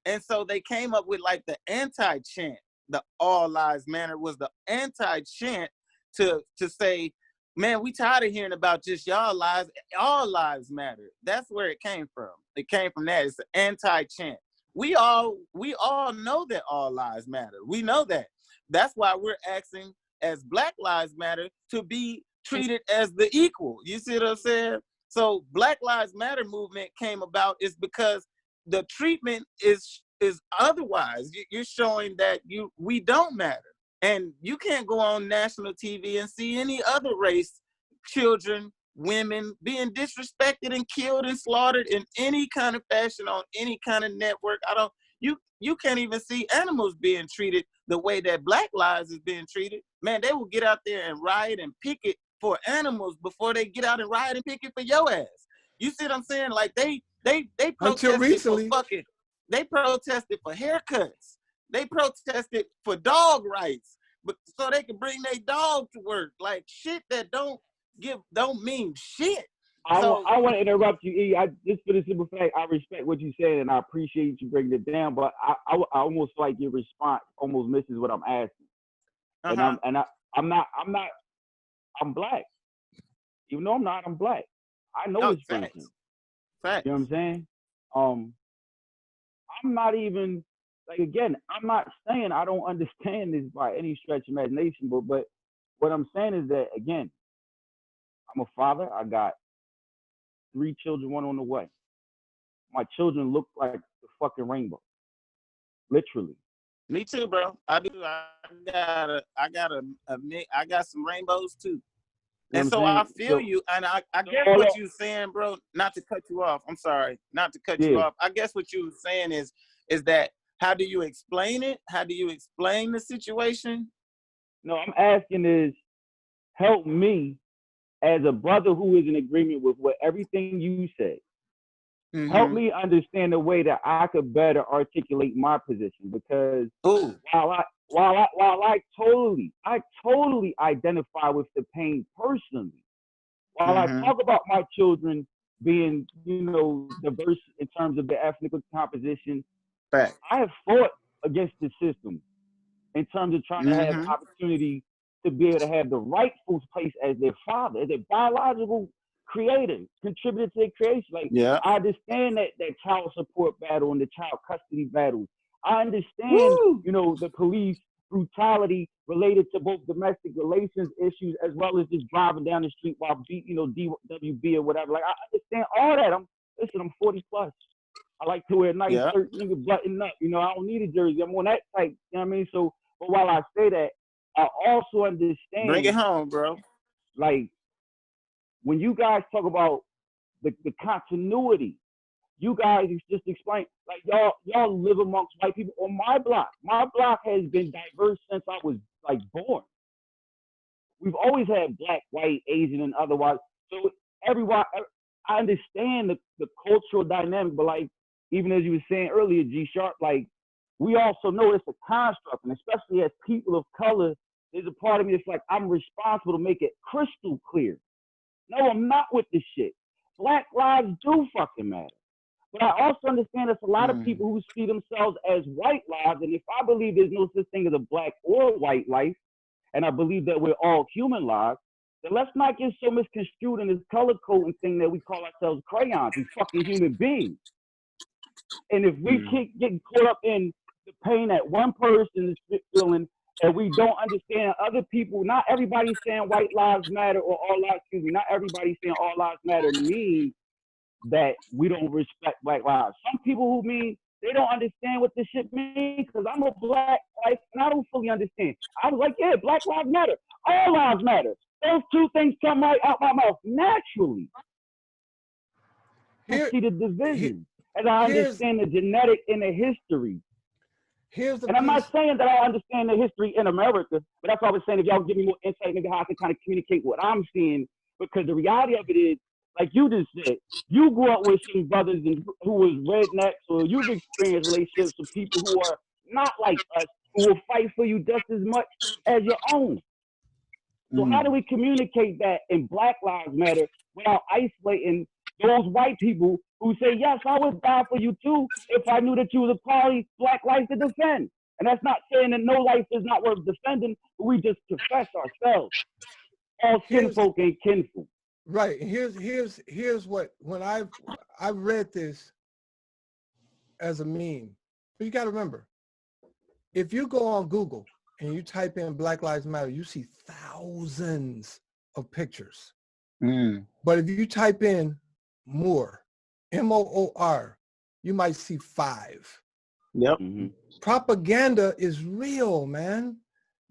Speaker 5: And so they came up with like the anti-chant. The All Lives Matter was the anti-chant to say, man, we tired of hearing about just y'all lives. All lives matter. That's where it came from. It came from that. It's an anti-chant. We all know that all lives matter. We know that. That's why we're asking as Black Lives Matter to be treated as the equal. You see what I'm saying? So Black Lives Matter movement came about is because the treatment is otherwise. You're showing that we don't matter. And you can't go on national TV and see any other race, children, women being disrespected and killed and slaughtered in any kind of fashion on any kind of network. You can't even see animals being treated the way that Black lives is being treated. Man, they will get out there and riot and picket for animals before they get out and riot and picket for your ass. You see what I'm saying? Like they protested for fucking, they protested for haircuts. They protested for dog rights, but so they can bring their dog to work. Like shit that don't mean shit.
Speaker 12: I want to interrupt you, E. Just for the simple fact, I respect what you said and I appreciate you bringing it down, but I almost like your response almost misses what I'm asking. I'm black. Even though I'm not, I'm black. I know this person.
Speaker 5: Facts.
Speaker 12: You know what I'm saying? I'm not even, like, again, I'm not saying I don't understand this by any stretch of imagination, but what I'm saying is that, again, I'm a father. I got 3 children, 1 on the way. My children look like the fucking rainbow. Literally.
Speaker 5: Me too, bro. I do. I got some rainbows too.
Speaker 12: You know
Speaker 5: and so I feel you, and I guess what you're saying, bro, not to cut you off. I'm sorry, not to cut you off. I guess what you were saying is that how do you explain it? How do you explain the situation?
Speaker 12: No, I'm asking is help me as a brother who is in agreement with what everything you said.
Speaker 5: Mm-hmm.
Speaker 12: Help me understand the way that I could better articulate my position, because while I totally identify with the pain personally, while I talk about my children being, you know, diverse in terms of their ethnic composition, I have fought against the system in terms of trying to have opportunity to be able to have the rightful place as their father, as a biological creator, contributed to their creation. Like, I understand that child support battle and the child custody battles. I understand, you know, the police brutality related to both domestic relations issues as well as just driving down the street while DWB or whatever. Like, I understand all that. I'm 40 plus. I like to wear a nice shirt, nigga, button up. You know, I don't need a jersey. I'm on that type. You know what I mean? So, but while I say that, I also understand.
Speaker 5: Bring it home, bro.
Speaker 12: Like, when you guys talk about the continuity, you guys just explain, like, y'all live amongst white people on my block. My block has been diverse since I was, like, born. We've always had black, white, Asian, and otherwise. So everyone, I understand the cultural dynamic, but, like, even as you were saying earlier, GSHARP, like, we also know it's a construct, and especially as people of color, there's a part of me that's like, I'm responsible to make it crystal clear. No, I'm not with this shit. Black lives do fucking matter. But I also understand there's a lot of people who see themselves as white lives, and if I believe there's no such thing as a black or white life, and I believe that we're all human lives, then let's not get so misconstrued in this color coding thing that we call ourselves crayons. We fucking human beings. And if we keep getting caught up in the pain that one person is feeling, and we don't understand other people, not everybody's saying white lives matter or all lives, not everybody's saying all lives matter means that we don't respect black lives. Some people who mean they don't understand what this shit means, because I'm a black life and I don't fully understand. I was like, yeah, black lives matter. All lives matter. Those two things come right out my mouth naturally. I see the division. And I understand the genetic and the history. And I'm not saying that I understand the history in America, but that's why I was saying, if y'all give me more insight, maybe how I can kind of communicate what I'm seeing, because the reality of it is, like you just said, you grew up with some brothers who was rednecks, or you've experienced relationships with people who are not like us, who will fight for you just as much as your own. So how do we communicate that in Black Lives Matter without isolating those white people who say, yes, I would die for you too if I knew that you was a party black life to defend? And that's not saying that no life is not worth defending, but we just confess ourselves. All kinfolk ain't kinfolk.
Speaker 3: Right. Here's what, when I read this as a meme, but you got to remember, if you go on Google and you type in Black Lives Matter, you see thousands of pictures. But if you type in Moor, M-O-O-R, you might see 5.
Speaker 5: Yep.
Speaker 3: Propaganda is real, man.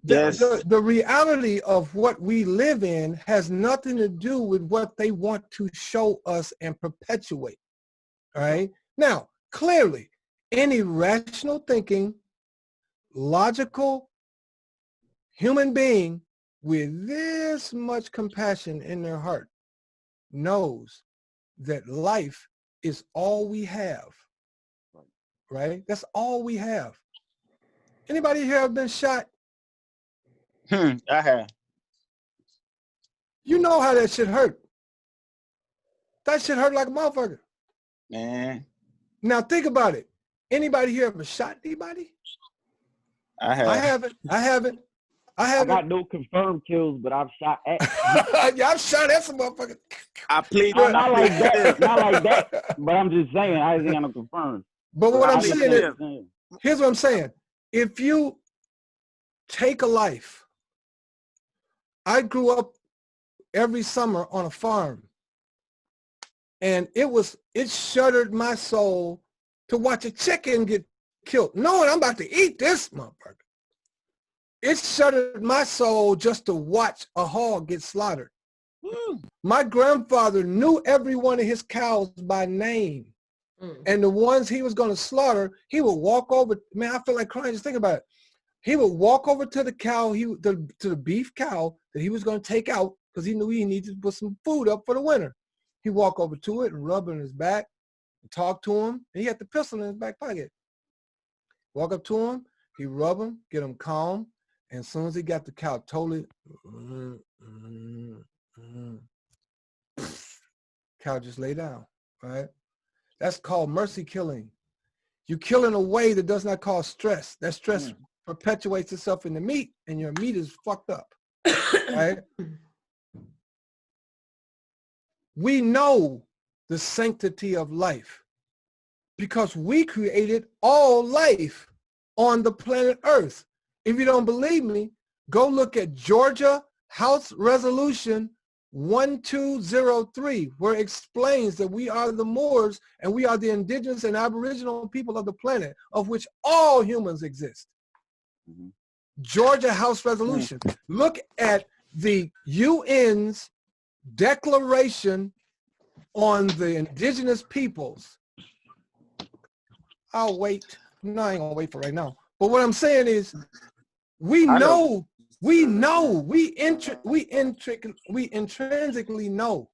Speaker 5: Yes.
Speaker 3: The reality of what we live in has nothing to do with what they want to show us and perpetuate. All right. Now, clearly, any rational thinking, logical human being with this much compassion in their heart knows that life is all we have. Right? That's all we have. Anybody here have been shot?
Speaker 5: I have.
Speaker 3: You know how that shit hurt. That shit hurt like a motherfucker.
Speaker 5: Man.
Speaker 3: Now think about it. Anybody here ever shot anybody?
Speaker 5: I have.
Speaker 3: I haven't.
Speaker 12: I got no confirmed kills, but I've shot at.
Speaker 3: Yeah, I've shot at some motherfuckers.
Speaker 5: I plead.
Speaker 12: Not like that. Not like that. But I'm just saying, I ain't got no confirmed.
Speaker 3: But what I'm
Speaker 5: plead
Speaker 3: saying is,
Speaker 5: fifth.
Speaker 3: here's what I'm saying. If you take a life, I grew up every summer on a farm, and it shuddered my soul to watch a chicken get killed, knowing I'm about to eat this motherfucker. It shuddered my soul just to watch a hog get slaughtered. My grandfather knew every one of his cows by name. And the ones he was going to slaughter, he would walk over. Man, I feel like crying just thinking about it. He would walk over to the cow, to the beef cow that he was going to take out because he knew he needed to put some food up for the winter. He'd walk over to it and rub it on his back and talk to him. And he had the pistol in his back pocket. Walk up to him, he'd rub him, get him calm. And as soon as he got the cow totally, cow just lay down, right? That's called mercy killing. You kill in a way that does not cause stress. That stress perpetuates itself in the meat, and your meat is fucked up, right? We know the sanctity of life because we created all life on the planet Earth. If you don't believe me, go look at Georgia House Resolution 1203, where it explains that we are the Moors and we are the indigenous and aboriginal people of the planet, of which all humans exist. Georgia House Resolution. Look at the UN's Declaration on the Indigenous Peoples. I'll wait. No, I ain't gonna wait for right now. But what I'm saying is, we intrinsically know.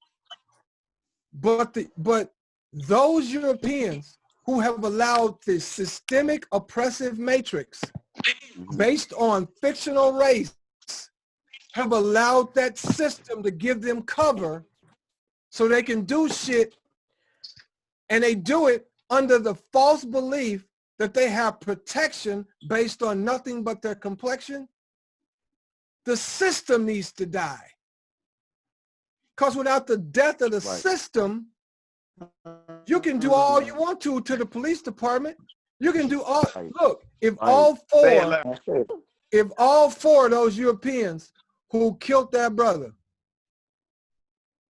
Speaker 3: But those Europeans who have allowed the systemic oppressive matrix based on fictional race have allowed that system to give them cover so they can do shit, and they do it under the false belief that they have protection based on nothing but their complexion. The system needs to die. Because without the death of the system, you can do all you want to the police department. You can do all, look, if all four of those Europeans who killed their brother,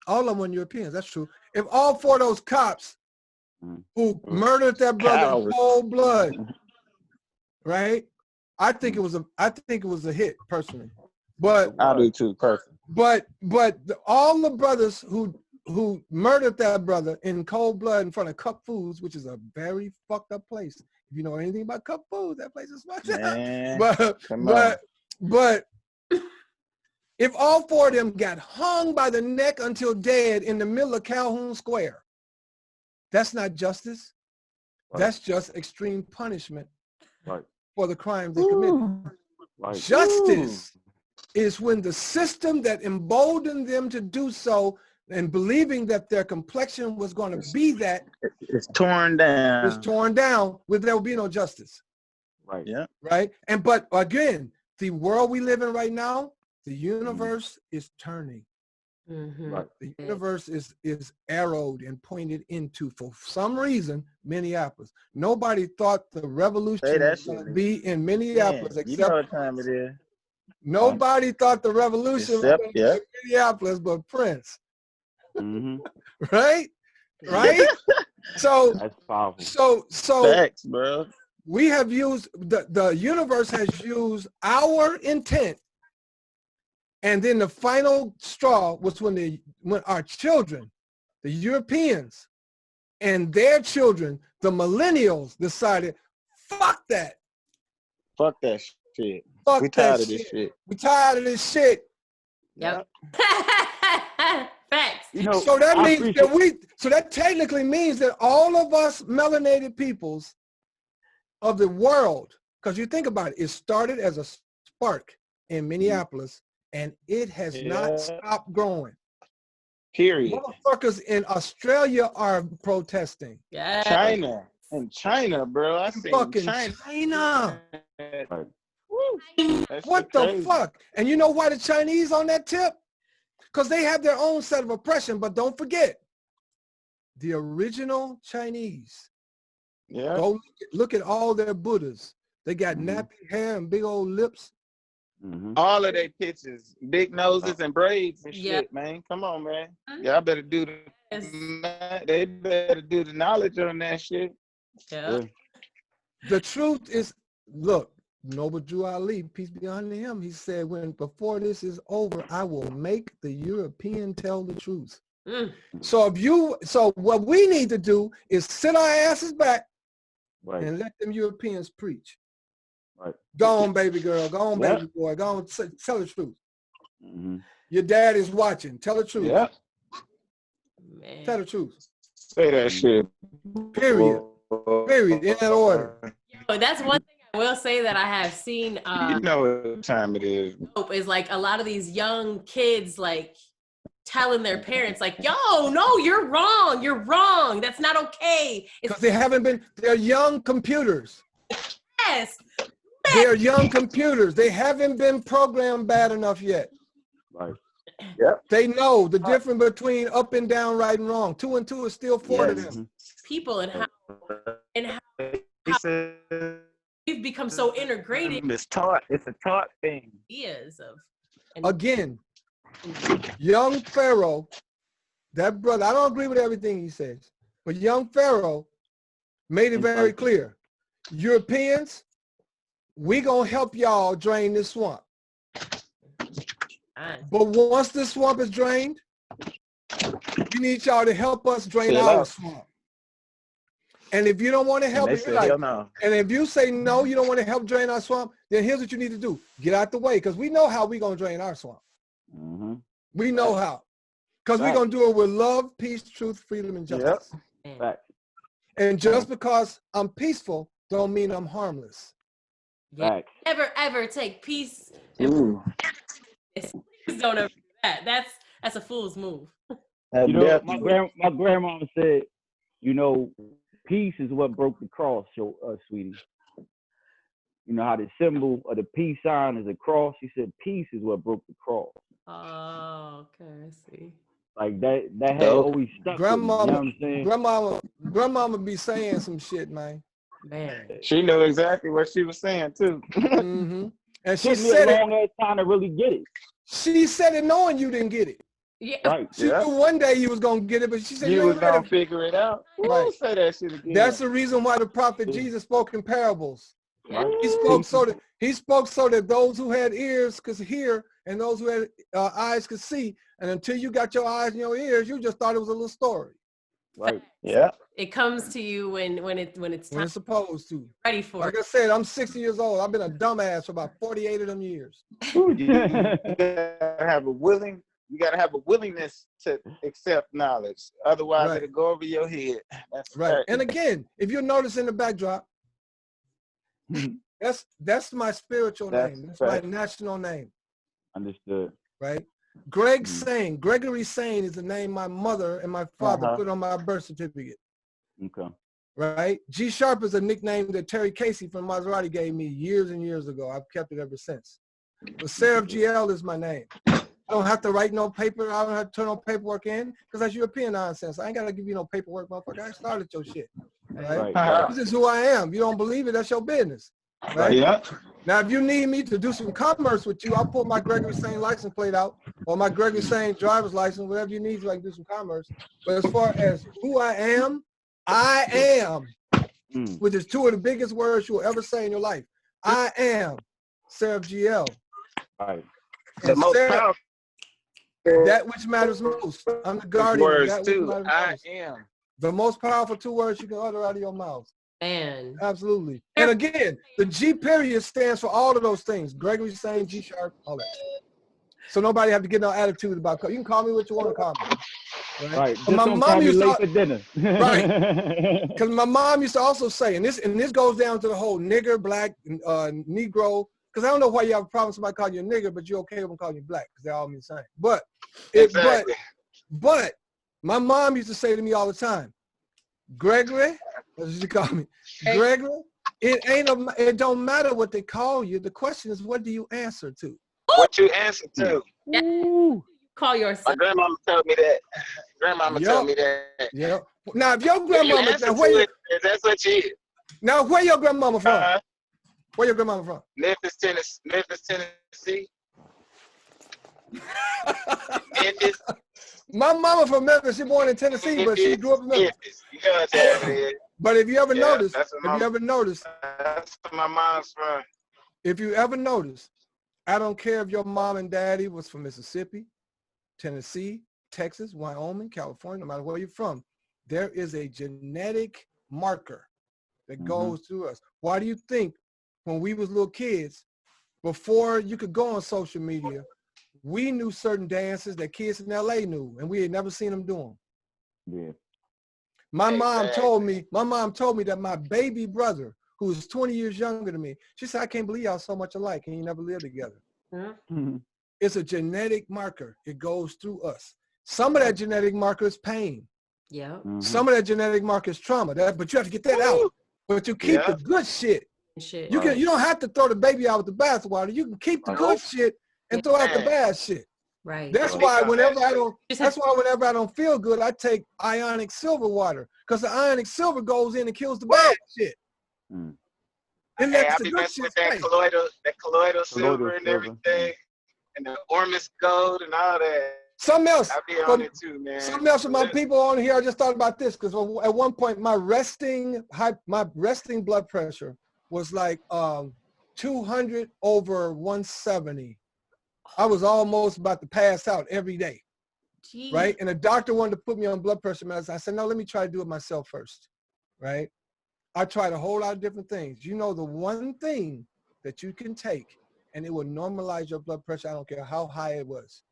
Speaker 3: all of them were Europeans, that's true. If all four of those cops who murdered their brother in cold blood, right? I think it was a hit personally. But
Speaker 5: I do too, personally.
Speaker 3: But all the brothers who murdered that brother in cold blood in front of Cup Foods, which is a very fucked up place. If you know anything about Cup Foods, that place is fucked up. But if all four of them got hung by the neck until dead in the middle of Calhoun Square, that's not justice. That's just extreme punishment for the crimes they committed. Justice is when the system that emboldened them to do so and believing that their complexion was going to be that,
Speaker 5: it's torn down.
Speaker 3: It's torn down, where there will be no justice.
Speaker 12: Right.
Speaker 5: Yeah.
Speaker 3: Right. But again, the world we live in right now, the universe is turning.
Speaker 12: Right.
Speaker 3: The universe is arrowed and pointed into, for some reason, Minneapolis. Nobody thought the revolution was going to be in Minneapolis, except
Speaker 5: you know what time it is.
Speaker 3: Nobody thought the revolution was going to be in Minneapolis, but Prince. Right? So
Speaker 12: that's powerful.
Speaker 3: So
Speaker 5: facts, bro.
Speaker 3: We have used the universe has used our intent. And then the final straw was when our children, the Europeans, and their children, the millennials, decided, fuck that.
Speaker 5: Fuck that shit.
Speaker 3: Fuck
Speaker 5: we tired of this shit.
Speaker 3: We tired of this shit.
Speaker 2: Yep. Facts.
Speaker 3: So that means that that technically means that all of us melanated peoples of the world, because you think about it, it started as a spark in Minneapolis, and it has not stopped growing.
Speaker 5: Period.
Speaker 3: Motherfuckers in Australia are protesting.
Speaker 2: Yeah.
Speaker 5: China, bro. I seen
Speaker 3: fucking
Speaker 5: China.
Speaker 3: China. What the fuck? And you know why the Chinese on that tip? Because they have their own set of oppression, but don't forget, the original Chinese.
Speaker 5: Yeah.
Speaker 3: Go look at all their Buddhas. They got nappy hair and big old lips.
Speaker 5: All of their pictures, big noses and braids and shit, man. Come on, man. Y'all better do they better do the knowledge on that shit.
Speaker 2: Yeah.
Speaker 3: The truth is, look, Noble Drew Ali, peace be unto him, he said, when before this is over, I will make the European tell the truth. So what we need to do is sit our asses back and let them Europeans preach. Go on, baby girl. Go on, baby boy. Go on, tell the truth. Your dad is watching. Tell the truth.
Speaker 2: Man.
Speaker 3: Tell the truth.
Speaker 5: Say that shit.
Speaker 3: Period. Period. In that order.
Speaker 2: Yo, that's one thing I will say that I have seen.
Speaker 5: You know what time it is.
Speaker 2: Is like a lot of these young kids like telling their parents like, yo, no, you're wrong. You're wrong. That's not okay.
Speaker 3: Because they haven't been, they're young computers.
Speaker 2: Yes.
Speaker 3: They're young computers. They haven't been programmed bad enough yet.
Speaker 5: Yep.
Speaker 3: They know the difference between up and down, right and wrong. 2 and 2 is still 4 to them.
Speaker 2: People and how we've become so integrated.
Speaker 5: It's a taught thing.
Speaker 2: Ideas of
Speaker 3: again, young Pharaoh, that brother, I don't agree with everything he says, but young Pharaoh made it very clear. Europeans, we gonna help y'all drain this swamp. But once this swamp is drained, we need y'all to help us drain our swamp. And if you don't want to help, and if you say no, you don't want to help drain our swamp, then here's what you need to do. Get out the way, because we know how we're going to drain our swamp. We know how. Because we're going to do it with love, peace, truth, freedom, and justice. And just because I'm peaceful don't mean I'm harmless.
Speaker 2: Never, ever take peace. Please don't ever do that. That's a fool's move.
Speaker 12: You know, my grandmama said, you know, peace is what broke the cross, sweetie. You know how the symbol of the peace sign is a cross? She said peace is what broke the cross.
Speaker 2: Oh, okay, I see.
Speaker 12: Like that had always stuck
Speaker 3: Grandmama,
Speaker 12: with me, you know what I'm saying?
Speaker 3: grandmama be saying some shit, man.
Speaker 2: Man.
Speaker 5: She knew exactly what she was saying too.
Speaker 3: And she
Speaker 12: Took me
Speaker 3: said
Speaker 12: a
Speaker 3: it.
Speaker 12: long ass time to really get it.
Speaker 3: She said it knowing you didn't get it.
Speaker 2: Yeah.
Speaker 12: Right.
Speaker 3: She knew one day you was gonna get it, but she said
Speaker 5: you was gonna
Speaker 3: ready.
Speaker 5: figure it out. Right. Say that shit again.
Speaker 3: That's the reason why the prophet Jesus spoke in parables.
Speaker 2: Yeah.
Speaker 3: He spoke so that those who had ears could hear and those who had eyes could see. And until you got your eyes and your ears, you just thought it was a little story.
Speaker 12: Right.
Speaker 5: Yeah.
Speaker 2: It comes to you when it's time.
Speaker 3: When it's supposed to.
Speaker 2: Ready for
Speaker 3: like
Speaker 2: it.
Speaker 3: I said, I'm 60 years old. I've been a dumbass for about 48 of them years.
Speaker 5: You gotta have a willingness to accept knowledge. Otherwise, it'll go over your head. That's
Speaker 3: right. And again, if you notice in the backdrop, that's my spiritual name. That's my national name.
Speaker 12: Understood.
Speaker 3: Right. Greg Sane, Gregory Sane is the name my mother and my father put on my birth certificate.
Speaker 12: Okay.
Speaker 3: Right. GSHARP is a nickname that Terry Casey from Maserati gave me years and years ago. I've kept it ever since. But Seraph GL is my name. I don't have to write no paper. I don't have to turn no paperwork in because that's European nonsense. I ain't got to give you no paperwork, motherfucker. I started your shit. Right? This is who I am. You don't believe it, that's your business. Right?
Speaker 5: Yeah.
Speaker 3: Now, if you need me to do some commerce with you, I'll pull my Gregory Sane license plate out or my Gregory Sane driver's license, whatever you need so I can do some commerce. But as far as who I am, which is two of the biggest words you will ever say in your life. I am Seraph GL.
Speaker 12: Right.
Speaker 5: The most powerful.
Speaker 3: That which matters most. I'm the guardian.
Speaker 5: Words
Speaker 3: that
Speaker 5: too.
Speaker 3: Which
Speaker 5: I
Speaker 3: most.
Speaker 5: am.
Speaker 3: The most powerful 2 words you can utter out of your mouth.
Speaker 2: Man.
Speaker 3: Absolutely. And again, the G period stands for all of those things. Gregory Sane, G-sharp, all that. So nobody have to get no attitude about it. You can call me what you want to call me. Right.
Speaker 12: Just my mom used to, for dinner.
Speaker 3: Right. Because my mom used to also say, and this goes down to the whole nigger, black, Negro. Because I don't know why you have a problem with somebody calling you a nigger, but you're okay with them calling you black because they all mean the same. But but my mom used to say to me all the time, Gregory, what did she call me? Gregory, It don't matter what they call you. The question is, what do you answer to?
Speaker 5: What you answer to?
Speaker 3: Ooh.
Speaker 2: Call yourself.
Speaker 5: My grandmama told me that. Grandmama told me that.
Speaker 3: Yeah. Now, if your
Speaker 5: If you
Speaker 3: grandmama,
Speaker 5: answer to it, that's what you is.
Speaker 3: now where your grandmama from? Where your grandmama from?
Speaker 5: Memphis, Tennessee. Memphis.
Speaker 3: My mama from Memphis. She born in Tennessee, but she grew up in Memphis.
Speaker 5: You know what I'm saying?
Speaker 3: But if you ever notice,
Speaker 5: that's where my mom's from.
Speaker 3: if you ever notice, I don't care if your mom and daddy was from Mississippi, Tennessee, Texas, Wyoming, California, no matter where you're from, there is a genetic marker that goes through us. Why do you think when we was little kids, before you could go on social media, we knew certain dances that kids in LA knew, and we had never seen them do them?
Speaker 12: Yeah.
Speaker 3: My mom told me that my baby brother, who was 20 years younger than me, she said, I can't believe y'all so much alike and you never lived together. It's a genetic marker. It goes through us. Some of that genetic marker is pain.
Speaker 2: Yeah.
Speaker 3: Some of that genetic marker is trauma. But you have to get that out. But you keep the good shit. You don't have to throw the baby out with the bathwater. You can keep the good shit and throw out the bad shit.
Speaker 2: Right.
Speaker 3: That's why whenever I don't feel good, I take ionic silver water, because the ionic silver goes in and kills the bad shit.
Speaker 5: I be messing with that colloidal silver and everything, and the Ormus gold and all that.
Speaker 3: Something else.
Speaker 5: I be on it too, man.
Speaker 3: Something else with my people on here. I just thought about this because at one point my resting blood pressure was like 200/170. I was almost about to pass out every day. Jeez. Right? And the doctor wanted to put me on blood pressure medicine. I said, no, let me try to do it myself first. Right? I tried a whole lot of different things. You know, the one thing that you can take and it will normalize your blood pressure, I don't care how high it was.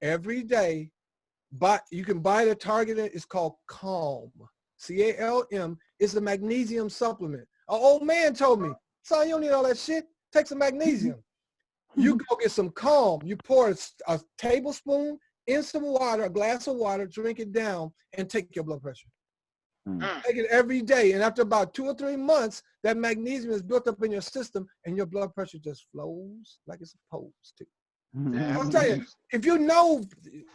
Speaker 3: Every day, but you can buy the Target. It's called Calm. C-A-L-M. It's a magnesium supplement. An old man told me, son, you don't need all that shit. Take some magnesium. You go get some Calm. You pour a tablespoon in some water, a glass of water, drink it down, and take your blood pressure. Take it every day. And after about 2 or 3 months, that magnesium is built up in your system, and your blood pressure just flows like it's supposed to. I'll tell you, if you know,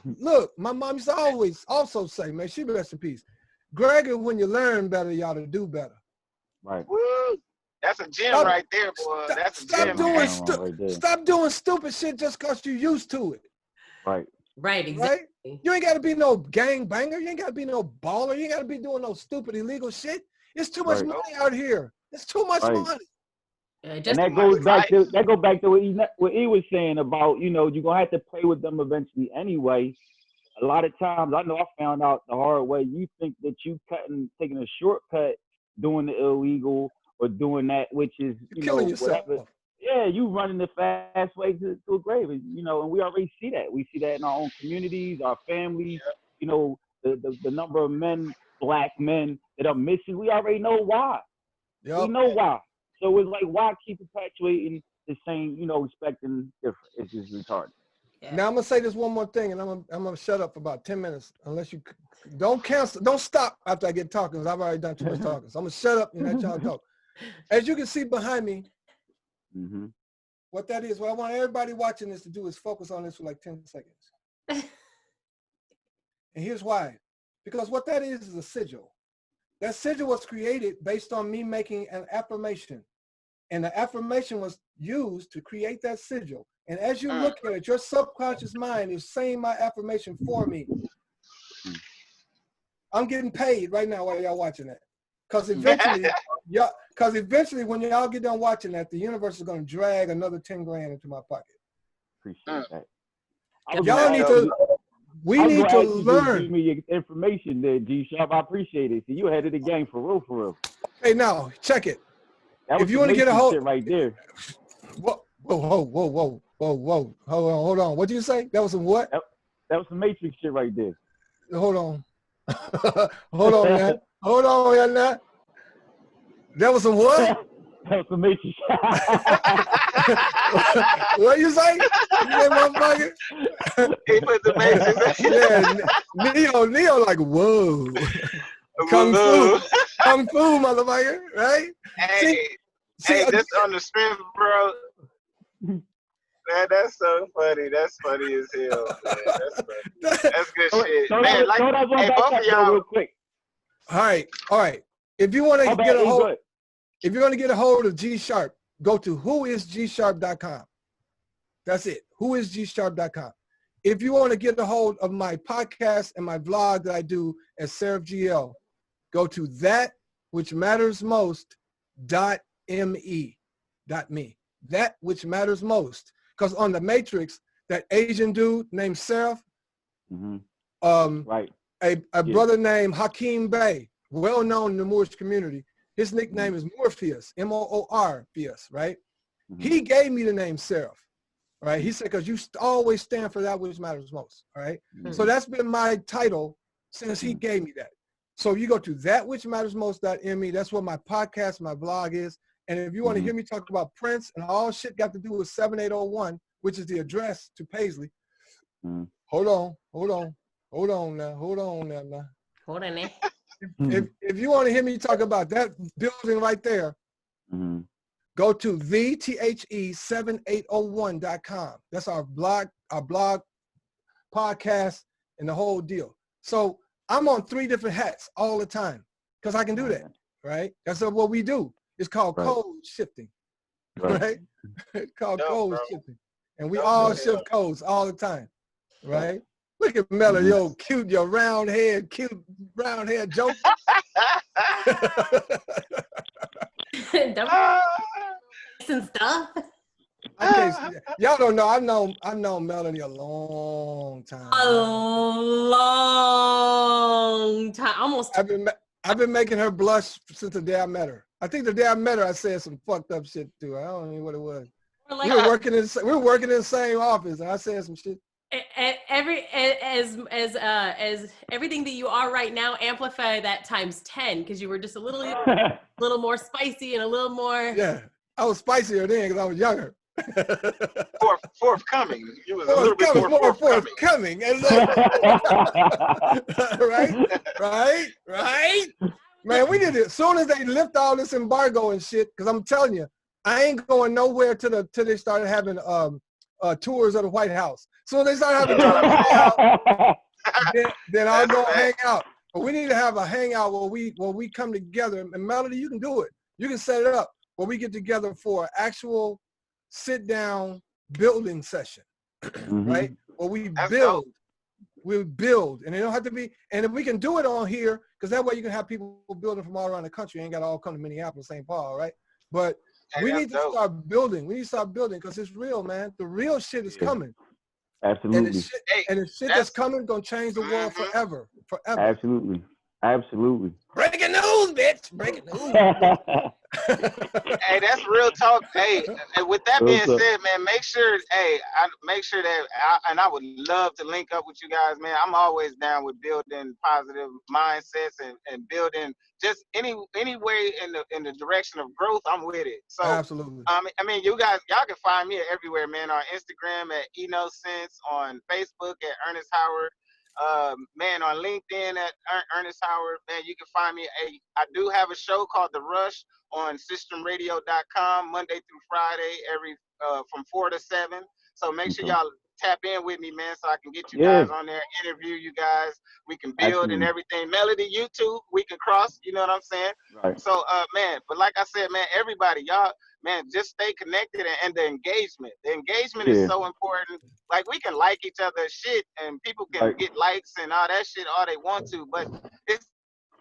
Speaker 3: look, my mom used to always also say, man, she rest in peace, Gregory, when you learn better, you ought to do better.
Speaker 12: Right.
Speaker 5: Woo! That's a gem right there, boy. That's a gem.
Speaker 3: Stop doing stupid shit just because you're used to it.
Speaker 12: Right.
Speaker 2: Right, exactly.
Speaker 3: Right? You ain't got to be no gang banger. You ain't got to be no baller. You ain't got to be doing no stupid illegal shit. It's too much money out here. It's too much money.
Speaker 12: And that goes back to what he was saying about, you know, you're gonna have to play with them eventually anyway. A lot of times, I know I found out the hard way. You think that you taking a shortcut, doing the illegal or doing that, which is
Speaker 3: killing yourself.
Speaker 12: Whatever. Yeah, you running the fast way to a grave, you know, and we already see that. We see that in our own communities, our families. You know, the number of men, black men that are missing. We already know why. We know why. So it's like, why keep perpetuating the same, you know, expecting different? It's just retarded.
Speaker 3: Now I'm gonna say this one more thing, and I'm gonna shut up for about 10 minutes, unless you don't stop after I get talking, because I've already done too much talking. So I'm gonna shut up and let y'all talk. As you can see behind me, what that is, what I want everybody watching this to do is focus on this for like 10 seconds. And here's why. Because what that is a sigil. That sigil was created based on me making an affirmation. And the affirmation was used to create that sigil. And as you look at it, your subconscious mind is saying my affirmation for me. I'm getting paid right now while y'all watching that. Because eventually, when y'all get done watching that, the universe is going to drag another 10 grand into my pocket.
Speaker 12: Appreciate that.
Speaker 3: Y'all need to... We need to learn.
Speaker 12: Give me your information there, GSHARP. I appreciate it. See, you ahead of the game for real, for real.
Speaker 3: Hey, now check it.
Speaker 12: If you want to get a hold right there.
Speaker 3: Whoa. Hold on. What did you say? That was some what?
Speaker 12: That was some Matrix shit right there.
Speaker 3: Hold on. Hold on, man. That was some what?
Speaker 12: That was some Matrix.
Speaker 3: What you say? You say, motherfucker?
Speaker 5: He put the Matrix.
Speaker 3: Yeah, Neo like, whoa. Kung Fu, Kung Fu, motherfucker, right?
Speaker 5: Hey,
Speaker 3: See,
Speaker 5: this on the strip, bro. Man, that's so funny. That's funny as hell, man. That's funny. That's good shit. Man, like, hey, both of y'all.
Speaker 12: Real quick.
Speaker 3: All right. If you want to get a hold, if you're going to get a hold of GSHARP, go to whoisgsharp.com. That's it. Whoisgsharp.com. If you want to get a hold of my podcast and my vlog that I do at SerifGL, go to thatwhich.mattersmost.me. That which matters most. Because on the Matrix, that Asian dude named Serif, a brother named Hakeem Bey, well known in the Moorish community, his nickname is Morpheus, M-O-O-R-Pheus, right? He gave me the name Serif, right? He said, because you always stand for that which matters most, all right? So that's been my title since he gave me that. So you go to thatwhich.mattersmost.me. That's what my podcast, my blog is. And if you want to hear me talk about Prince and all shit got to do with 7801, which is the address to Paisley. Hold on now. Hold on now. If you want to hear me talk about that building right there, go to the7801.com. That's our blog, podcast, and the whole deal. So I'm on 3 different hats all the time because I can do that, right? That's what we do. It's called code shifting, right? It's called code shifting. And we all shift codes all the time, right? Look at Melody, yo, cute, your round head joke.
Speaker 2: And stuff.
Speaker 3: I can't see that. Y'all don't know. I've known Melody a long time.
Speaker 2: A long time. Almost.
Speaker 3: I've been making her blush since the day I met her. I think the day I met her, I said some fucked up shit to her. I don't know what it was. We were working in the same office, and I said some shit.
Speaker 2: As everything that you are right now, amplify that times 10 because you were just a little more spicy and a little more.
Speaker 3: Yeah, I was spicier then because I was younger.
Speaker 5: Forthcoming. You was a little bit more
Speaker 3: forthcoming. Right. Man, we did it. As soon as they lift all this embargo and shit, because I'm telling you, I ain't going nowhere till they started having tours of the White House. So they started having tours of the White House, then I'll go hang out. But we need to have a hangout where we come together. And Melody, you can do it. You can set it up where we get together for an actual sit-down building session, right? Where we build. We build, and it don't have to be. And if we can do it on here, because that way you can have people building from all around the country. You ain't got to all come to Minneapolis, St. Paul, right? But we need to start building. We need to start building because it's real, man. The real shit is coming.
Speaker 12: Absolutely.
Speaker 3: And the shit that's coming gonna change the world forever.
Speaker 12: Absolutely.
Speaker 3: Breaking news, bitch. Breaking news.
Speaker 5: Hey, that's real talk. Hey, and with that being said, man, make sure that I would love to link up with you guys, man. I'm always down with building positive mindsets and building just any way in the direction of growth. I'm with it. So
Speaker 3: absolutely.
Speaker 5: I mean, y'all can find me everywhere, man. On Instagram at Enosense, on Facebook at Ernest Howard. Man, on LinkedIn at Ernest Howard, man, you can find me. I do have a show called The Rush on systemradio.com Monday through Friday, every from 4 to 7. So make sure y'all tap in with me, man, so I can get you guys on there, interview you guys. We can build and everything. Melody, you too, we can cross. You know what I'm saying?
Speaker 12: Right.
Speaker 5: So, man, but like I said, man, everybody, y'all, man, just stay connected and the engagement. The engagement is so important. Like, we can like each other's shit and people can get likes and all that shit all they want to, but it's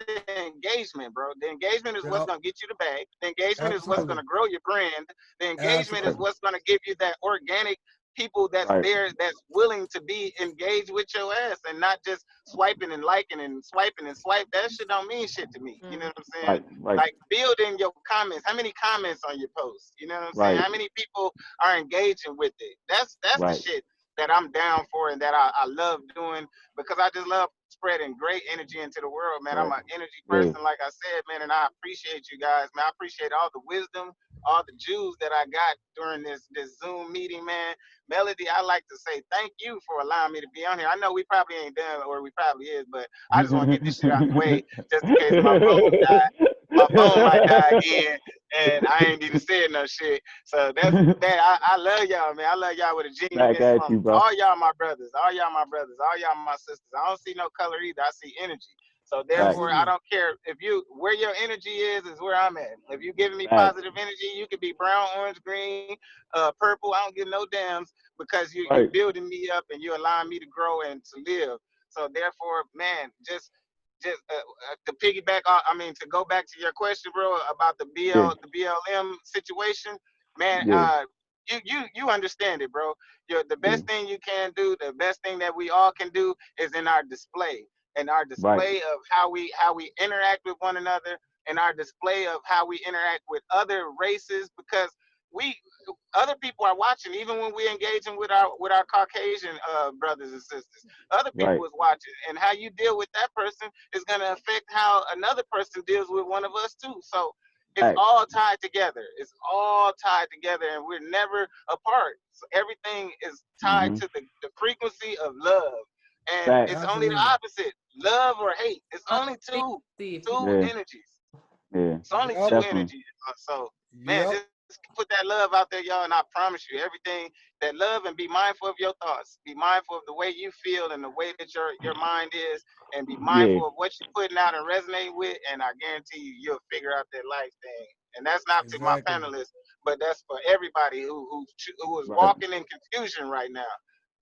Speaker 5: the engagement, bro. The engagement is what's going to get you the bag. The engagement is what's going to grow your brand. The engagement is what's going to give you that organic people that's there, that's willing to be engaged with your ass and not just swiping and liking and swiping and swipe. That shit don't mean shit to me. You know what I'm saying? Like, building your comments. How many comments on your posts? You know what I'm saying? How many people are engaging with it? That's the shit that I'm down for and that I love doing, because I just love spreading great energy into the world, man. I'm an energy person, like I said, man, and I appreciate you guys, man. I appreciate all the wisdom. all the Jews that I got during this Zoom meeting, man. Melody, I like to say thank you for allowing me to be on here. I know we probably ain't done, or we probably is, but I just want to get this shit out the way just in case my phone died. My phone might die again, and I ain't even said no shit. So that's that. I love y'all, man. I love y'all with a
Speaker 12: Back
Speaker 5: genuine.
Speaker 12: at you, bro.
Speaker 5: All y'all my brothers. All y'all my brothers. All y'all my sisters. I don't see no color either. I see energy. So therefore, I don't care if where your energy is where I'm at. If you giving me positive energy, you could be brown, orange, green, purple. I don't give no damns because you're building me up and you're allowing me to grow and to live. So therefore, man, just to piggyback off, to go back to your question, bro, about the BLM situation, man. You understand it, bro. The best thing you can do, the best thing that we all can do, is in our display. And our display of how we interact with one another, and our display of how we interact with other races, because other people are watching, even when we engaging with our Caucasian brothers and sisters. Other people is watching, and how you deal with that person is gonna affect how another person deals with one of us too. So it's all tied together. It's all tied together, and we're never apart. So everything is tied to the frequency of love. And it's only the opposite, love or hate. It's only two energies.
Speaker 12: Yeah.
Speaker 5: It's only two energies. So, man, just put that love out there, y'all, and I promise you, everything that love, and be mindful of your thoughts. Be mindful of the way you feel and the way that your mind is, and be mindful of what you're putting out and resonating with, and I guarantee you'll figure out that life thing. And that's not to my panelists, but that's for everybody who is walking in confusion right now.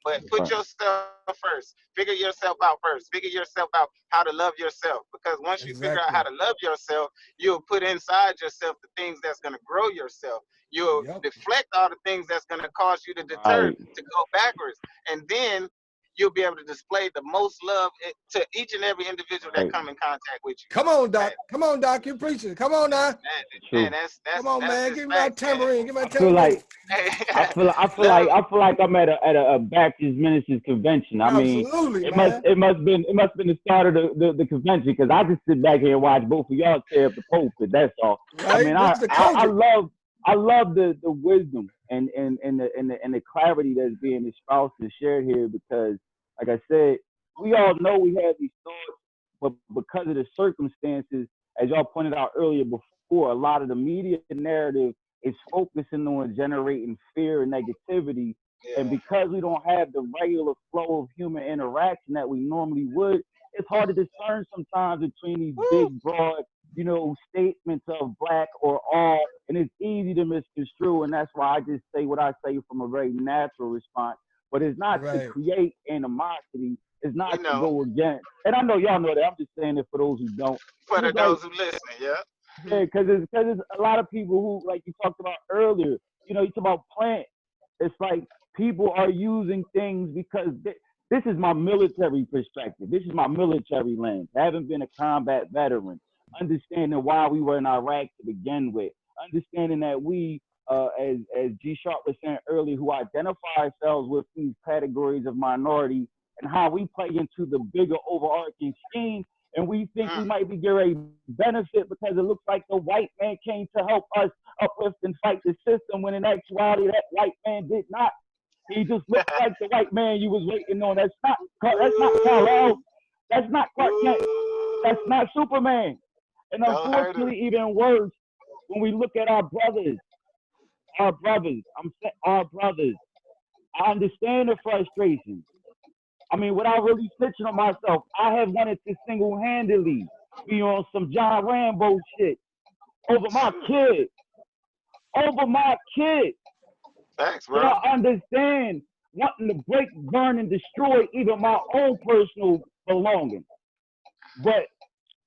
Speaker 5: But put yourself first. Figure yourself out first. Figure yourself out how to love yourself. Because once you figure out how to love yourself, you'll put inside yourself the things that's going to grow yourself. You'll deflect all the things that's going to cause you to deter, to go backwards. And then you'll be able to display the most love to each and every individual that come in contact with you.
Speaker 3: Come on, Doc. Come on, Doc. You're preaching. Come on now.
Speaker 5: Man, that's
Speaker 3: come on, man. Give me my tambourine. Give me my
Speaker 12: I feel
Speaker 3: tambourine.
Speaker 12: I feel like I'm at a Baptist ministers convention. I mean, it must have been the start of the convention, because I just sit back here and watch both of y'all tear up the pulpit. That's all. I mean, I love the wisdom and the clarity that's being espoused and shared here, because, like I said, we all know we have these thoughts, but because of the circumstances, as y'all pointed out earlier before, a lot of the media narrative is focusing on generating fear and negativity. And because we don't have the regular flow of human interaction that we normally would, it's hard to discern sometimes between these big, broad, statements of black or all, and it's easy to misconstrue. And that's why I just say what I say from a very natural response. But it's not to create animosity. It's not to go against. And I know y'all know that. I'm just saying it for those who don't.
Speaker 5: For those who listen,
Speaker 12: Yeah, because it's a lot of people who, like you talked about earlier, you talk about plant. It's like people are using things because this is my military perspective. This is my military lens. I haven't been a combat veteran. Understanding why we were in Iraq to begin with. Understanding that we, as GSHARP was saying earlier, who identify ourselves with these categories of minority, and how we play into the bigger overarching scheme. And we think we might be getting a benefit because it looks like the white man came to help us uplift and fight the system, when in actuality that white man did not. He just looked like the white man you was waiting on. That's not Kal-El. That's not Clark Kent. That's not Superman. And unfortunately, even worse, when we look at our brothers, I understand the frustration. I mean, without really snitching on myself, I have wanted to single-handedly be on some John Rambo shit over my kid.
Speaker 5: Thanks, bro.
Speaker 12: I understand wanting to break, burn, and destroy even my own personal belongings. But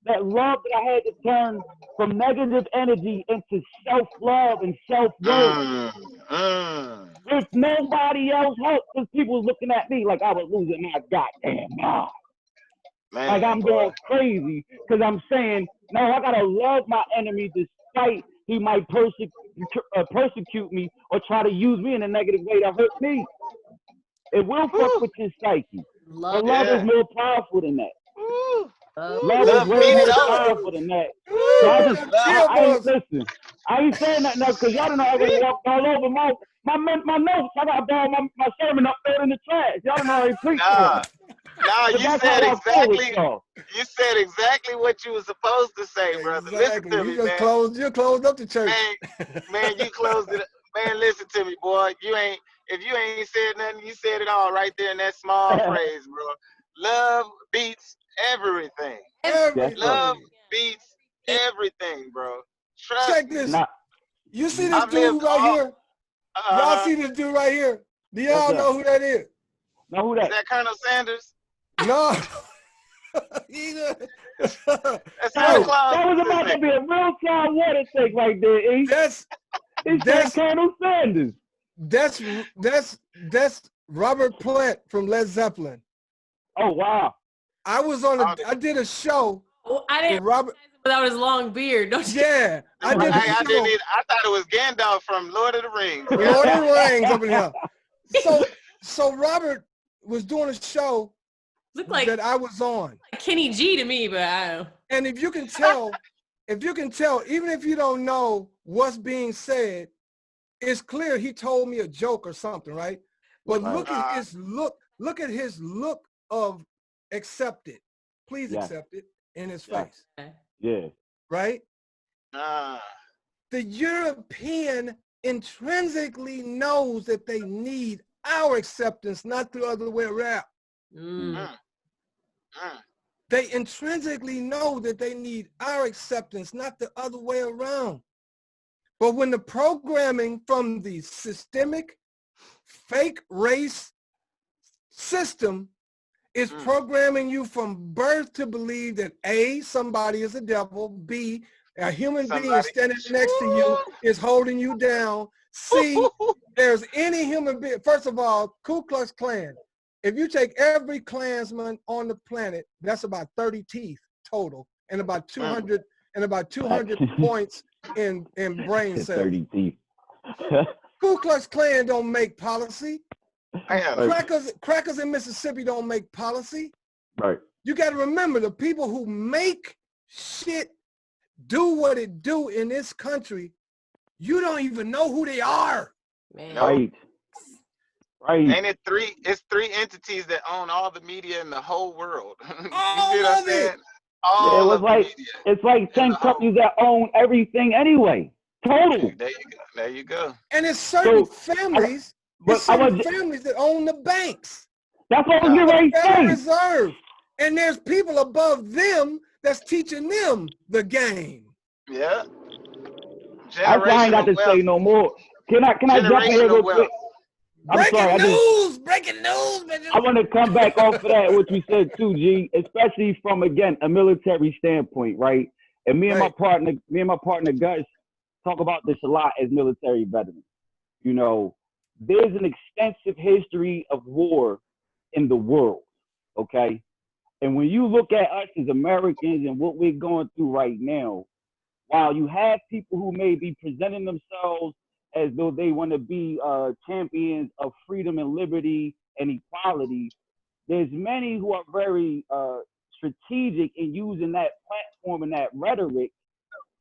Speaker 12: that love that I had to turn from negative energy into self-love and self-worth. If nobody else helped, because people was looking at me like I was losing my goddamn mind. Like I'm going crazy because I'm saying, no, I gotta love my enemy despite he might persecute me or try to use me in a negative way to hurt me. It will fuck with your psyche. But love is more powerful than that. Love is way more powerful than that. So listen. I ain't saying nothing else because y'all don't know I already walked all over my notes. I got my sermon up there in the trash. Y'all don't know I already preached on.
Speaker 5: No, you said exactly. You said exactly what you were supposed to say, brother.
Speaker 3: Exactly.
Speaker 5: Listen to me,
Speaker 3: You
Speaker 5: man.
Speaker 3: closed up the church.
Speaker 5: Man, you closed it. Man, listen to me, boy. If you ain't said nothing, you said it all right there in that small phrase, bro. Love beats everything. Love beats everything, bro. Trust
Speaker 3: Check
Speaker 5: me.
Speaker 3: this. You see this dude right here? Y'all see this dude right here? Do y'all know who that is?
Speaker 12: Know who that?
Speaker 5: Is that Colonel Sanders?
Speaker 3: No.
Speaker 5: That's SoundCloud.
Speaker 12: That was about to be a real time water take right there, E. That's Colonel Sanders.
Speaker 3: That's Robert Plant from Led Zeppelin.
Speaker 12: Oh wow.
Speaker 3: I did a show.
Speaker 2: Oh, I didn't
Speaker 3: Robert
Speaker 2: without his long beard. Don't you?
Speaker 3: Yeah.
Speaker 5: I didn't either. I thought it was Gandalf from Lord of the Rings.
Speaker 3: Lord of the Rings up in here. So Robert was doing a show that I was on.
Speaker 2: Like Kenny G to me, but I don't know.
Speaker 3: And if you can tell, even if you don't know what's being said, it's clear he told me a joke or something, right? But look at his look of accept it. Please accept it in his face.
Speaker 12: Yeah.
Speaker 3: Right? The European intrinsically knows that they need our acceptance, not the other way around. They intrinsically know that they need our acceptance, not the other way around. But when the programming from the systemic fake race system is programming you from birth to believe that A, somebody is a devil, B, a human being standing next to you is holding you down, C, there's any human being, first of all, Ku Klux Klan, if you take every Klansman on the planet, that's about 30 teeth total and about 200 points in brain cells.
Speaker 12: 30 teeth.
Speaker 3: Ku Klux Klan don't make policy. Crackers in Mississippi don't make policy.
Speaker 12: Right.
Speaker 3: You got to remember the people who make shit do what it do in this country, you don't even know who they are.
Speaker 2: Man.
Speaker 12: Right.
Speaker 5: Ain't it three? It's three entities that own all the media in the whole world. You see what I'm saying?
Speaker 12: It's like 10 companies that own everything anyway. Total.
Speaker 5: There you go.
Speaker 3: And it's certain families. Families that own the banks.
Speaker 12: That's what I was getting ready to say.
Speaker 3: Reserve. And there's people above them that's teaching them the game.
Speaker 5: Yeah.
Speaker 12: That's why I ain't got to say no more. Can I jump in here real quick?
Speaker 3: Breaking news!
Speaker 12: I want to come back off of that, what you said too, G, especially from, again, a military standpoint, right? And me and my partner, Gus, talk about this a lot as military veterans. You know, there's an extensive history of war in the world, okay? And when you look at us as Americans and what we're going through right now, while you have people who may be presenting themselves as though they want to be champions of freedom and liberty and equality, there's many who are very strategic in using that platform and that rhetoric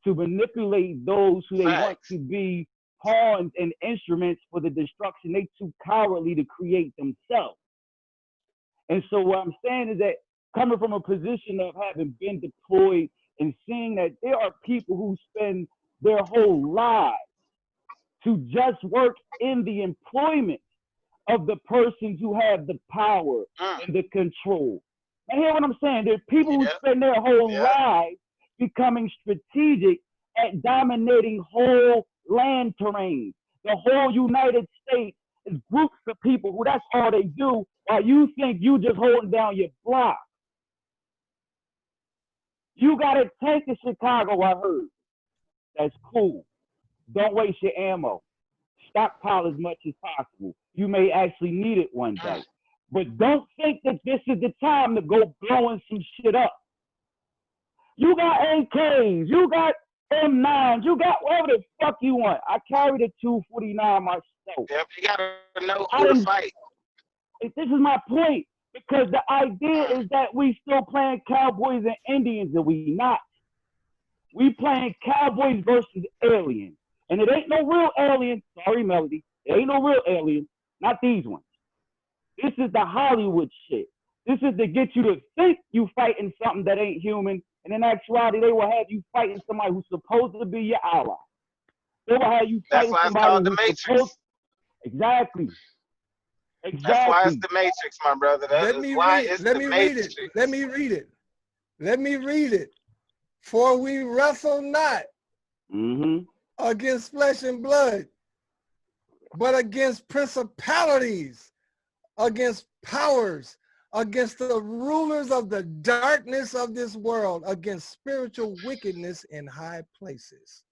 Speaker 12: to manipulate those who they want to be pawns and instruments for the destruction they too cowardly to create themselves. And so what I'm saying is that coming from a position of having been deployed and seeing that there are people who spend their whole lives to just work in the employment of the persons who have the power and the control. And hear what I'm saying? There are people who spend their whole lives becoming strategic at dominating whole land terrains. The whole United States is groups of people who that's all they do, while you think you just holding down your block. You got a tank in Chicago, I heard. That's cool. Don't waste your ammo. Stockpile as much as possible. You may actually need it one day. But don't think that this is the time to go blowing some shit up. You got AKs, you got M9s, you got whatever the fuck you want. I carried a 249 myself.
Speaker 5: Yep, you gotta know who to fight.
Speaker 12: This is my point. Because the idea is that we still playing cowboys and Indians, and we not. We playing cowboys versus aliens. And it ain't no real aliens. Sorry, Melody. It ain't no real aliens. Not these ones. This is the Hollywood shit. This is to get you to think you fighting something that ain't human. And in actuality, they will have you fighting somebody who's supposed to be your ally. They will have you fighting somebody who's supposed. Exactly. Exactly.
Speaker 5: That's why it's the Matrix, my brother. Let me read
Speaker 3: it. Let me read it. For we wrestle not against flesh and blood, but against principalities, against powers, against the rulers of the darkness of this world, against spiritual wickedness in high places.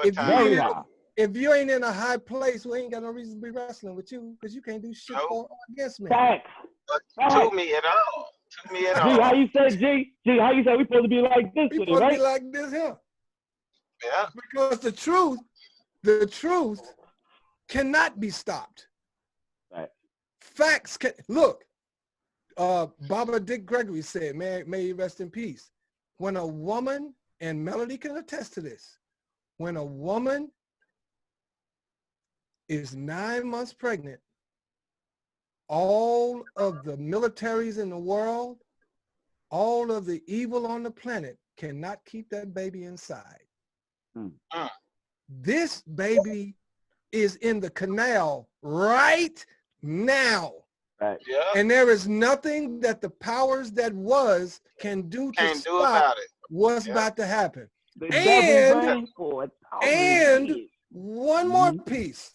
Speaker 3: If you ain't in a high place, we ain't got no reason to be wrestling with you, because you can't do shit for or against me.
Speaker 12: Facts.
Speaker 5: To me at all. To me at all.
Speaker 12: G, how you say, G? G, how you say we supposed to be like this
Speaker 3: We
Speaker 12: with it,
Speaker 3: supposed
Speaker 12: right?
Speaker 3: to be like this here.
Speaker 5: Yeah.
Speaker 3: Because the truth cannot be stopped.
Speaker 12: Right.
Speaker 3: Facts can, look, Baba Dick Gregory said, may he rest in peace. When a woman, and Melody can attest to this, when a woman is 9 months pregnant, all of the militaries in the world, all of the evil on the planet cannot keep that baby inside. This baby is in the canal right now.
Speaker 12: Right.
Speaker 5: Yeah.
Speaker 3: And there is nothing that the powers that was can do to stop
Speaker 5: about it.
Speaker 3: what's about to happen.
Speaker 12: The
Speaker 3: And
Speaker 12: and
Speaker 3: one more piece.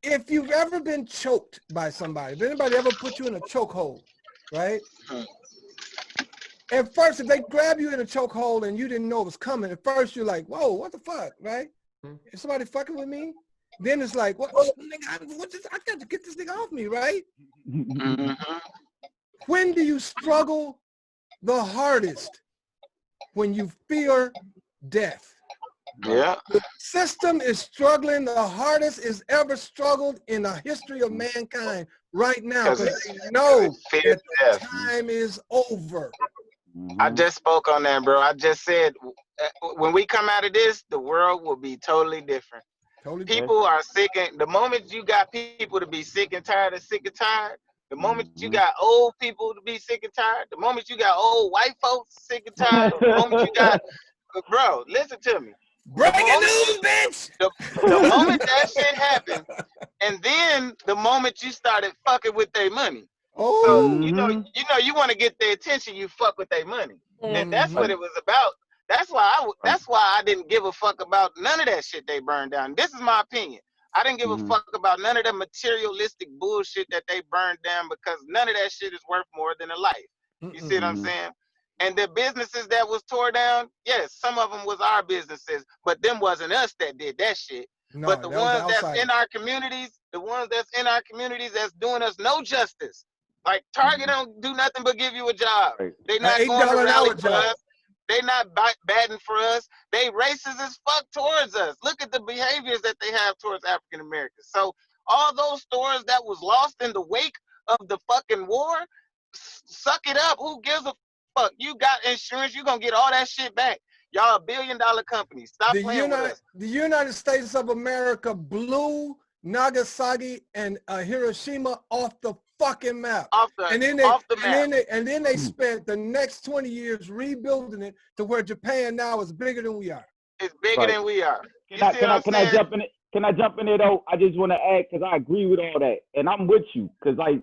Speaker 3: If you've ever been choked by somebody, if anybody ever put you in a chokehold, right? At first, if they grab you in a chokehold and you didn't know it was coming, at first you're like, whoa, what the fuck, right? Is somebody fucking with me? Then it's like, what, nigga, I got to get this nigga off me, right? When do you struggle the hardest? When you fear death.
Speaker 5: Yeah.
Speaker 3: The system is struggling the hardest it's ever struggled in the history of mankind right now, because they know that the time is over.
Speaker 5: I just spoke on that, bro. I just said, when we come out of this, the world will be totally different. People are sick, and the moment you got people to be sick and tired, the moment you got old people to be sick and tired, the moment you got old white folks sick and tired, the moment you got, bro, listen to me.
Speaker 3: Breaking news, bitch!
Speaker 5: The moment that shit happened, and then the moment you started fucking with their money. So you want to get their attention, you fuck with their money. And that's what it was about. That's why I didn't give a fuck about none of that shit they burned down. This is my opinion. I didn't give a fuck about none of the materialistic bullshit that they burned down, because none of that shit is worth more than a life. You see what I'm saying? And the businesses that was tore down, yes, some of them was our businesses, but them wasn't us that did that shit. No, but the ones that's in our communities, that's doing us no justice. Like Target don't do nothing but give you a job. They not going to rally for us. They not batting for us. They racist as fuck towards us. Look at the behaviors that they have towards African Americans. So all those stores that was lost in the wake of the fucking war, suck it up. Who gives a fuck? You got insurance. You gonna get all that shit back. Y'all a $1 billion company. Stop playing with us.
Speaker 3: The United States of America blew Nagasaki and Hiroshima off the fucking map. And then they spent the next 20 years rebuilding it to where Japan now is bigger than we are.
Speaker 5: It's bigger than we are.
Speaker 12: Can I jump in it? Can I jump in there though? I just want to add, because I agree with all that, and I'm with you, because like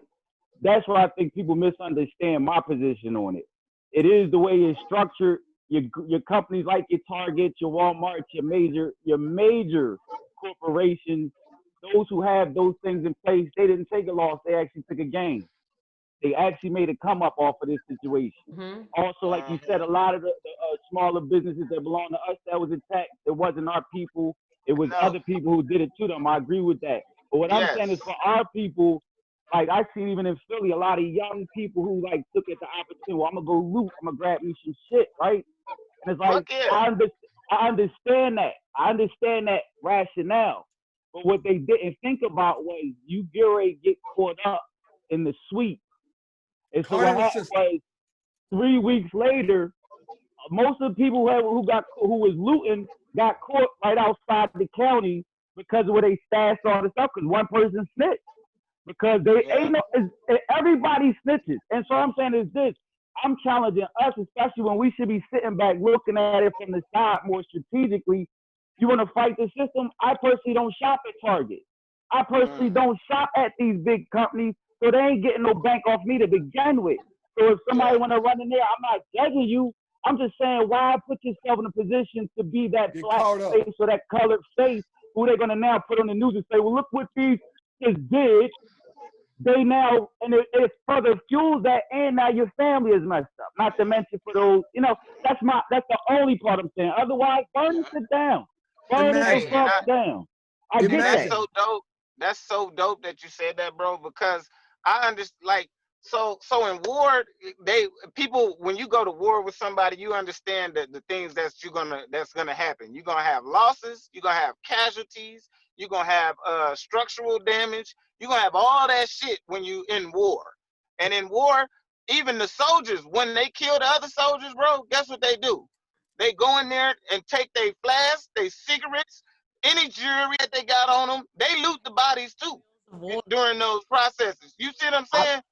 Speaker 12: that's where I think people misunderstand my position on it. It is the way it's structured. Your companies like your Target, your Walmart, your major corporations, those who have those things in place, they didn't take a loss. They actually took a gain. They actually made a come up off of this situation. Also, like you said, a lot of the smaller businesses that belong to us that was attacked, it wasn't our people. It was other people who did it to them. I agree with that. But what I'm saying is, for our people, like I see even in Philly, a lot of young people who like took it the opportunity. Well, I'm gonna go loot. I'm gonna grab me some shit, right? And it's like I understand that. I understand that rationale. But what they didn't think about was you get ready to get caught up in the sweep. And so what happened was 3 weeks later, most of the people who was looting got caught right outside the county because of where they stashed all the stuff. Because one person snitched. Because everybody snitches. And so I'm saying is this: I'm challenging us, especially when we should be sitting back looking at it from the side more strategically. You want to fight the system? I personally don't shop at Target. I personally don't shop at these big companies, so they ain't getting no bank off me to begin with. So if somebody want to run in there, I'm not judging you. I'm just saying, why put yourself in a position to be that black face or that colored face who they're going to now put on the news and say, well, look what these just did. They now, and it further fuels that, and now your family is messed up. Not to mention for those, that's the only part I'm saying. Otherwise, burn it down. Burn it the fuck down. I get
Speaker 5: that's
Speaker 12: that.
Speaker 5: so dope. That's so dope that you said that, bro, because I understand, so in war, people, when you go to war with somebody, you understand that the things that's gonna happen. You're gonna have losses, you're gonna have casualties, you're gonna have structural damage, you're gonna have all that shit when you in war. And in war, even the soldiers, when they kill the other soldiers, bro, guess what they do? They go in there and take their flasks, their cigarettes, any jewelry that they got on them. They loot the bodies too during those processes. You see what I'm saying?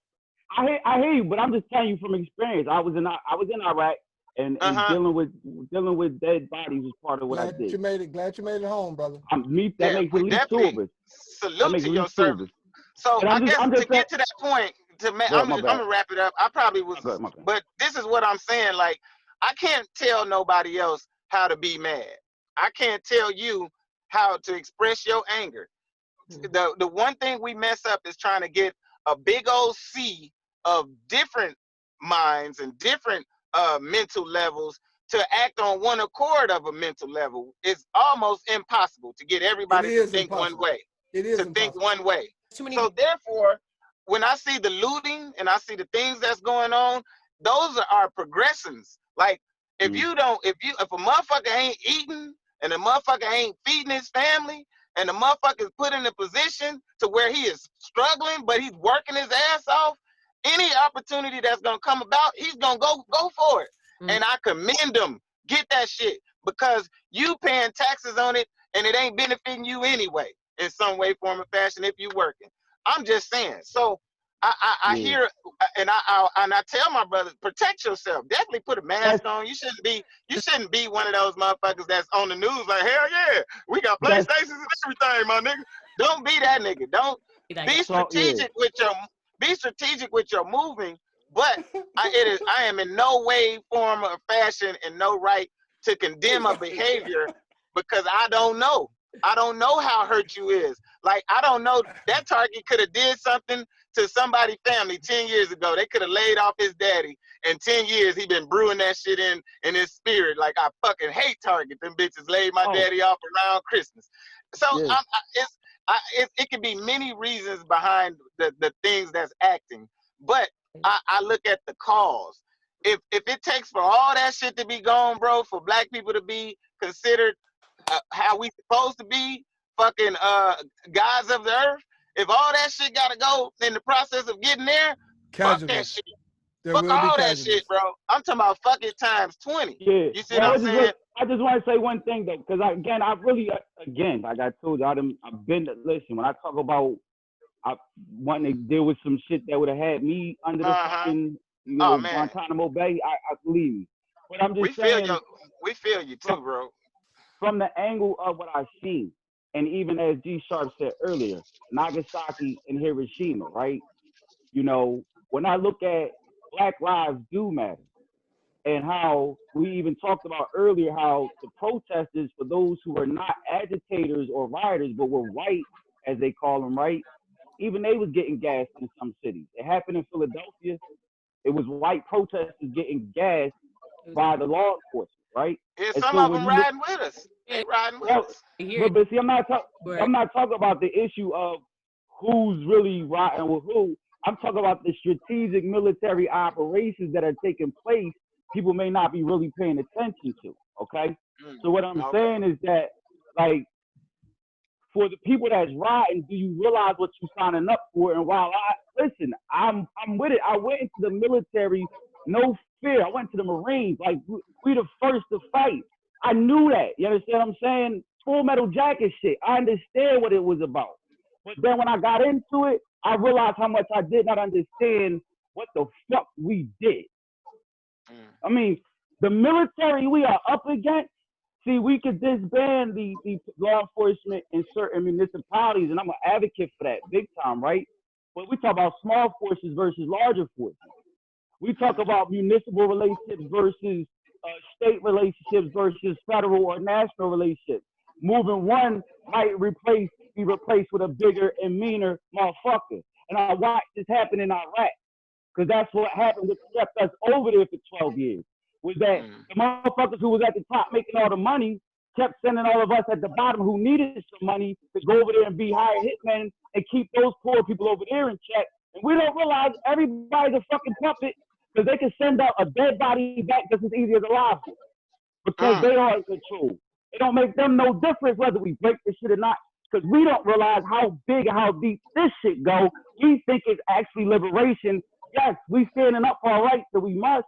Speaker 12: I hear you, but I'm just telling you from experience. I was in Iraq, and dealing with dead bodies was part of what I did.
Speaker 3: Glad you made it home, brother.
Speaker 12: That makes at least two of us.
Speaker 5: Salute to your service. So I guess to get to that point, I'm gonna wrap it up. I probably was, but this is what I'm saying. Like, I can't tell nobody else how to be mad. I can't tell you how to express your anger. The one thing we mess up is trying to get a big old sea of different minds and different mental levels to act on one accord of a mental level. It's almost impossible to get everybody to think one way. Think one way. So therefore, when I see the looting and I see the things that's going on, those are progressions. Like, if a motherfucker ain't eating and a motherfucker ain't feeding his family, and the motherfucker is put in a position to where he is struggling, but he's working his ass off, any opportunity that's gonna come about, he's gonna go for it. And I commend him. Get that shit, because you paying taxes on it and it ain't benefiting you anyway in some way, form, or fashion if you working. I'm just saying. So I hear, and I tell my brothers, protect yourself. Definitely put a mask on. You shouldn't be one of those motherfuckers that's on the news like, hell yeah, we got PlayStations and everything, my nigga. Don't be that nigga. Don't be strategic with your moving. But I am in no way, form, or fashion, and no right to condemn a behavior because I don't know. I don't know how hurt you is. Like, I don't know, that target could have did something to somebody's family 10 years ago. They could have laid off his daddy. In 10 years, he been brewing that shit in his spirit. Like, I fucking hate Target. Them bitches laid my daddy off around Christmas. So it could be many reasons behind the things that's acting. But I look at the cause. If it takes for all that shit to be gone, bro, for black people to be considered how we supposed to be, fucking gods of the earth, if all that shit gotta go in the process of getting there, fuck that shit. Fuck all that shit, bro. I'm talking about fuck it times 20.
Speaker 12: Yeah.
Speaker 5: You see what I'm saying?
Speaker 12: I just want to say one thing, though, because like I told you, I've been, listen, when I talk about wanting to deal with some shit that would have had me under the fucking, Guantanamo Bay, I believe me. But I'm just saying.
Speaker 5: We feel you too, bro.
Speaker 12: From the angle of what I've seen, and even as GSHARP said earlier, Nagasaki and Hiroshima, right? When I look at Black Lives Do Matter, and how we even talked about earlier how the protesters, for those who are not agitators or rioters, but were white, as they call them, right? Even they was getting gassed in some cities. It happened in Philadelphia. It was white protesters getting gassed by the law enforcement, right?
Speaker 5: Yeah, some of them riding with us. They riding with us.
Speaker 12: But see, I'm not talking about the issue of who's really riding with who. I'm talking about the strategic military operations that are taking place. People may not be really paying attention to. Okay, so what I'm saying is that, like, for the people that's riding, do you realize what you're signing up for? And while I'm with it. I went into the military, no fear. I went to the Marines, like we the first to fight. I knew that. You understand what I'm saying? Full Metal Jacket shit. I understand what it was about. But then when I got into it, I realized how much I did not understand what the fuck we did. I mean, the military we are up against, see, we could disband the law enforcement in certain municipalities, and I'm an advocate for that big time, right? But we talk about small forces versus larger forces. We talk about municipal relationships versus state relationships versus federal or national relationships. Moving one might be replaced with a bigger and meaner motherfucker. And I watched this happen in Iraq, because that's what happened, what kept us over there for 12 years. Was that the motherfuckers who was at the top making all the money kept sending all of us at the bottom who needed some money to go over there and be hired hitmen and keep those poor people over there in check. And we don't realize everybody's a fucking puppet, because they can send out a dead body back just as easy as a live one, because they are in control. It don't make them no difference whether we break this shit or not, because we don't realize how big and how deep this shit go. We think it's actually liberation. Yes, we standing up for our rights, so we must.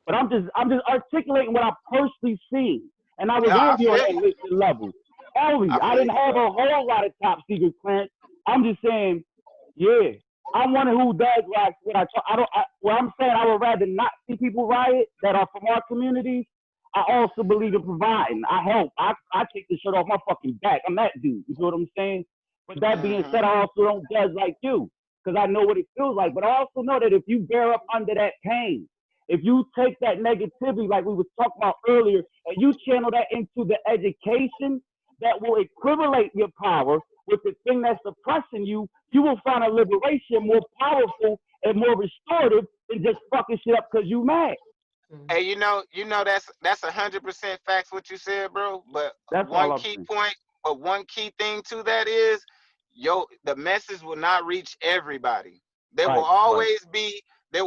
Speaker 12: But I'm just articulating what I personally seen, and I was only on that enlisted level. I didn't have a whole lot of top secret clearance. I'm just saying, yeah, I'm one who does like what what I'm saying. I would rather not see people riot that are from our communities. I also believe in providing. I help. I take the shirt off my fucking back. I'm that dude. You know what I'm saying? But that being said, I also don't judge like you, because I know what it feels like. But I also know that if you bear up under that pain, if you take that negativity, like we was talking about earlier, and you channel that into the education that will equivalate your power with the thing that's suppressing you, you will find a liberation more powerful and more restorative than just fucking shit up because you mad.
Speaker 5: Hey, you know that's 100% facts what you said, bro. But
Speaker 12: that's
Speaker 5: one key point, but one key thing to that is, the message will not reach everybody. There will always be the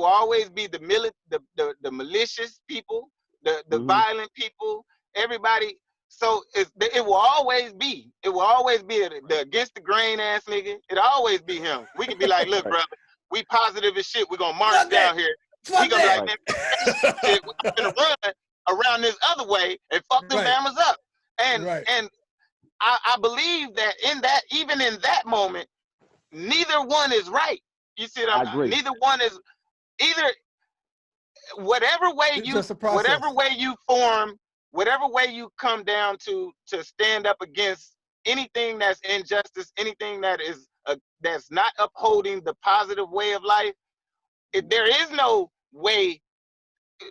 Speaker 5: malicious people, the violent people, everybody. So it will always be the against the grain ass nigga. It'll always be him. We can be like, look, brother, we positive as shit. We're gonna march down here. We gonna be like, shit, we're gonna run around this other way and fuck them mamas up. And I believe that even in that moment, neither one is right. You see what I'm saying? Neither one is either. Whatever way you form, whatever way you come down to stand up against anything that's injustice, anything that is that's not upholding the positive way of life, there is no way.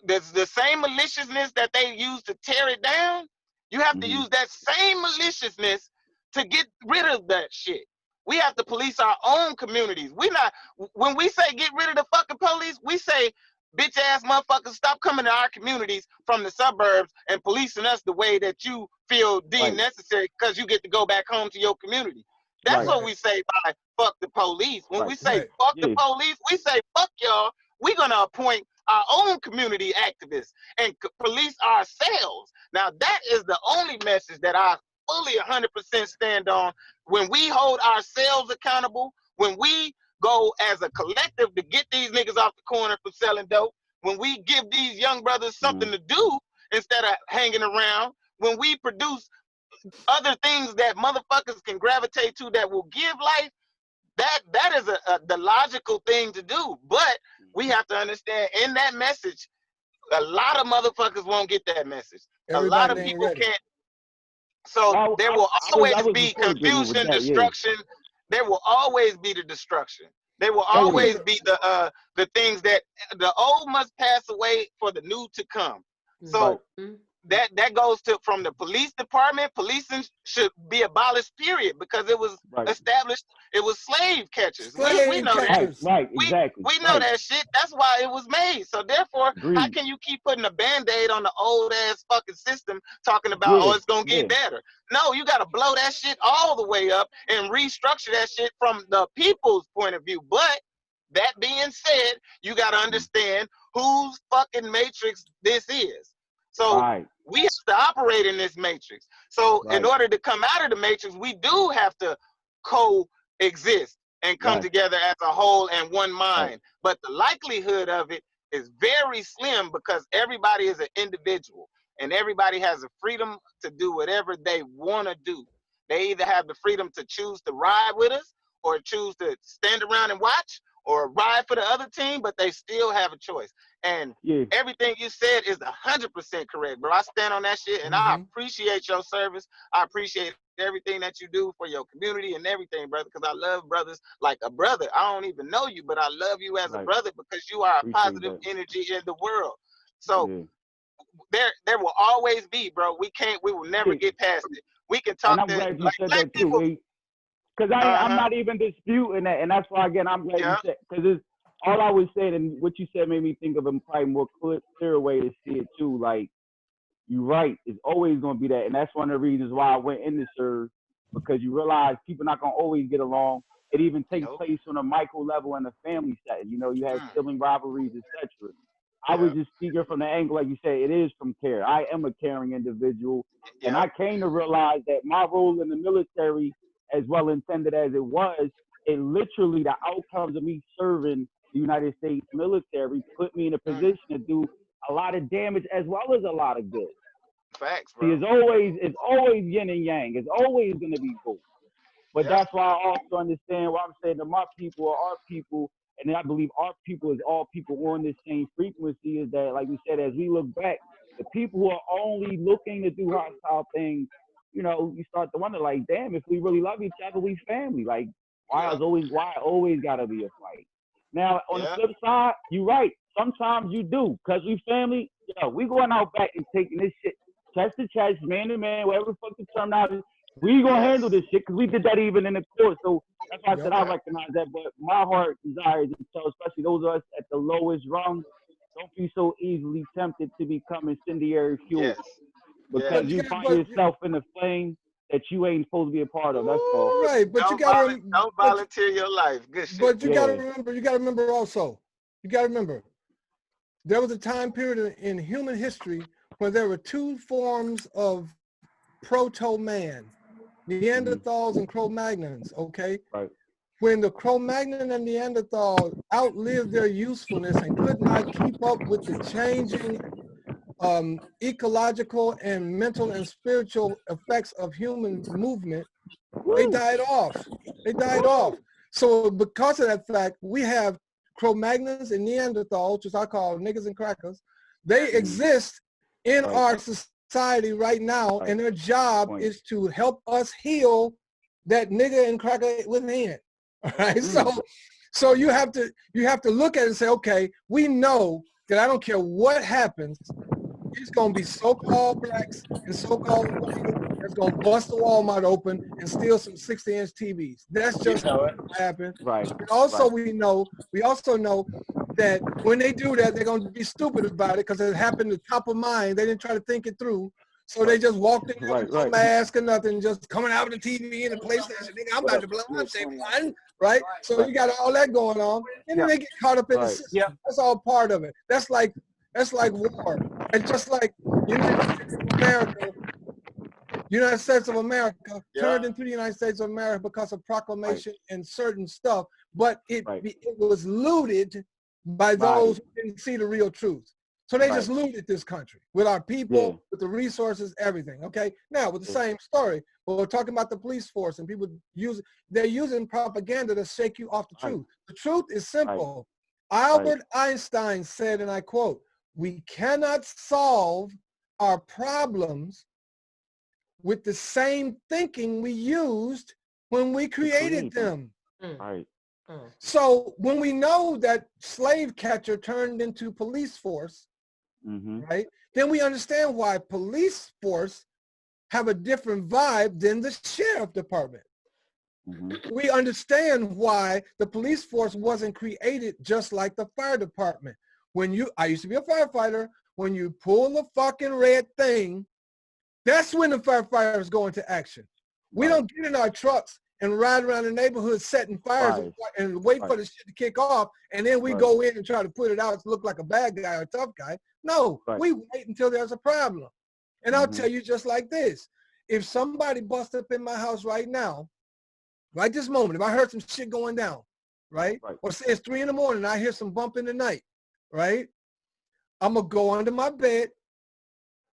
Speaker 5: There's the same maliciousness that they use to tear it down. You have to use that same maliciousness to get rid of that shit. We have to police our own communities. When we say get rid of the fucking police, we say, bitch ass motherfuckers, stop coming to our communities from the suburbs and policing us the way that you feel deemed necessary, because you get to go back home to your community. That's what we say by fuck the police. When we say fuck the police, we say fuck y'all. We're gonna appoint our own community activists and police ourselves. Now that is the only message that I fully 100% stand on. When we hold ourselves accountable, when we go as a collective to get these niggas off the corner for selling dope, when we give these young brothers something to do instead of hanging around, when we produce other things that motherfuckers can gravitate to that will give life, that is the logical thing to do. But we have to understand, in that message, a lot of motherfuckers won't get that message. A lot of people can't. So there will always be confusion, destruction. There will always be the destruction. There will always be the things that the old must pass away for the new to come. So that goes to from the police department. Policing should be abolished, period, because it was established. It was slave catchers. We know that. We know that shit. That's why it was made. So therefore, how can you keep putting a Band-Aid on the old ass fucking system, talking about it's gonna get better? No, you gotta blow that shit all the way up and restructure that shit from the people's point of view. But that being said, you gotta understand whose fucking matrix this is. So we have to operate in this matrix. So in order to come out of the matrix, we do have to coexist and come together as a whole and one mind. But the likelihood of it is very slim because everybody is an individual and everybody has the freedom to do whatever they want to do. They either have the freedom to choose to ride with us or choose to stand around and watch or ride for the other team, but they still have a choice. And everything you said is 100% correct, bro. I stand on that shit, and I appreciate your service. I appreciate everything that you do for your community and everything, brother, because I love brothers like a brother. I don't even know you, but I love you as a brother because you are a positive energy in the world. So there will always be, bro. We will never get past it. We can talk.
Speaker 12: And I'm glad you said that too, because I'm not even disputing that, and that's why again I'm glad you said, because it's all I was saying, and what you said made me think of a probably more clearer way to see it too. Like, you're right, it's always going to be that, and that's one of the reasons why I went in to serve, because you realize people not going to always get along. It even takes place on a micro level in a family setting. You know, you have sibling rivalries, etc. I was just speaking from the angle, like you say, it is from care. I am a caring individual, and I came to realize that my role in the military, as well intended as it was, it literally, the outcomes of me serving the United States military put me in a position to do a lot of damage as well as a lot of good.
Speaker 5: Facts, bro.
Speaker 12: See, it's always yin and yang. It's always going to be both. But that's why I also understand what I'm saying to my people or our people, and I believe our people is all people on this same frequency, is that, like we said, as we look back, the people who are only looking to do hostile things, you know, you start to wonder, like, damn, if we really love each other, we family. Like, why always got to be a fight? Now, on the flip side, you're right. Sometimes you do, because we family. Yo, we going out back and taking this shit chest to chest, man to man, whatever the fuck the term out is. We gonna handle this shit, because we did that even in the court. So that's why I said I recognize that. But my heart desires to tell, especially those of us at the lowest rung, don't be so easily tempted to become incendiary fuel. Because you find yourself in a flame that you ain't supposed to be a part of. That's all.
Speaker 3: Right, but
Speaker 5: don't
Speaker 3: you gotta
Speaker 5: don't volunteer your life. Good shit.
Speaker 3: But you gotta remember also. You gotta remember, there was a time period in human history where there were two forms of proto-man, Neanderthals and Cro-Magnons. Okay.
Speaker 12: Right.
Speaker 3: When the Cro-Magnon and Neanderthal outlived their usefulness and could not keep up with the changing ecological and mental and spiritual effects of human movement, they died off. So because of that fact, we have Cro-Magnons and Neanderthals, which I call niggas and crackers. They exist in our society right now, and their job is to help us heal that nigga and cracker within. All right. So you have to look at it and say, okay, we know that I don't care what happens, it's gonna be so-called blacks and so-called white that's gonna bust the Walmart open and steal some 60-inch TVs. That's just what happened.
Speaker 12: Right.
Speaker 3: But also we also know that when they do that, they're gonna be stupid about it because it happened at the top of mind. They didn't try to think it through. So they just walked in with no mask or nothing, just coming out with the TV and the PlayStation. Nigga, I'm about to blow up, say one, right? So you got all that going on, and then they get caught up in the system. That's all part of it. That's like war. And just like United States of America turned into the United States of America because of proclamation and certain stuff, but it was looted by those who didn't see the real truth. So they just looted this country with our people, with the resources, everything. Okay. Now with the same story, but we're talking about the police force and people they're using propaganda to shake you off the truth. The truth is simple. Albert Einstein said, and I quote, "We cannot solve our problems with the same thinking we used when we created them." So when we know that slave catcher turned into police force, right, then we understand why police force have a different vibe than the sheriff department. We understand why the police force wasn't created just like the fire department. I used to be a firefighter, when you pull the fucking red thing, that's when the firefighters go into action. We don't get in our trucks and ride around the neighborhood setting fires and wait for the shit to kick off, and then we go in and try to put it out to look like a bad guy or a tough guy. No, we wait until there's a problem. And I'll tell you just like this. If somebody busts up in my house right now, right this moment, if I heard some shit going down, right? Or say it's 3 in the morning, I hear some bump in the night, right? I'm going to go under my bed,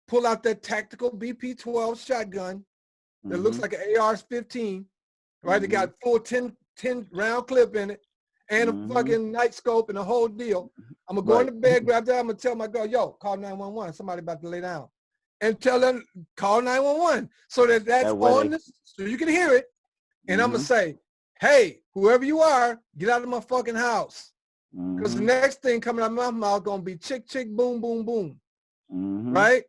Speaker 3: pull out that tactical BP-12 shotgun that looks like an AR-15, right? It got full 10 round clip in it and a fucking night scope and the whole deal. I'm going to go in the bed, grab that. I'm going to tell my girl, yo, call 911. Somebody about to lay down. And tell them, call 911 so that's on this, so you can hear it. And I'm going to say, hey, whoever you are, get out of my fucking house. Because the next thing coming out of my mouth going to be chick, chick, boom, boom, boom. Right?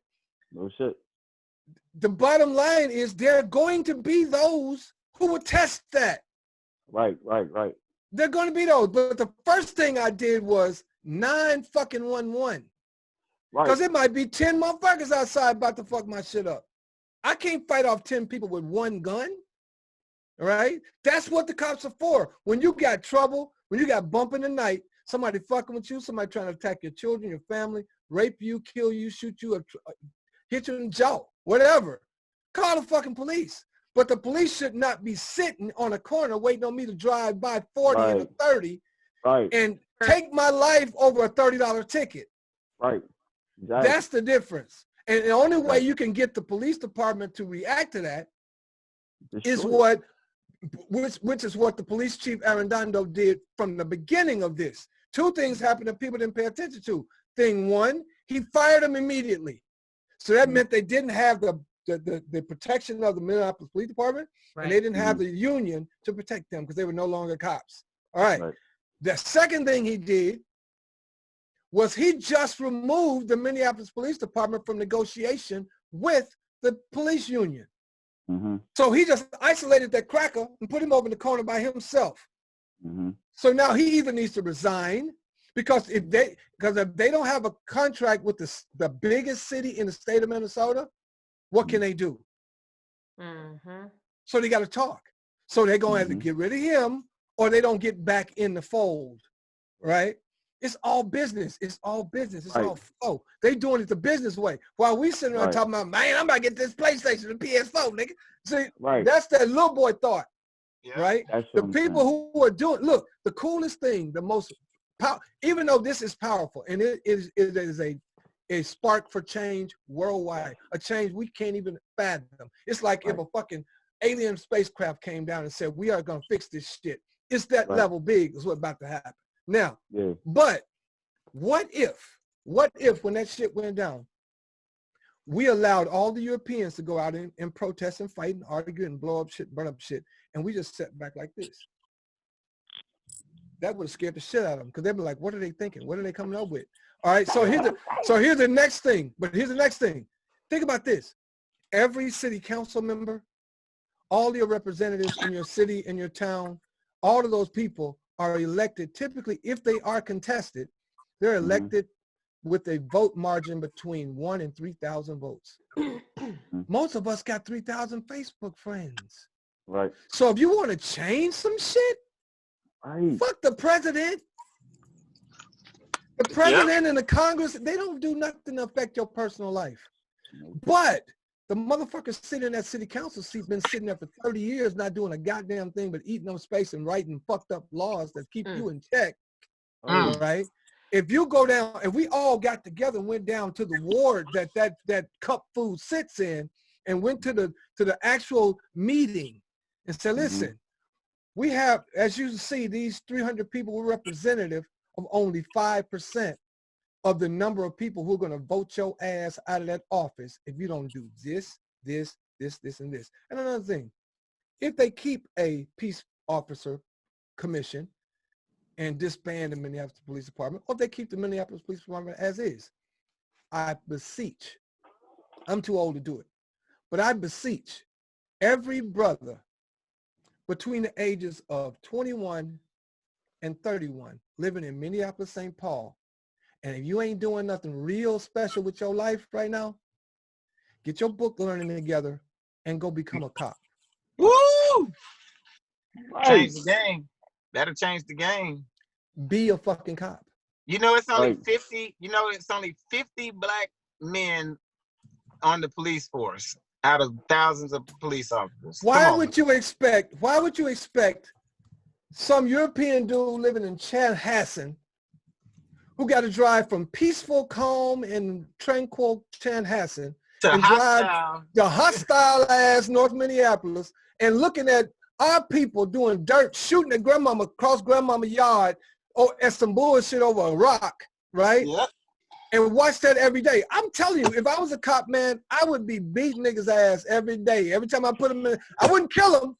Speaker 12: No shit.
Speaker 3: The bottom line is there are going to be those who will test that.
Speaker 12: Right.
Speaker 3: They're going to be those. But the first thing I did was 911. Because it might be 10 motherfuckers outside about to fuck my shit up. I can't fight off 10 people with one gun. Right? That's what the cops are for. When you got trouble, when you got bump in the night, somebody fucking with you, somebody trying to attack your children, your family, rape you, kill you, shoot you, hit you in the jaw, whatever. Call the fucking police. But the police should not be sitting on a corner waiting on me to drive by 40 and a 30 and take my life over a $30 ticket.
Speaker 12: Right. Exactly.
Speaker 3: That's the difference. And the only way you can get the police department to react to that is which is what the police chief Arredondo did from the beginning of this. 2 things happened that people didn't pay attention to. Thing 1, he fired them immediately. So that meant they didn't have the protection of the Minneapolis Police Department, and they didn't have the union to protect them because they were no longer cops. All right. The second thing he did was he just removed the Minneapolis Police Department from negotiation with the police union. So he just isolated that cracker and put him over in the corner by himself. So now he either needs to resign because if they don't have a contract with the biggest city in the state of Minnesota, what can they do? So they got to talk. So they're going to have to get rid of him or they don't get back in the fold, right? It's all business. It's all business. It's all flow. They doing it the business way. While we sitting around talking about, man, I'm about to get this PlayStation, the PS4, nigga. See, that's that little boy thought, right? The people who are doing, look, the coolest thing, the most, even though this is powerful, and it is a spark for change worldwide, a change we can't even fathom. It's like if a fucking alien spacecraft came down and said, we are going to fix this shit. It's that level big is what's about to happen. Now, but what if when that shit went down, we allowed all the Europeans to go out and protest and fight and argue and blow up shit, burn up shit, and we just sat back like this? That would have scared the shit out of them because they'd be like, what are they thinking? What are they coming up with? All right, so here's the next thing. But here's the next thing. Think about this. Every city council member, all your representatives in your city, in your town, all of those people are elected. Typically, if they are contested, they're elected with a vote margin between 1,000 and 3,000 votes. Most of us got 3,000 Facebook friends.
Speaker 12: Right.
Speaker 3: So if you want to change some shit, fuck the president. The president and the Congress, they don't do nothing to affect your personal life. But the motherfuckers sitting in that city council seat been sitting there for 30 years not doing a goddamn thing but eating up space and writing fucked up laws that keep you in check. All right? If you go down, if we all got together and went down to the ward that cup food sits in and went to the actual meeting and said, listen, we have, as you see, these 300 people were representative of only 5% of the number of people who are going to vote your ass out of that office if you don't do this, this, and this. And another thing, if they keep a peace officer commission and disband the Minneapolis Police Department, or if they keep the Minneapolis Police Department as is, I beseech, I'm too old to do it, but I beseech every brother between the ages of 21 and 31 living in Minneapolis, St. Paul, and if you ain't doing nothing real special with your life right now, get your book learning together and go become a cop.
Speaker 5: Woo! Change the game. That'll change the game.
Speaker 3: Be a fucking cop.
Speaker 5: You know, it's only 50. You know, it's only 50 black men on the police force out of thousands of police officers.
Speaker 3: Why would you expect some European dude living in Chanhassen who got to drive from peaceful, calm, and tranquil Chanhassen and drive the hostile ass North Minneapolis and looking at our people doing dirt, shooting at grandmama across grandmama's yard at some bullshit over a rock, right?
Speaker 5: Yep.
Speaker 3: And watch that every day. I'm telling you, if I was a cop, man, I would be beating niggas' ass every day. Every time I put them in, I wouldn't kill them.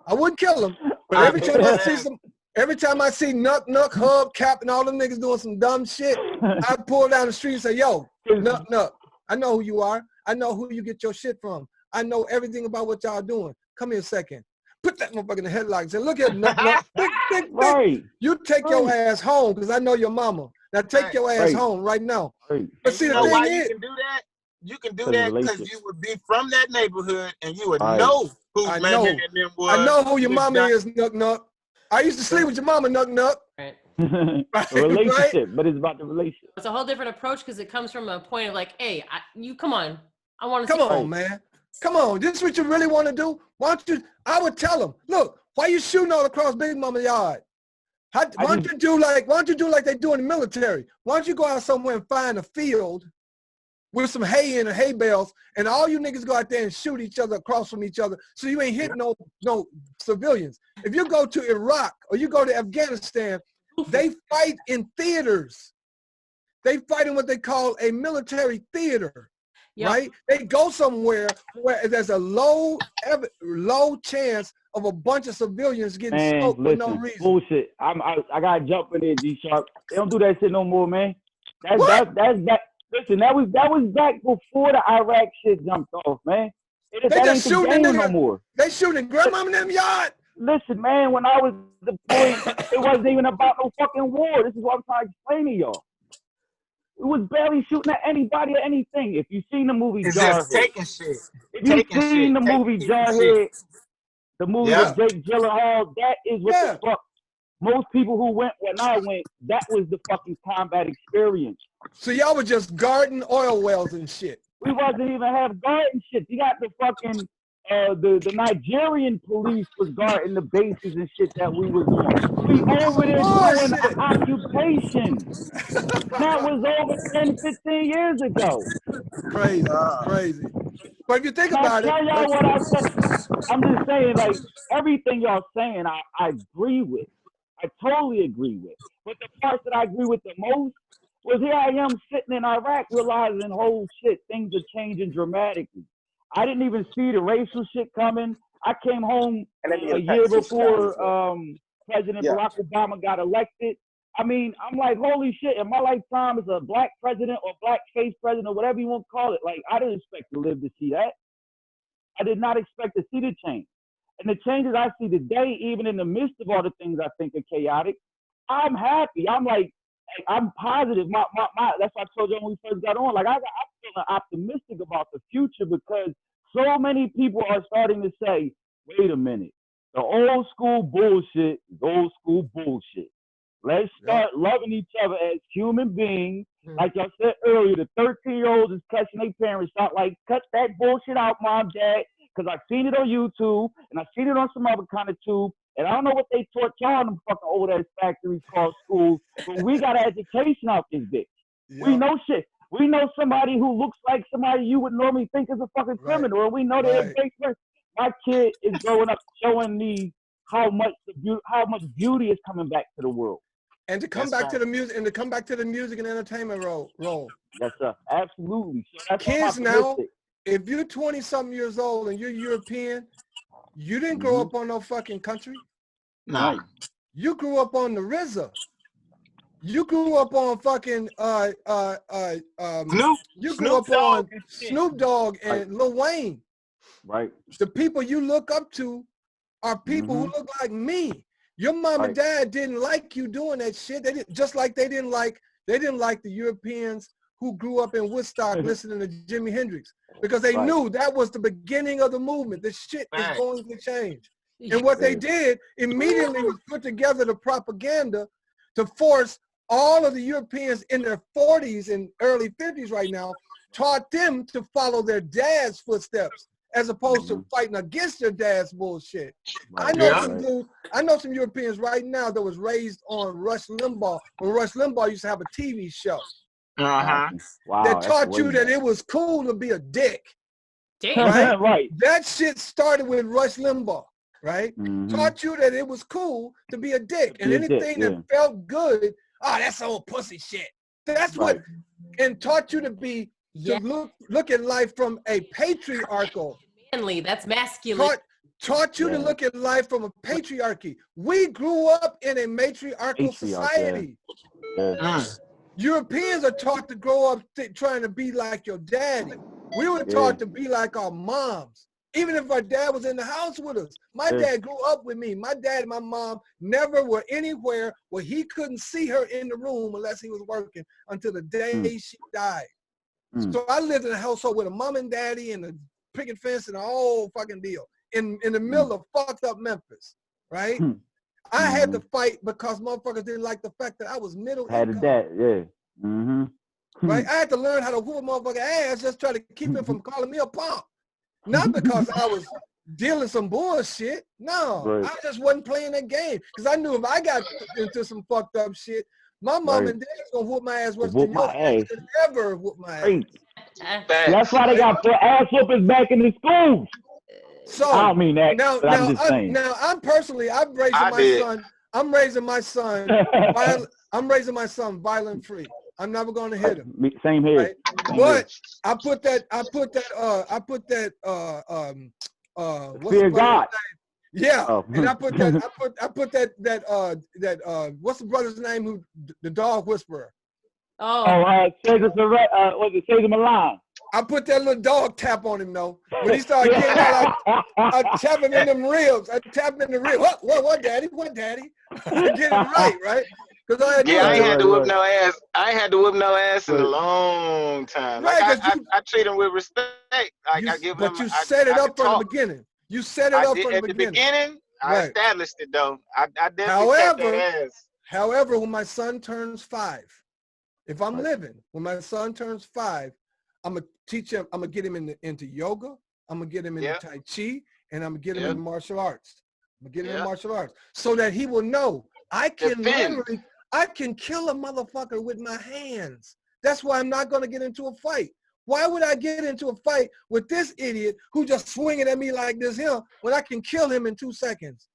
Speaker 3: But every time I see Nuck, Hub, Cap, and all them niggas doing some dumb shit, I pull down the street and say, yo, Nuck, I know who you are. I know who you get your shit from. I know everything about what y'all doing. Come here a second. Put that motherfucker in the headlock and say, look at Nuck, big.
Speaker 12: Right.
Speaker 3: You take your ass home because I know your mama. Now take your ass home right now. But see, the thing is,
Speaker 5: you can do that? You can do that because you would be from that neighborhood and you would know who's man and them was.
Speaker 3: I know who your mama is, Nuck. I used to sleep with your mama, Nuck.
Speaker 2: Right.
Speaker 12: Relationship, but it's about the relationship.
Speaker 2: It's a whole different approach because it comes from a point of like, hey, you come on. I want to
Speaker 3: come on, man. Come on. This is what you really want to do? Why don't you? I would tell them, look, why you shooting all across Big Mama yard? Why don't you do like they do in the military? Why don't you go out somewhere and find a field with some hay in and hay bales, and all you niggas go out there and shoot each other across from each other, so you ain't hitting no civilians. If you go to Iraq or you go to Afghanistan, they fight in theaters. They fight in what they call a military theater, right? They go somewhere where there's a low chance of a bunch of civilians getting smoked for no reason.
Speaker 12: Bullshit. I gotta jump in there, G-Sharp. They don't do that shit no more, man. That's that. Listen, that was back before the Iraq shit jumped off, man.
Speaker 3: They just shooting no more. They shooting grandmama in them yard.
Speaker 12: Listen, man, when I was deployed, it wasn't even about no fucking war. This is what I'm trying to explain to y'all. It was barely shooting at anybody or anything. If you've seen the movie Jarhead,
Speaker 5: taking shit.
Speaker 12: If you've seen the movie Jarhead, the movie with Jake Gyllenhaal, that is what the fuck. Most people who went when I went, that was the fucking combat experience.
Speaker 3: So y'all were just guarding oil wells and shit.
Speaker 12: We wasn't even have guarding shit. You got the fucking the Nigerian police was guarding the bases and shit that we was on. We over there doing the occupation. That was over 10, 15 years ago.
Speaker 3: Crazy. But if you think about it,
Speaker 12: y'all what I said. I'm just saying, like, everything y'all saying, I agree with. I totally agree with. But the parts that I agree with the most was here I am sitting in Iraq realizing, oh shit, things are changing dramatically. I didn't even see the racial shit coming. I came home a year before President Barack Obama got elected. I mean, I'm like, holy shit, in my lifetime as a black president or black face president or whatever you want to call it, like, I didn't expect to live to see that. I did not expect to see the change. And the changes I see today, even in the midst of all the things I think are chaotic, I'm happy. I'm like, I'm positive. That's why I told you when we first got on. Like, I'm feeling optimistic about the future because so many people are starting to say, wait a minute, the old school bullshit is old school bullshit. Let's start loving each other as human beings. Like y'all said earlier, the 13-year-olds is catching their parents out like, cut that bullshit out, mom, dad, because I've seen it on YouTube and I've seen it on some other kind of tube. And I don't know what they taught y'all in them fucking old ass factories called schools, but we got an education out this bitch. We know shit. We know somebody who looks like somebody you would normally think is a fucking criminal, and we know they're a big person. My kid is growing up showing me how much beauty is coming back to the world.
Speaker 3: And to come back to the music, and to come back to the music and entertainment role.
Speaker 12: Yes, sir. Absolutely. So
Speaker 3: kids now, if you're 20-something years old and you're European, you didn't grow up on no fucking country.
Speaker 5: No.
Speaker 3: You grew up on the RZA. You grew up on fucking you grew up on Snoop Dogg and Lil Wayne.
Speaker 12: Right.
Speaker 3: The people you look up to are people who look like me. Your mom and dad didn't like you doing that shit. They didn't, just like they didn't like the Europeans who grew up in Woodstock listening to Jimi Hendrix, because they knew that was the beginning of the movement. The shit is going to change. And what they did immediately was put together the propaganda to force all of the Europeans in their 40s and early 50s right now taught them to follow their dad's footsteps as opposed to fighting against their dad's bullshit. I know some dudes, I know some Europeans right now that was raised on Rush Limbaugh, when Rush Limbaugh used to have a TV show.
Speaker 5: Wow,
Speaker 3: That taught you that it was cool to be a dick. Right?
Speaker 12: Right.
Speaker 3: That shit started with Rush Limbaugh, right? Taught you that it was cool to be a dick. And anything that felt good, oh, that's old pussy shit. That's what, and taught you to be, to look at life from a patriarchal.
Speaker 2: Manly, that's masculine.
Speaker 3: Taught you to look at life from a patriarchy. We grew up in a matriarchal society. Europeans are taught to grow up trying to be like your daddy. We were taught to be like our moms. Even if our dad was in the house with us. My dad grew up with me. My dad and my mom never were anywhere where he couldn't see her in the room unless he was working until the day she died. So I lived in a household with a mom and daddy and a picket fence and a whole fucking deal in the middle of fucked up Memphis, right? I had to fight because motherfuckers didn't like the fact that I was middle income. Right? I had to learn how to whoop a motherfucker ass, just try to keep him from calling me a punk. Not because I was dealing some bullshit. No, I just wasn't playing that game. Because I knew if I got into some fucked up shit, my mom and dad was gonna whoop my ass worse than your ass could ever whoop my ass.
Speaker 12: That's why they got ass whoopers back in the schools.
Speaker 3: So
Speaker 12: I don't mean that.
Speaker 3: Now,
Speaker 12: I'm just saying.
Speaker 3: Now I'm personally, I'm raising my son violent free. I'm never gonna hit him.
Speaker 12: Same here.
Speaker 3: Right? But I put that
Speaker 12: fear God.
Speaker 3: Yeah, and I put that what's the brother's name who the dog whisperer?
Speaker 12: Cesar Milan.
Speaker 3: I put that little dog tap on him though. When he started getting out, I tap him in them ribs. I tap him in the ribs. What, daddy? What, daddy? Get him right? Because I
Speaker 5: ain't had to whip no ass. I ain't had to whip no ass in a long time. Like I treat him with respect. I give him.
Speaker 3: But you set it up from the beginning. You set it up from the beginning.
Speaker 5: I established it though. I definitely kept that ass.
Speaker 3: However, when my son turns 5, if I'm living, when my son turns 5, I'm gonna teach him. I'm gonna get him into yoga. I'm gonna get him into Tai Chi, and I'm gonna get him into martial arts. I'm gonna get him into martial arts so that he will know I can literally. I can kill a motherfucker with my hands. That's why I'm not gonna get into a fight. Why would I get into a fight with this idiot who just swinging at me like this here when I can kill him in 2 seconds?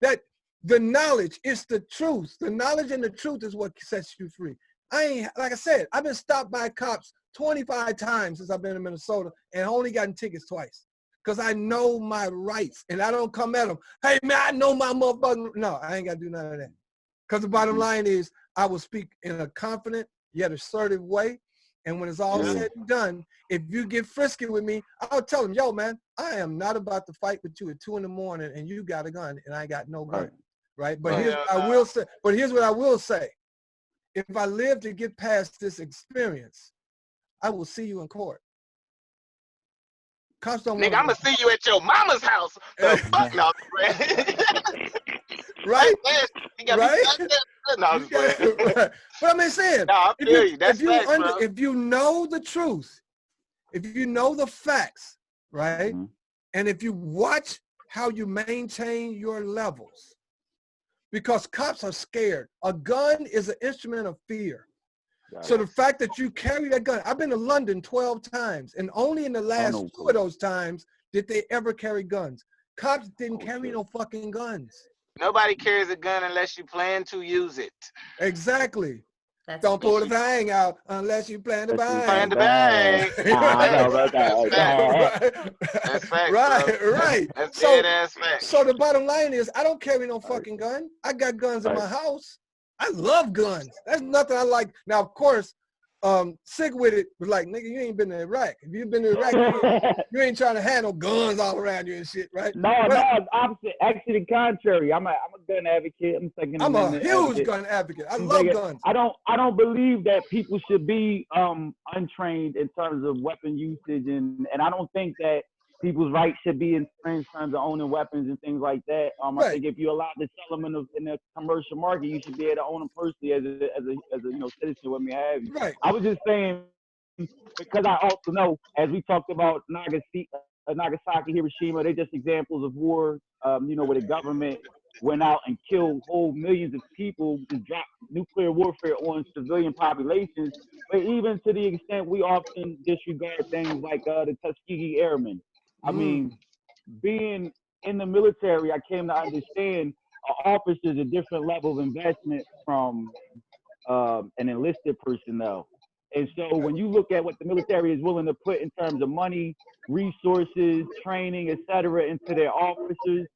Speaker 3: That the knowledge is the truth. The knowledge and the truth is what sets you free. Like I said, I've been stopped by cops 25 times since I've been in Minnesota and only gotten tickets twice. Because I know my rights and I don't come at them. Hey man, I know my motherfucking. No, I ain't gotta do none of that. Because the bottom line is, I will speak in a confident yet assertive way. And when it's all said and done, if you get frisky with me, I'll tell them, yo, man, I am not about to fight with you at 2 in the morning and you got a gun and I got no gun. Right? But here's what I will say. But here's what I will say. If I live to get past this experience, I will see you in court. Cops don't
Speaker 5: Nigga, I'm gonna see you at your mama's house. The fuck no,
Speaker 3: right?
Speaker 5: Right? No,
Speaker 3: but I mean, saying,
Speaker 5: no, I feel you. That's facts, bro.
Speaker 3: If you know the truth, if you know the facts, right? And if you watch how you maintain your levels, because cops are scared. A gun is an instrument of fear. So the fact that you carry that gun, I've been to London 12 times, and only in the last 2 of those times did they ever carry guns. Cops didn't carry no fucking guns.
Speaker 5: Nobody carries a gun unless you plan to use it.
Speaker 3: Exactly. Don't pull the thing out unless you plan to bang.
Speaker 5: Plan to bang.
Speaker 3: That's facts, right.
Speaker 5: That's dead-ass facts.
Speaker 3: So the bottom line is, I don't carry no fucking gun. I got guns in my house. I love guns. That's nothing I like. Now, of course, Sick With It was like, nigga, you ain't been to Iraq. If you've been to Iraq, you ain't trying to have no guns all around you and shit, right?
Speaker 12: No, it's opposite. Actually, the contrary. I'm a gun advocate.
Speaker 3: I'm a huge gun advocate. I love guns.
Speaker 12: I don't believe that people should be untrained in terms of weapon usage, and I don't think that people's rights should be in terms of owning weapons and things like that. I think if you're allowed to sell them in the commercial market, you should be able to own them personally as a citizen. What may have you.
Speaker 3: Right.
Speaker 12: I was just saying because I also know, as we talked about Nagasaki, Hiroshima, they're just examples of war, you know, where the government went out and killed whole millions of people, just dropped nuclear warfare on civilian populations, but even to the extent we often disregard things like the Tuskegee Airmen. I mean, being in the military, I came to understand an officer is a different level of investment from an enlisted personnel. And so when you look at what the military is willing to put in terms of money, resources, training, et cetera, into their officers,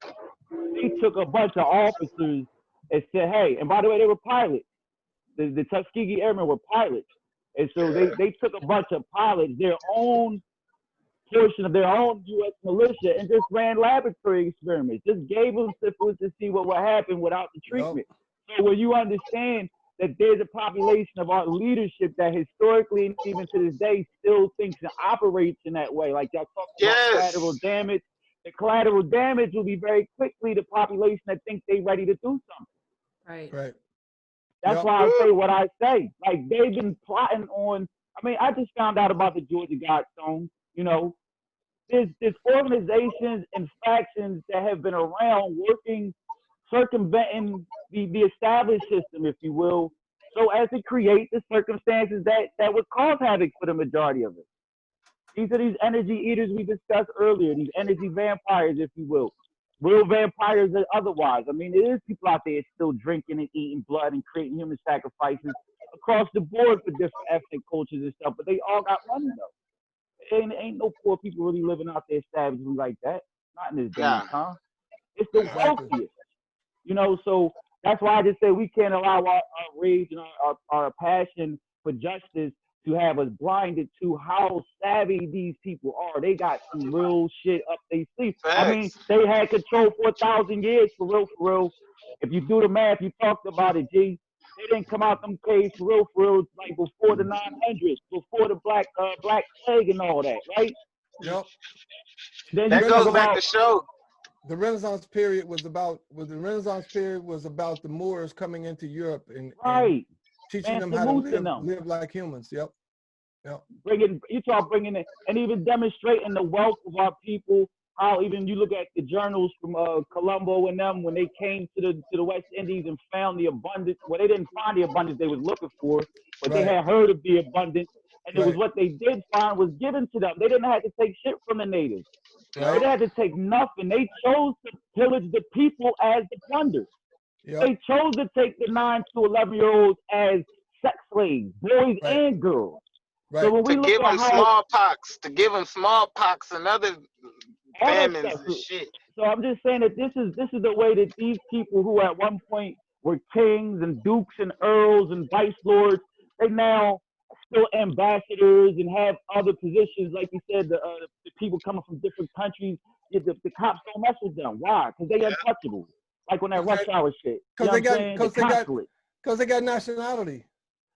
Speaker 12: they took a bunch of officers and said, hey, and by the way, they were pilots. The Tuskegee Airmen were pilots. And so they took a bunch of pilots, their own portion of their own U.S. militia, and just ran laboratory experiments, just gave them syphilis to see what would happen without the treatment. So when you understand that there's a population of our leadership that historically and even to this day still thinks and operates in that way, like y'all talked about collateral damage, the collateral damage will be very quickly the population that thinks they're ready to do something.
Speaker 2: Right.
Speaker 12: That's why I say what I say. Like, they've been plotting on, I mean, I just found out about the Georgia Guidestones, you know. There's organizations and factions that have been around working, circumventing the established system, if you will, so as to create the circumstances that would cause havoc for the majority of it. These are these energy eaters we discussed earlier, these energy vampires, if you will. Real vampires or otherwise. I mean, there is people out there still drinking and eating blood and creating human sacrifices across the board for different ethnic cultures and stuff, but they all got money though. Ain't no poor people really living out there savagely like that. Not in this day and time. It's the wealthiest. You know, so that's why I just say we can't allow our rage and our passion for justice to have us blinded to how savvy these people are. They got some real shit up their sleeve. I mean, they had control for 1,000 years, for real. If you do the math, you talked about it, G. They didn't come out them caves for real, like before the 900s, before the Black Plague and all that, right?
Speaker 3: Yep.
Speaker 12: Then
Speaker 5: that goes back to show.
Speaker 3: The Renaissance period was about the Moors coming into Europe and teaching them how to live like humans. Yep.
Speaker 12: You start bringing it, and even demonstrating the wealth of our people. How even you look at the journals from Colombo and them when they came to the West Indies and found the abundance. Well, they didn't find the abundance they was looking for, but they had heard of the abundance, and it was what they did find was given to them. They didn't have to take shit from the natives. They didn't have to take nothing. They chose to pillage the people as the plunder. They chose to take the 9 to 11-year-olds as sex slaves, boys and girls. So when we
Speaker 5: to
Speaker 12: look
Speaker 5: give
Speaker 12: at
Speaker 5: them smallpox and other famines and shit.
Speaker 12: So I'm just saying that this is the way that these people who at one point were kings and dukes and earls and vice lords, they now still ambassadors and have other positions. Like you said, the people coming from different countries, the cops don't mess with them. Why? Because they untouchable. Like when that rush hour shit.
Speaker 3: Because they got nationality.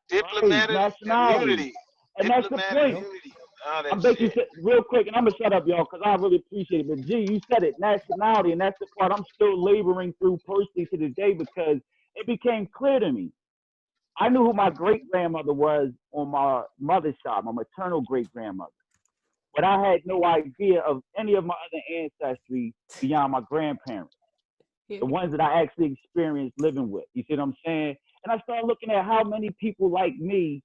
Speaker 5: Diplomatic immunity.
Speaker 12: And that's the point. I'm making real quick, and I'm gonna shut up, y'all, because I really appreciate it. But G, you said it, nationality, and that's the part I'm still laboring through personally to this day, because it became clear to me. I knew who my great grandmother was on my mother's side, my maternal great grandmother, but I had no idea of any of my other ancestry beyond my grandparents, the ones that I actually experienced living with. You see what I'm saying? And I started looking at how many people like me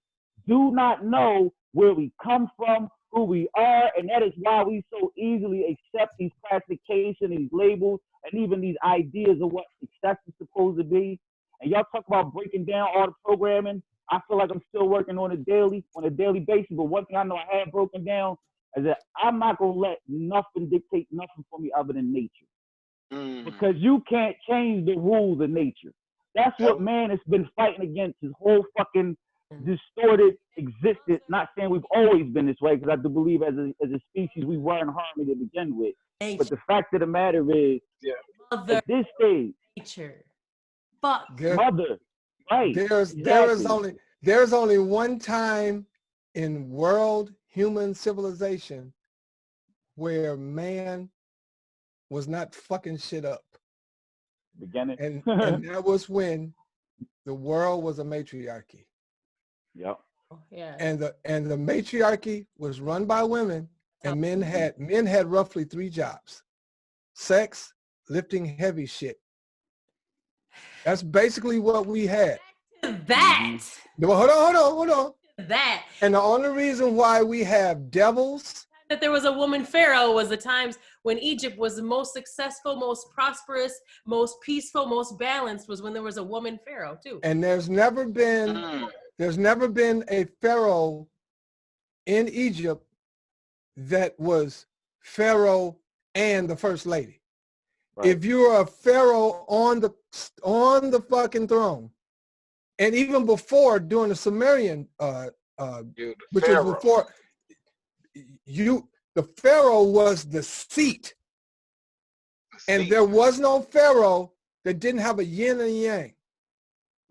Speaker 12: do not know where we come from, who we are, and that is why we so easily accept these classifications, these labels, and even these ideas of what success is supposed to be. And y'all talk about breaking down all the programming. I feel like I'm still working on a daily basis, but one thing I know I have broken down is that I'm not gonna let nothing dictate nothing for me other than nature. Because you can't change the rules of nature. That's what man has been fighting against his whole fucking distorted existence. Not saying we've always been this way, because I do believe as a species we were in harmony to begin with. But the fact of the matter is, at this stage,
Speaker 2: nature,
Speaker 12: mother, right?
Speaker 3: There's only one time in world human civilization where man was not fucking shit up.
Speaker 12: Beginning,
Speaker 3: and that was when the world was a matriarchy.
Speaker 12: Yep.
Speaker 2: Yeah.
Speaker 3: And the matriarchy was run by women, and men had roughly 3 jobs: sex, lifting heavy shit. That's basically what we had.
Speaker 2: That.
Speaker 3: Well, hold on.
Speaker 2: That.
Speaker 3: And the only reason why we have devils.
Speaker 2: That there was a woman pharaoh was the times when Egypt was the most successful, most prosperous, most peaceful, most balanced, was when there was a woman pharaoh too.
Speaker 3: And there's never been a pharaoh in Egypt that was pharaoh and the first lady. Right. If you're a pharaoh on the fucking throne, and even before during the Sumerian, which was before the pharaoh was the seat, and there was no pharaoh that didn't have a yin and yang.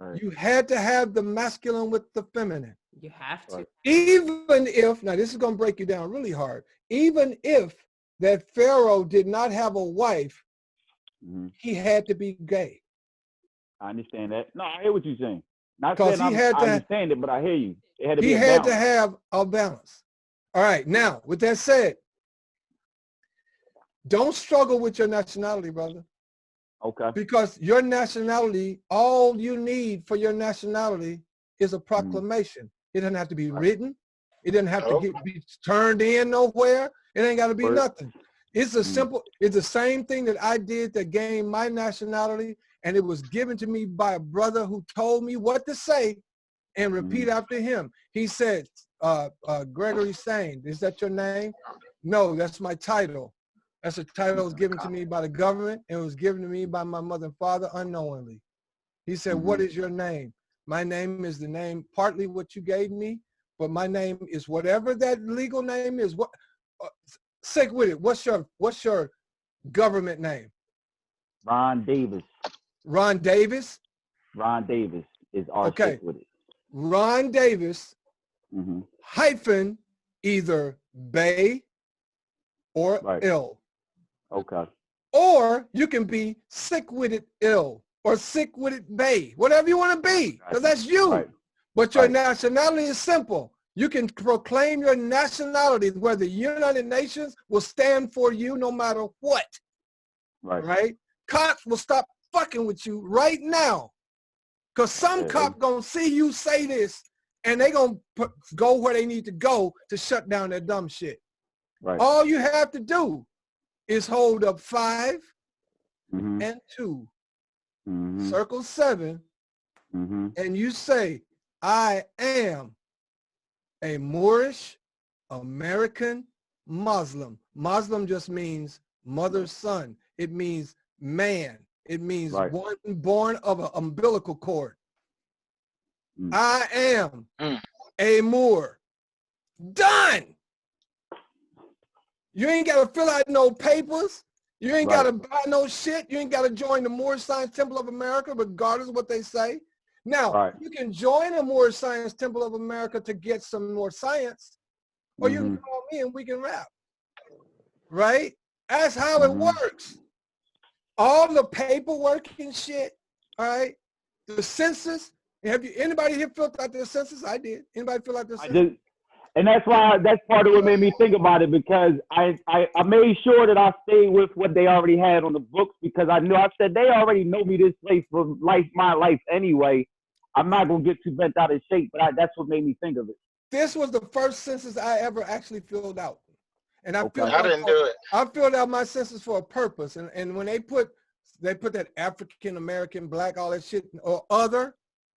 Speaker 3: Right. You had to have the masculine with the feminine.
Speaker 2: You have to.
Speaker 3: Even if, now this is going to break you down really hard, even if that pharaoh did not have a wife, he had to be gay.
Speaker 12: I understand that. No, I hear what you're saying. Not
Speaker 3: saying I
Speaker 12: understand it, but I hear you. It had to
Speaker 3: he had to have a balance. All right, now, with that said, don't struggle with your nationality, brother.
Speaker 12: Okay.
Speaker 3: Because your nationality, all you need for your nationality is a proclamation. It doesn't have to be written. It doesn't have to be turned in nowhere. It ain't got to be nothing. It's a simple, it's the same thing that I did to gain my nationality, and it was given to me by a brother who told me what to say and repeat after him. He said, Gregory Sane, is that your name? No, that's my title. That's a title that was given to me by the government, and it was given to me by my mother and father unknowingly. He said, what is your name? My name is the name, partly what you gave me, but my name is whatever that legal name is. What? Sick with it. What's your government name?
Speaker 12: Ron Davis.
Speaker 3: Ron Davis?
Speaker 12: Ron Davis is R.PsYCh with it.
Speaker 3: Ron Davis hyphen either Bay or ill.
Speaker 12: Okay.
Speaker 3: Or you can be sick with it ill or sick with it Bay, whatever you want to be, because that's you. Right. But your nationality is simple. You can proclaim your nationality where the United Nations will stand for you no matter what. Right? Cops will stop fucking with you right now. Because some cop gonna see you say this and they gonna go where they need to go to shut down that dumb shit. Right. All you have to do is hold up 5 and 2, circle 7, and you say, I am a Moorish American Muslim. Muslim just means mother's son. It means man. It means one born of an umbilical cord. I am a Moor. Done. You ain't got to fill out no papers. You ain't got to buy no shit. You ain't got to join the Moorish Science Temple of America, regardless of what they say. Now, you can join the Moorish Science Temple of America to get some more science, or you can call me and we can rap. Right? That's how it works. All the paperwork and shit, all right? The census. Have you anybody here filled out their census? I did. Anybody fill out their census?
Speaker 12: I did. And that's why, that's part of what made me think about it, because I made sure that I stayed with what they already had on the books, because I said they already know me this place for my life anyway. I'm not going to get too bent out of shape, but that's what made me think of it.
Speaker 3: This was the first census I ever actually filled out. And I
Speaker 15: didn't do it.
Speaker 3: I filled out my census for a purpose. And when they put that African American, black, all that shit, or other,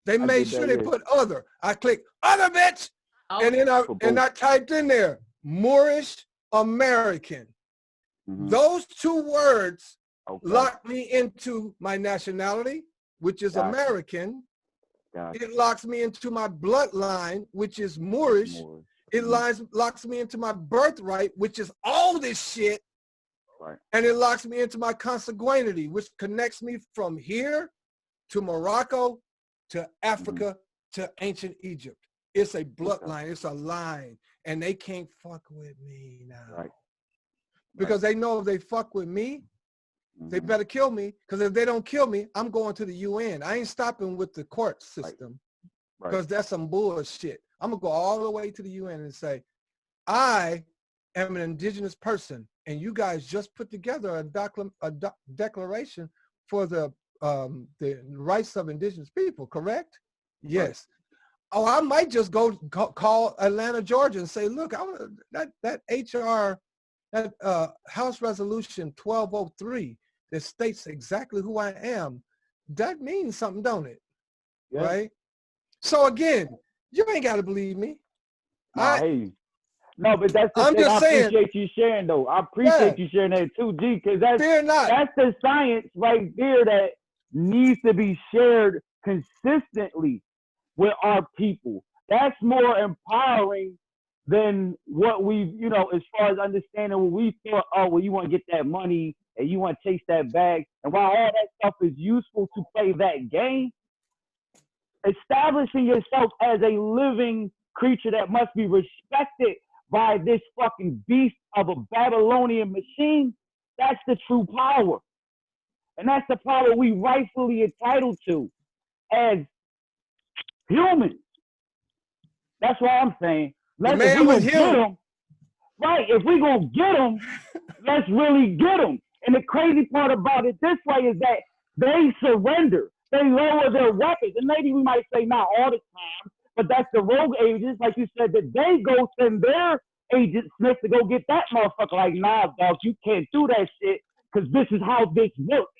Speaker 3: they made sure they put other. I clicked other, bitch. And then I typed in there, Moorish American. Those 2 words locked me into my nationality, which is American. It locks me into my bloodline, which is Moorish. It locks me into my birthright, which is all this shit. And it locks me into my consanguinity, which connects me from here to Morocco to Africa to ancient Egypt. It's a bloodline. It's a line. And they can't fuck with me now. Because they know if they fuck with me, they better kill me. Because if they don't kill me, I'm going to the UN. I ain't stopping with the court system. Because that's some bullshit. I'm gonna go all the way to the UN and say, I am an indigenous person, and you guys just put together a declaration for the rights of indigenous people, correct? Yes. Right. Oh, I might just go call Atlanta, Georgia, and say, look, I want that HR, that House Resolution 1203 that states exactly who I am. That means something, don't it? Yeah. Right. So again, you ain't got to believe me.
Speaker 12: No, but that's the
Speaker 3: I'm
Speaker 12: thing.
Speaker 3: just saying,
Speaker 12: appreciate you sharing, though. I appreciate you sharing that too, G, because that's the science right there that needs to be shared consistently with our people. That's more empowering than what we, you know, as far as understanding what we thought, oh, well, you want to get that money and you want to chase that bag. And while all that stuff is useful to play that game, establishing yourself as a living creature that must be respected by this fucking beast of a Babylonian machine, that's the true power. And that's the power we rightfully entitled to as humans. That's why I'm saying, if we gonna get them, right, if we gonna get them, let's really get them. And the crazy part about it this way is that they surrender. They lower their weapons. And maybe we might say not all the time, but that's the rogue agents, like you said, that they go send their agent Smith to go get that motherfucker. Like, nah, dog, you can't do that shit because this is how this works.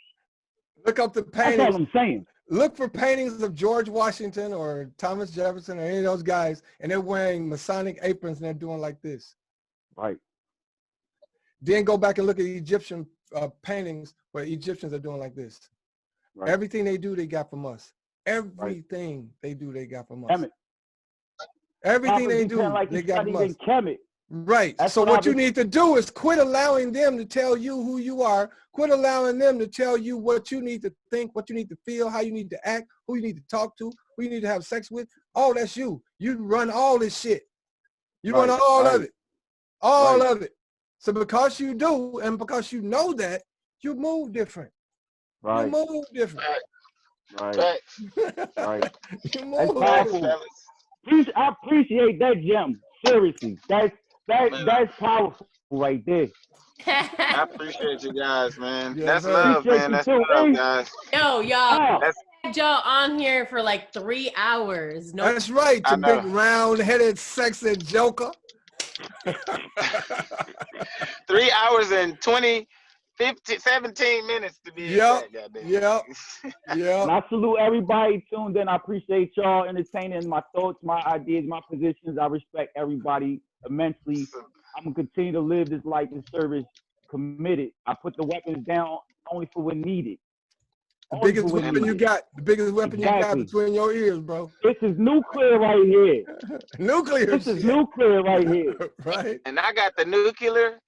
Speaker 3: Look up the paintings.
Speaker 12: That's all I'm saying.
Speaker 3: Look for paintings of George Washington or Thomas Jefferson or any of those guys, and they're wearing Masonic aprons and they're doing like this.
Speaker 12: Right.
Speaker 3: Then go back and look at Egyptian paintings where Egyptians are doing like this. Right. Everything they do, they got from us. Everything they do, they got from us. Everything they do, they got from us. Right. That's so what you need to do is quit allowing them to tell you who you are. Quit allowing them to tell you what you need to think, what you need to feel, how you need to act, who you need to talk to, who you need to have sex with. Oh, that's you. You run all this shit. You run all of it. All of it. So because you do, and because you know that, you move different.
Speaker 12: Right.
Speaker 3: You move different.
Speaker 12: Right. Right.
Speaker 3: You move
Speaker 5: powerful.
Speaker 12: I appreciate that, Jim. Seriously. That's powerful right there.
Speaker 5: I appreciate you guys, man.
Speaker 3: Yeah,
Speaker 5: that's love, man. That's love, guys.
Speaker 2: Yo, y'all. Had y'all on here for like 3 hours. No,
Speaker 3: that's right, you big round-headed, sexy joker.
Speaker 5: 3 hours and 17 minutes to be exact.
Speaker 3: Yeah.
Speaker 12: And I salute everybody tuned in. I appreciate y'all entertaining my thoughts, my ideas, my positions. I respect everybody immensely. I'm gonna continue to live this life in service, committed. I put the weapons down only for when needed.
Speaker 3: The biggest weapon you got. The biggest weapon you got between your ears, bro.
Speaker 12: This is nuclear right here.
Speaker 3: Nuclear.
Speaker 12: This is nuclear right here.
Speaker 3: Right.
Speaker 5: And I got the nuclear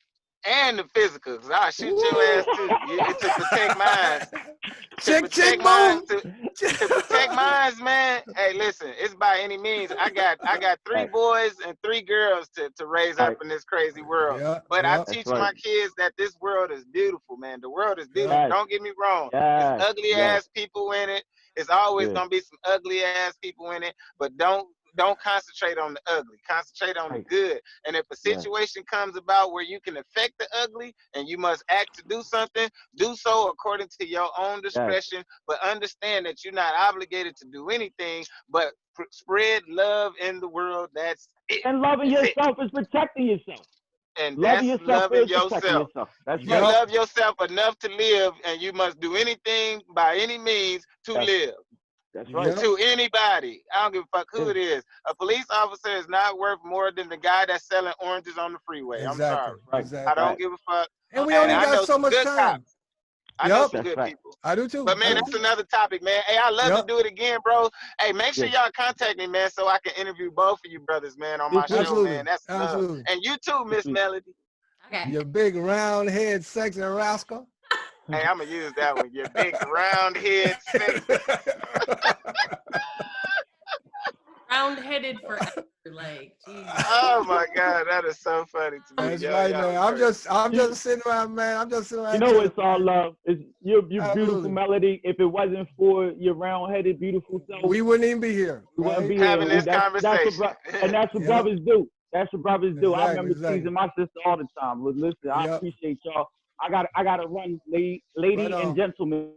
Speaker 5: and the physical, because I'll shoot your ass too. To protect mine. To protect mine, man. Hey, listen, it's by any means. I got 3 boys and 3 girls to raise up in this crazy world. But I teach my kids that this world is beautiful, man. The world is beautiful. Don't get me wrong. There's ugly ass people in it. It's always gonna be some ugly ass people in it, but don't concentrate on the ugly. Concentrate on the good. And if a situation comes about where you can affect the ugly and you must act to do something, do so according to your own discretion, but understand that you're not obligated to do anything but spread love in the world. That's it.
Speaker 12: And loving yourself is protecting yourself.
Speaker 5: And that's loving yourself.
Speaker 12: That's
Speaker 5: you love yourself enough to live, and you must do anything by any means to live.
Speaker 12: That's right.
Speaker 5: To anybody. I don't give a fuck who it is. A police officer is not worth more than the guy that's selling oranges on the freeway. I'm sorry.
Speaker 3: Exactly.
Speaker 5: I don't give a fuck.
Speaker 3: And we only got so much time.
Speaker 5: I know some good people.
Speaker 3: I do too.
Speaker 5: But man, that's another topic, man. Hey, I love to do it again, bro. Hey, make sure y'all contact me, man, so I can interview both of you brothers, man, on my show, man. That's love. And you too, Miss Melody.
Speaker 2: Okay.
Speaker 3: You big round head sexy rascal.
Speaker 5: Hey, I'm gonna use that one. Your big round head sexy.
Speaker 2: Round-headed forever. Like, geez.
Speaker 5: Oh my God, that is so funny to me.
Speaker 3: That's right, man. I'm just sitting around, man. I'm just sitting around.
Speaker 12: You know, it's all love. It's your beautiful
Speaker 3: Absolutely.
Speaker 12: Melody. If it wasn't for your round-headed, beautiful self,
Speaker 3: we wouldn't even be here.
Speaker 12: we wouldn't be
Speaker 5: Having
Speaker 12: here.
Speaker 5: this conversation.
Speaker 12: And that's what
Speaker 3: Yep.
Speaker 12: brothers do. That's what brothers do. I remember
Speaker 3: Exactly.
Speaker 12: teasing my sister all the time. But listen, I
Speaker 3: Yep.
Speaker 12: appreciate y'all. I gotta run, lady
Speaker 3: Right on.
Speaker 12: and gentlemen.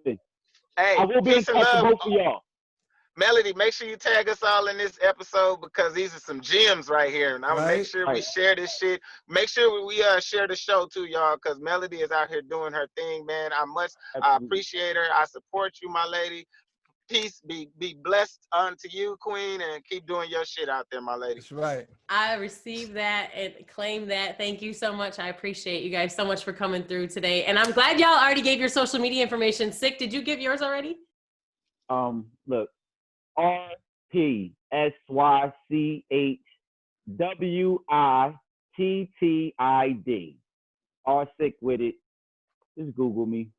Speaker 5: Hey,
Speaker 12: I will be in
Speaker 5: peace and
Speaker 12: touch with
Speaker 5: love.
Speaker 12: both of y'all.
Speaker 5: Melody, make sure you tag us all in this episode because these are some gems right here. And I'm gonna make
Speaker 3: Right.
Speaker 5: sure we share this shit. Make sure we share the show too, y'all, because Melody is out here doing her thing, man. I appreciate her. I support you, my lady. Peace, be blessed unto you, Queen, and keep doing your shit out there, my lady.
Speaker 3: That's right.
Speaker 2: I received that and claim that. Thank you so much. I appreciate you guys so much for coming through today. And I'm glad y'all already gave your social media information. Sick, did you give yours already?
Speaker 12: Look, R.PsYCH WitTiD. R.PsYCh WitTiD. Just Google me.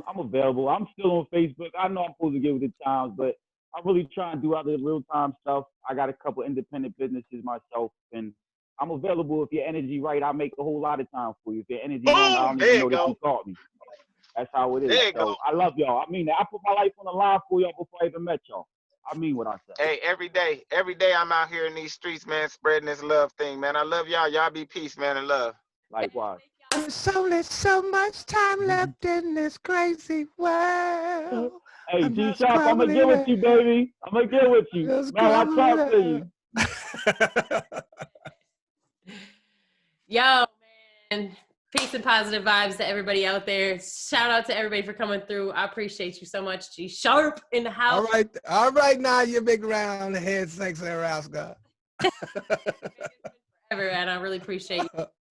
Speaker 12: I'm available. I'm still on Facebook. I know I'm supposed to get with the times, but I'm really trying to do other real-time stuff. I got a couple independent businesses myself, and I'm available. If your energy right, I make a whole lot of time for you. If your energy wrong, I don't even know that you caught me. That's how it is. So I love y'all. I mean, I put my life on the line for y'all before I even met y'all. I mean what I said.
Speaker 5: Hey, every day I'm out here in these streets, man, spreading this love thing, man. I love y'all. Y'all be peace, man, and love.
Speaker 12: Likewise.
Speaker 3: There's only so much time left in this crazy world.
Speaker 12: Hey, G-Sharp, I'm going to get with you, baby. I'm going to get with you. Man, I talk to you.
Speaker 2: Yo, man. Peace and positive vibes to everybody out there. Shout out to everybody for coming through. I appreciate you so much. G-Sharp in the house.
Speaker 3: All right now, you big round head sexy rascal.
Speaker 2: Forever, and I really appreciate you.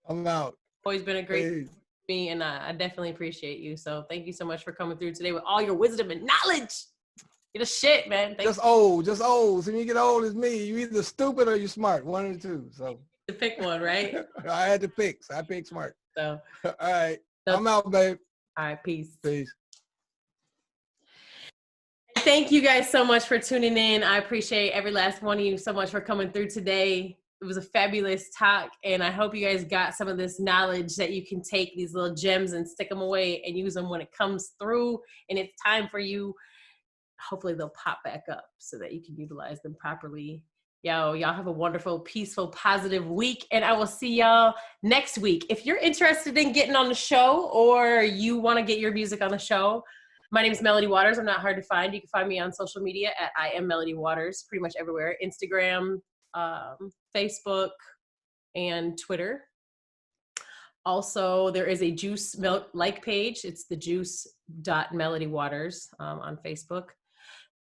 Speaker 3: I'm out.
Speaker 2: Always been a great me, and I definitely appreciate you. So thank you so much for coming through today with all your wisdom and knowledge. You're the shit, man.
Speaker 3: Just old. So when you get old as me, you either stupid or you smart. One of the two. So
Speaker 2: to pick one, right?
Speaker 3: I had to pick. So I picked smart.
Speaker 2: So
Speaker 3: all right. I'm out, babe.
Speaker 2: All right, peace.
Speaker 3: Peace.
Speaker 2: Thank you guys so much for tuning in. I appreciate every last one of you so much for coming through today. It was a fabulous talk, and I hope you guys got some of this knowledge that you can take these little gems and stick them away and use them when it comes through and it's time for you. Hopefully they'll pop back up so that you can utilize them properly. Y'all have a wonderful, peaceful, positive week, and I will see y'all next week. If you're interested in getting on the show or you want to get your music on the show, my name is Melody Waters. I'm not hard to find. You can find me on social media at IAmMelodyWaters, pretty much everywhere. Instagram, Facebook, and Twitter. Also, there is a Juice like page. It's the juice.melodywaters on Facebook.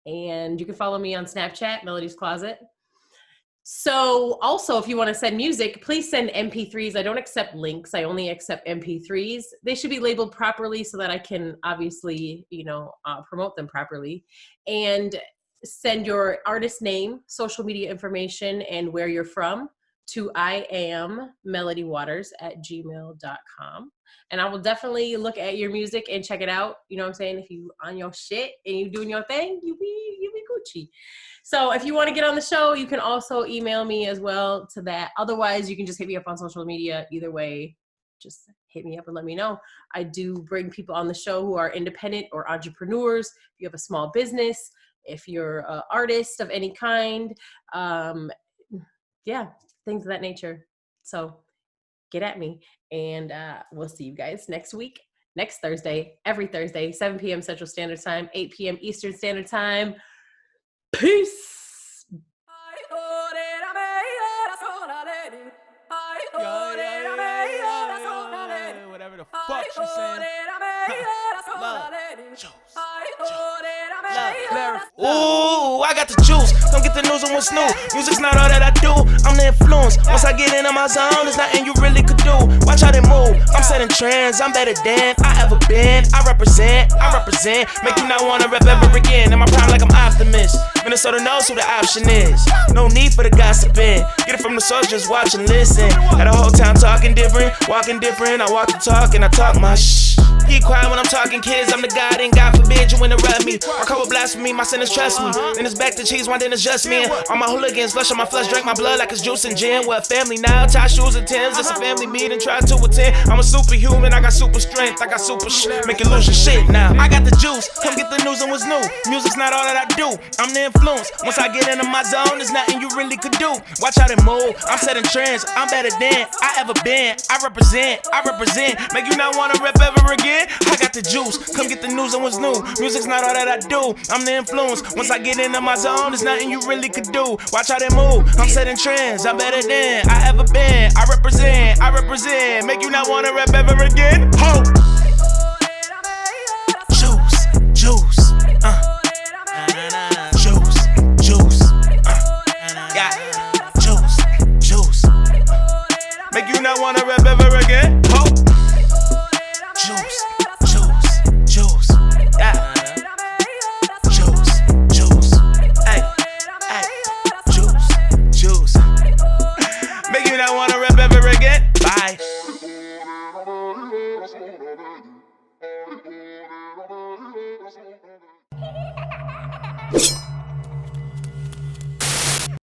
Speaker 2: And you can follow me on Snapchat, Melody's Closet. So also, if you want to send music, please send MP3s. I don't accept links. I only accept MP3s. They should be labeled properly so that I can obviously, promote them properly. And send your artist name, social media information, and where you're from to IAmMelodyWaters@gmail.com. And I will definitely look at your music and check it out. You know what I'm saying? If you on your shit and you doing your thing, you be Gucci. So if you want to get on the show, you can also email me as well to that. Otherwise, you can just hit me up on social media. Either way, just hit me up and let me know. I do bring people on the show who are independent or entrepreneurs. If you have a small business, if you're an artist of any kind, things of that nature. So get at me, and we'll see you guys next week, next Thursday, every Thursday, 7 p.m. Central Standard Time, 8 p.m. Eastern Standard Time. Peace.
Speaker 6: Whatever the fuck she's saying. Ooh, I got the juice. Don't get the news on what's new. Music's not all that I do. I'm the influence. Once I get into my zone, there's nothing you really could do. Watch how they move. I'm setting trends. I'm better than I ever been. I represent. Make you not wanna rap ever again. In my prime like I'm optimist. Minnesota knows who the option is. No need for the gossiping. Get it from the soldiers, watch and listen. Had a whole town talking different, walking different. I walk the talk and I talk my shh.
Speaker 15: Keep quiet when I'm talking kids, I'm the God and God forbid you interrupt me. Or cover blasphemy, my sinners trust me. Then it's back to cheese, one then it's just me. All my hooligans, flush on my flesh, drink my blood like it's juice and gin. We're a family now, tie shoes and Timbs. It's a family meeting, try to attend. I'm a superhuman, I got super strength, I got super make you lose your shit now. I got the juice, come get the news on what's new. Music's not all that I do, I'm the influence. Once I get into my zone, there's nothing you really could do. Watch how they move, I'm setting trends, I'm better than I ever been. I represent, make you not wanna rap ever again. I got the juice, come get the news on what's new. Music's not all that I do, I'm the influence. Once I get into my zone, there's nothing you really could do. Watch how they move, I'm setting trends, I'm better than I ever been. I represent, make you not wanna rap ever again. Ho!